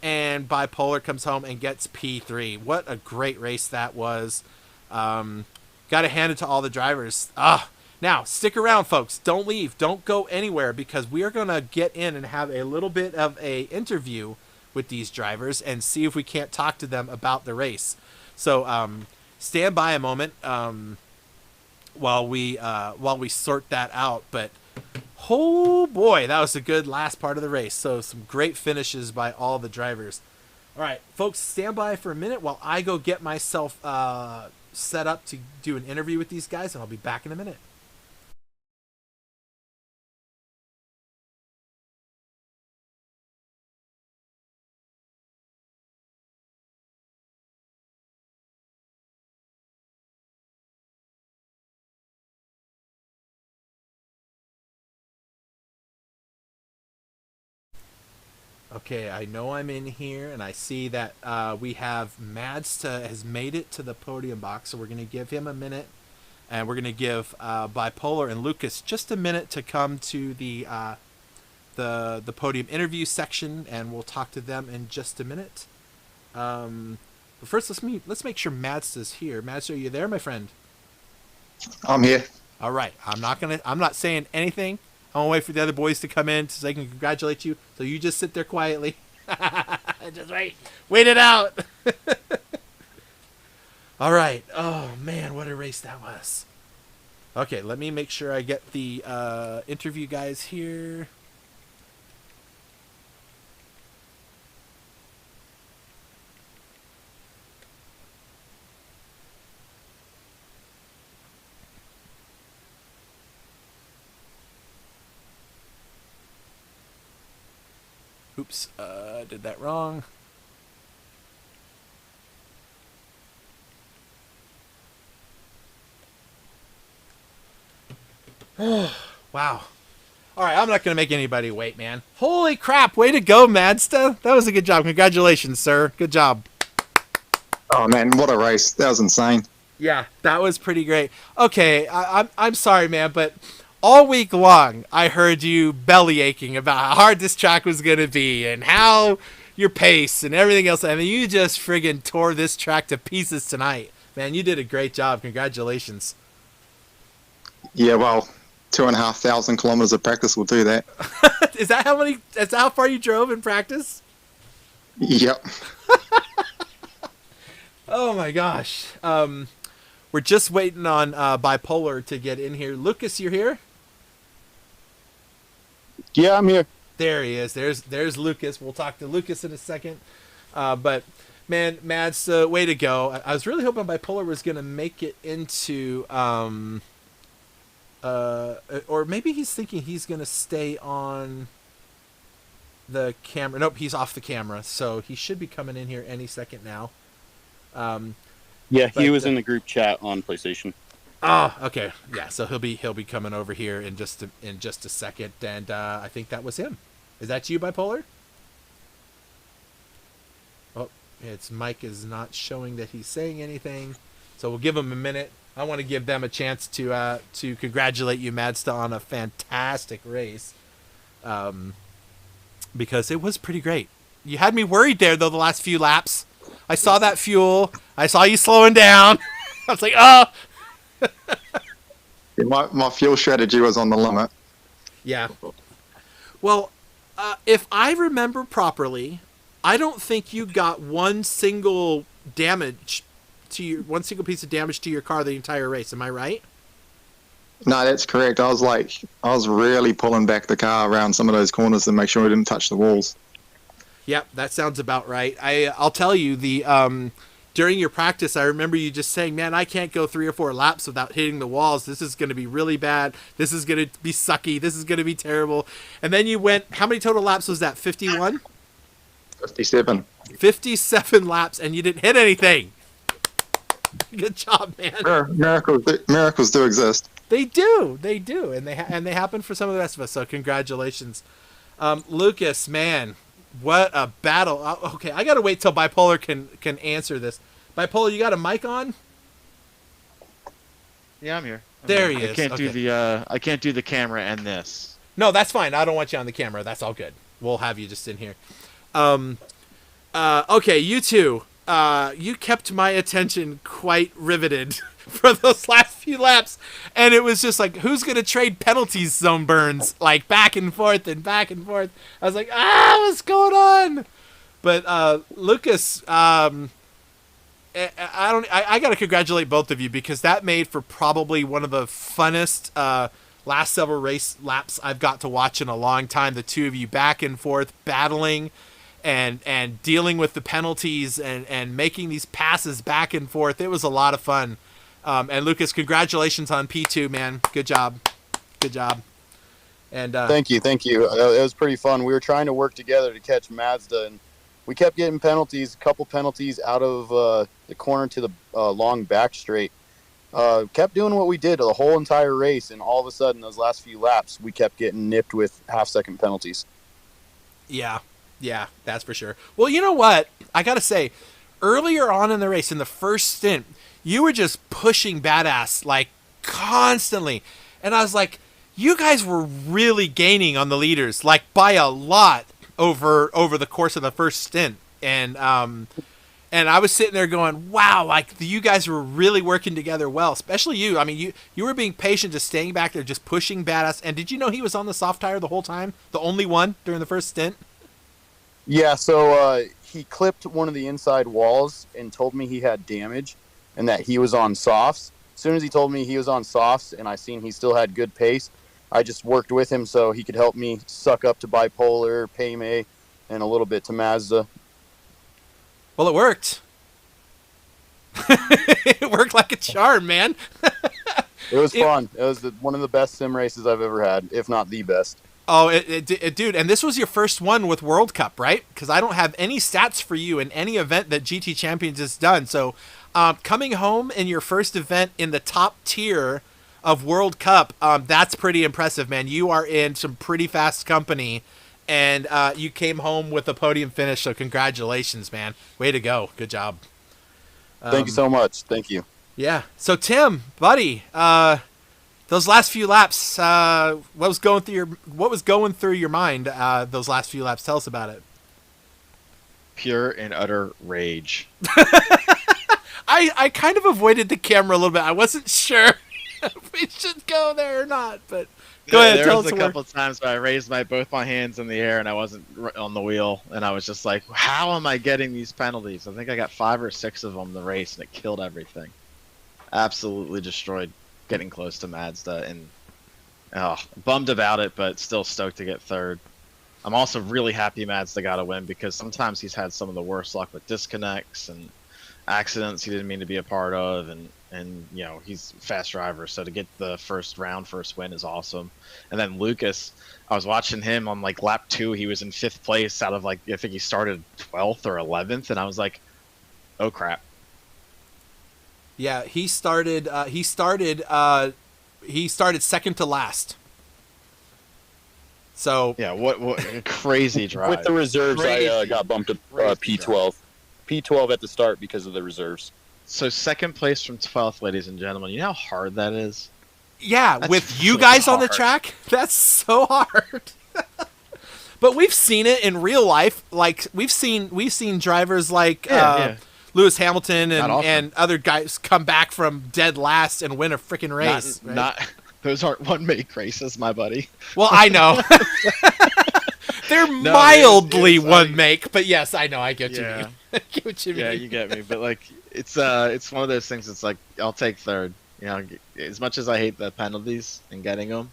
and Bipolar comes home and gets P3. What a great race that was. Got to hand it to all the drivers. Now, stick around, folks. Don't leave. Don't go anywhere, because we are going to get in and have a little bit of a interview with these drivers and see if we can't talk to them about the race. So stand by a moment while we sort that out. But oh boy, that was a good last part of the race. So some great finishes by all the drivers. All right, folks, stand by for a minute while I go get myself set up to do an interview with these guys, and I'll be back in a minute. Okay, I know I'm in here, and I see that we have Mazda has made it to the podium box, so we're going to give him a minute, and we're going to give Bipolar and Lucas just a minute to come to the podium interview section, and we'll talk to them in just a minute. But first, let's make sure Mazda's here. Mazda, are you there, my friend? I'm here. All right, I'm not saying anything. I'm going to wait for the other boys to come in so they can congratulate you. So you just sit there quietly. Just wait. Wait it out. All right. Oh, man, what a race that was. Okay, let me make sure I get the interview guys here. Oops, did that wrong. Wow. All right, I'm not going to make anybody wait, man. Holy crap, way to go, Madsta. That was a good job. Congratulations, sir. Good job. Oh man, what a race! That was insane. Yeah, that was pretty great. Okay, I'm sorry, man, but all week long I heard you belly aching about how hard this track was going to be and how your pace and everything else. I mean, you just friggin' tore this track to pieces tonight. Man, you did a great job. Congratulations. Yeah, well, 2,500 kilometers of practice will do that. Is that how far you drove in practice? Yep. Oh my gosh. We're just waiting on Bipolar to get in here. Lucas, you're here? Yeah, I'm here. There he is. There's Lucas. We'll talk to Lucas in a second. But man, Mads, way to go. I was really hoping Bipolar was going to make it into or maybe he's thinking he's going to stay on the camera. Nope, he's off the camera. So he should be coming in here any second now. Yeah, he was in the group chat on PlayStation. Oh, okay. Yeah, so he'll be coming over here in just a second, and I think that was him. Is that you, Bipolar? Oh, its mic is not showing that he's saying anything, so we'll give him a minute. I want to give them a chance to congratulate you, Madsta, on a fantastic race, because it was pretty great. You had me worried there, though, the last few laps. I saw that fuel. I saw you slowing down. I was like, oh. My fuel strategy was on the limit. Yeah. Well, if I remember properly, I don't think you got one single piece of damage to your car the entire race. Am I right? No, that's correct. I was really pulling back the car around some of those corners to make sure it didn't touch the walls. Yep, that sounds about right. I'll tell you, during your practice, I remember you just saying, man, I can't go 3 or 4 laps without hitting the walls. This is going to be really bad. This is going to be sucky. This is going to be terrible. And then you went, how many total laps was that? 51? 57. 57 laps, and you didn't hit anything. Good job, man. Miracles do exist. They do, and they happen for some of the rest of us. So congratulations, Lucas. Man, what a battle! Okay, I gotta wait till Bipolar can answer this. Bipolar, you got a mic on? Yeah, I'm here. There he is. I can't do the camera and this. No, that's fine. I don't want you on the camera. That's all good. We'll have you just in here. Okay, you two. You kept my attention quite riveted for those last few laps, and it was just like, who's gonna trade penalties zone burns, like back and forth and back and forth. I was like, what's going on? But Lucas, I gotta congratulate both of you, because that made for probably one of the funnest last several race laps I've got to watch in a long time. The two of you back and forth battling and dealing with the penalties and making these passes back and forth. It was a lot of fun. And Lucas, congratulations on P2, man. Good job. And Thank you. It was pretty fun. We were trying to work together to catch Mazda, and we kept getting penalties, a couple penalties out of the corner to the long back straight. Kept doing what we did the whole entire race, and all of a sudden, those last few laps, we kept getting nipped with half-second penalties. Yeah, that's for sure. Well, you know what? I got to say, earlier on in the race, in the first stint, you were just pushing badass, like, constantly. And I was like, you guys were really gaining on the leaders, like, by a lot over the course of the first stint. And I was sitting there going, wow, like, you guys were really working together well, especially you. I mean, you were being patient, just staying back there, just pushing badass. And did you know he was on the soft tire the whole time? The only one during the first stint? Yeah, so he clipped one of the inside walls and told me he had damage and that he was on softs. As soon as he told me he was on softs and I seen he still had good pace, I just worked with him so he could help me suck up to Bipolar, Paymay, and a little bit to Mazda. Well, it worked. It worked like a charm, man. It was fun. It was one of the best sim races I've ever had, if not the best. Oh, dude, and this was your first one with World Cup, right? Because I don't have any stats for you in any event that GT Champions has done. So coming home in your first event in the top tier of World Cup. That's pretty impressive, man. You are in some pretty fast company, and you came home with a podium finish. So congratulations, man. Way to go. Good job. Thank you so much. Thank you. Yeah. So Tim, buddy, those last few laps, what was going through your mind? Those last few laps. Tell us about it. Pure and utter rage. I kind of avoided the camera a little bit. I wasn't sure if we should go there or not, but go ahead. There Tell was us a where. couple times where I raised both my hands in the air and I wasn't on the wheel, and I was just like, "How am I getting these penalties?" I think I got 5 or 6 of them in the race, and it killed everything. Absolutely destroyed getting close to Mazda, and bummed about it, but still stoked to get third. I'm also really happy Mazda got a win because sometimes he's had some of the worst luck with disconnects and accidents he didn't mean to be a part of, and you know, he's a fast driver, so to get the first win is awesome. And then Lucas, I was watching him on like lap 2, he was in 5th place out of like, I think he started 12th or 11th, and I was like, oh crap. Yeah, he started second to last. So Yeah, what a crazy drive. With the reserves, I Crazy, got bumped to crazy P12. P12 at the start because of the reserves. So second place from 12th, ladies and gentlemen. You know how hard that is? yeah, That's with you really guys on the hard. track, that's so hard. But we've seen it in real life. Like we've seen drivers like Yeah. Lewis Hamilton Not often. and other guys come back from dead last and win a freaking race. right? Not those aren't one-make races, my buddy. Well, I know. They're No, mildly it's one like- make, but yes, I know. I get what you Yeah. mean. I get what you mean. Yeah, you get me. But like, it's one of those things. It's like I'll take third. You know, as much as I hate the penalties and getting them,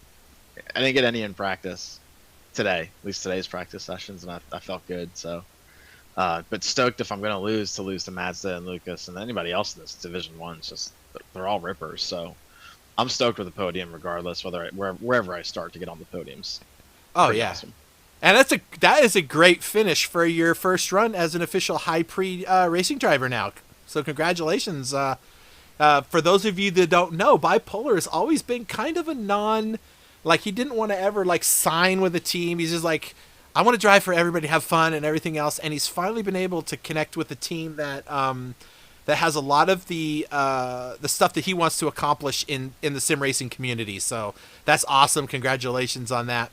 I didn't get any in practice today. At least today's practice sessions, and I felt good. So, but stoked if I'm going to lose to Mazda and Lucas and anybody else in this Division 1. It's just they're all rippers. So, I'm stoked with the podium regardless, wherever I start to get on the podiums. Oh Pretty yeah. awesome. And that is a great finish for your first run as an official high pre racing driver now. So congratulations. For those of you that don't know, Bipolar has always been kind of a like he didn't want to ever like sign with a team. He's just like, I want to drive for everybody, have fun and everything else. And he's finally been able to connect with a team that has a lot of the stuff that he wants to accomplish in the sim racing community. So that's awesome. Congratulations on that.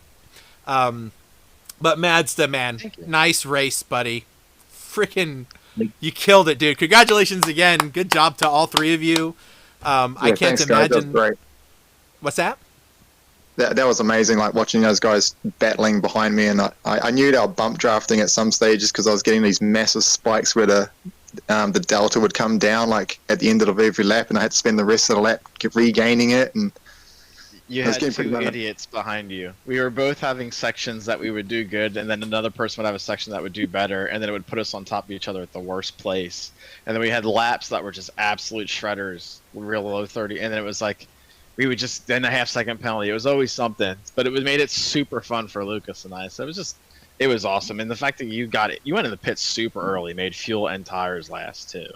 But Mazda, man, Thank you. nice race, buddy. Freaking, you killed it, dude. Congratulations again. Good job to all 3 of you. I can't thanks, guys. That was imagine. great. What's that? That was amazing, like watching those guys battling behind me, and I knew they were bump drafting at some stages because I was getting these massive spikes where the delta would come down like at the end of every lap, and I had to spend the rest of the lap regaining it. And You I was had getting pretty 2 mad. idiots behind you. We were both having sections that we would do good, and then another person would have a section that would do better, and then it would put us on top of each other at the worst place. And then we had laps that were just absolute shredders, real low 30, and then it was like we would just then a half-second penalty. It was always something, but it made it super fun for Lucas and I. So it was awesome, and the fact that you went in the pits super early, made fuel and tires last too.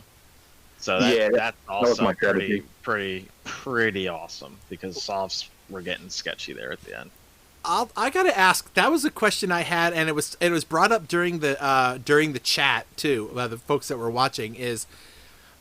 So that's was also my strategy. pretty awesome because softs were getting sketchy there at the end. I gotta ask. That was a question I had, and it was brought up during the chat too by the folks that were watching. Is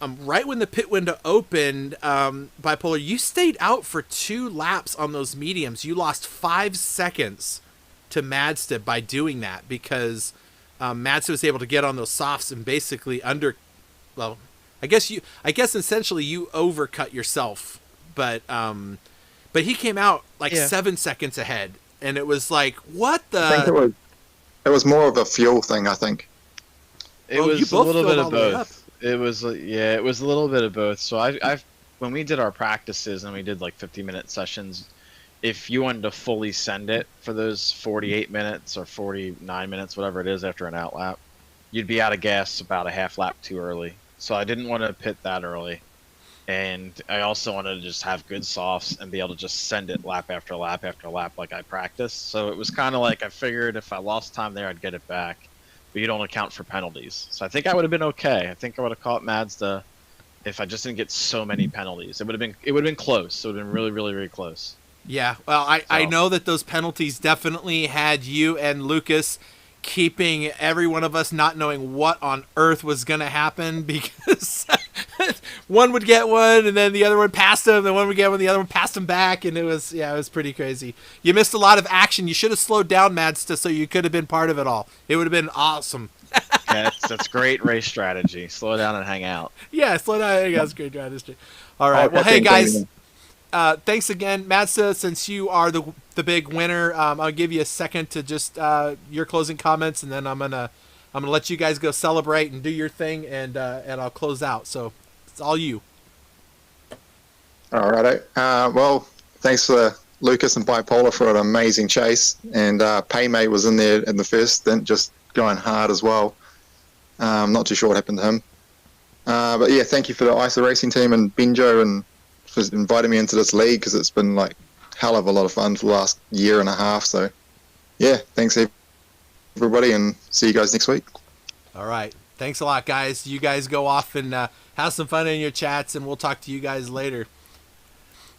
right when the pit window opened, Bipolar, you stayed out for 2 laps on those mediums. You lost 5 seconds to Mazda by doing that because Mazda was able to get on those softs and basically I guess essentially you overcut yourself, but he came out like 7 seconds ahead, and it was like, what I think the? it was more of a fuel thing. I think. It Well, you was a both little filled bit all of the way both. It was it was a little bit of both. So I've when we did our practices and we did like 50-minute sessions, if you wanted to fully send it for those 48 minutes or 49 minutes, whatever it is after an out lap, you'd be out of gas about a half lap too early. So I didn't want to pit that early. And I also wanted to just have good softs and be able to just send it lap after lap after lap like I practiced. So it was kind of like I figured if I lost time there, I'd get it back. But you don't account for penalties. So I think I would have been okay. I think I would have caught Mazda if I just didn't get so many penalties. It would have been close. It would have been really, really, really close. Yeah, well, I know that those penalties definitely had you and Lucas keeping every one of us not knowing what on earth was going to happen, because one would get one and then the other one passed him, and one would get one, the other one passed him back, and it was pretty crazy. You missed a lot of action. You should have slowed down, Madsta, so you could have been part of it all. It would have been awesome. Yeah, that's great race strategy. Slow down and hang out. Yeah, slow down. I think that's great strategy. All right. Well, hey, guys. Thanks again, Madsta. Since you are the big winner, I'll give you a second to just your closing comments, and then I'm gonna let you guys go celebrate and do your thing, and I'll close out. So it's all you. All right. Well, thanks for Lucas and Bipolar for an amazing chase, and Paymate was in there in the first stint, just going hard as well. Not too sure what happened to him, but yeah, thank you for the ISA Racing team and Benjo and for inviting me into this league, because it's been like hell of a lot of fun for the last year and a half. So yeah, thanks everybody, and see you guys next week. All right. Thanks a lot, guys. You guys go off and have some fun in your chats, and we'll talk to you guys later.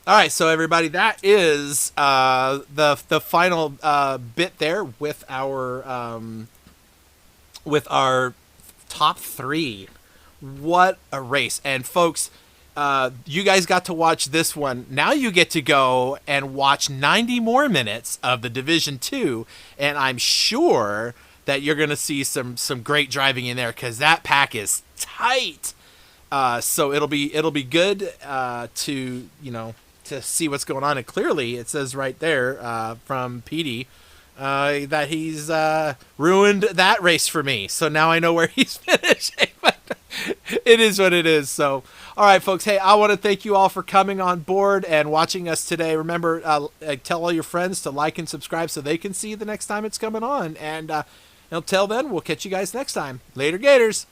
All right, so everybody, that is the final bit there with our top 3. What a race. And folks, you guys got to watch this one. Now you get to go and watch 90 more minutes of the Division 2, and I'm sure that you're going to see some great driving in there, because that pack is tight. So it'll be good to see what's going on. And clearly it says right there from Petey that he's ruined that race for me. So now I know where he's finishing. But it is what it is. So, all right, folks. Hey, I want to thank you all for coming on board and watching us today. Remember, tell all your friends to like and subscribe so they can see the next time it's coming on. And until then, we'll catch you guys next time. Later, Gators.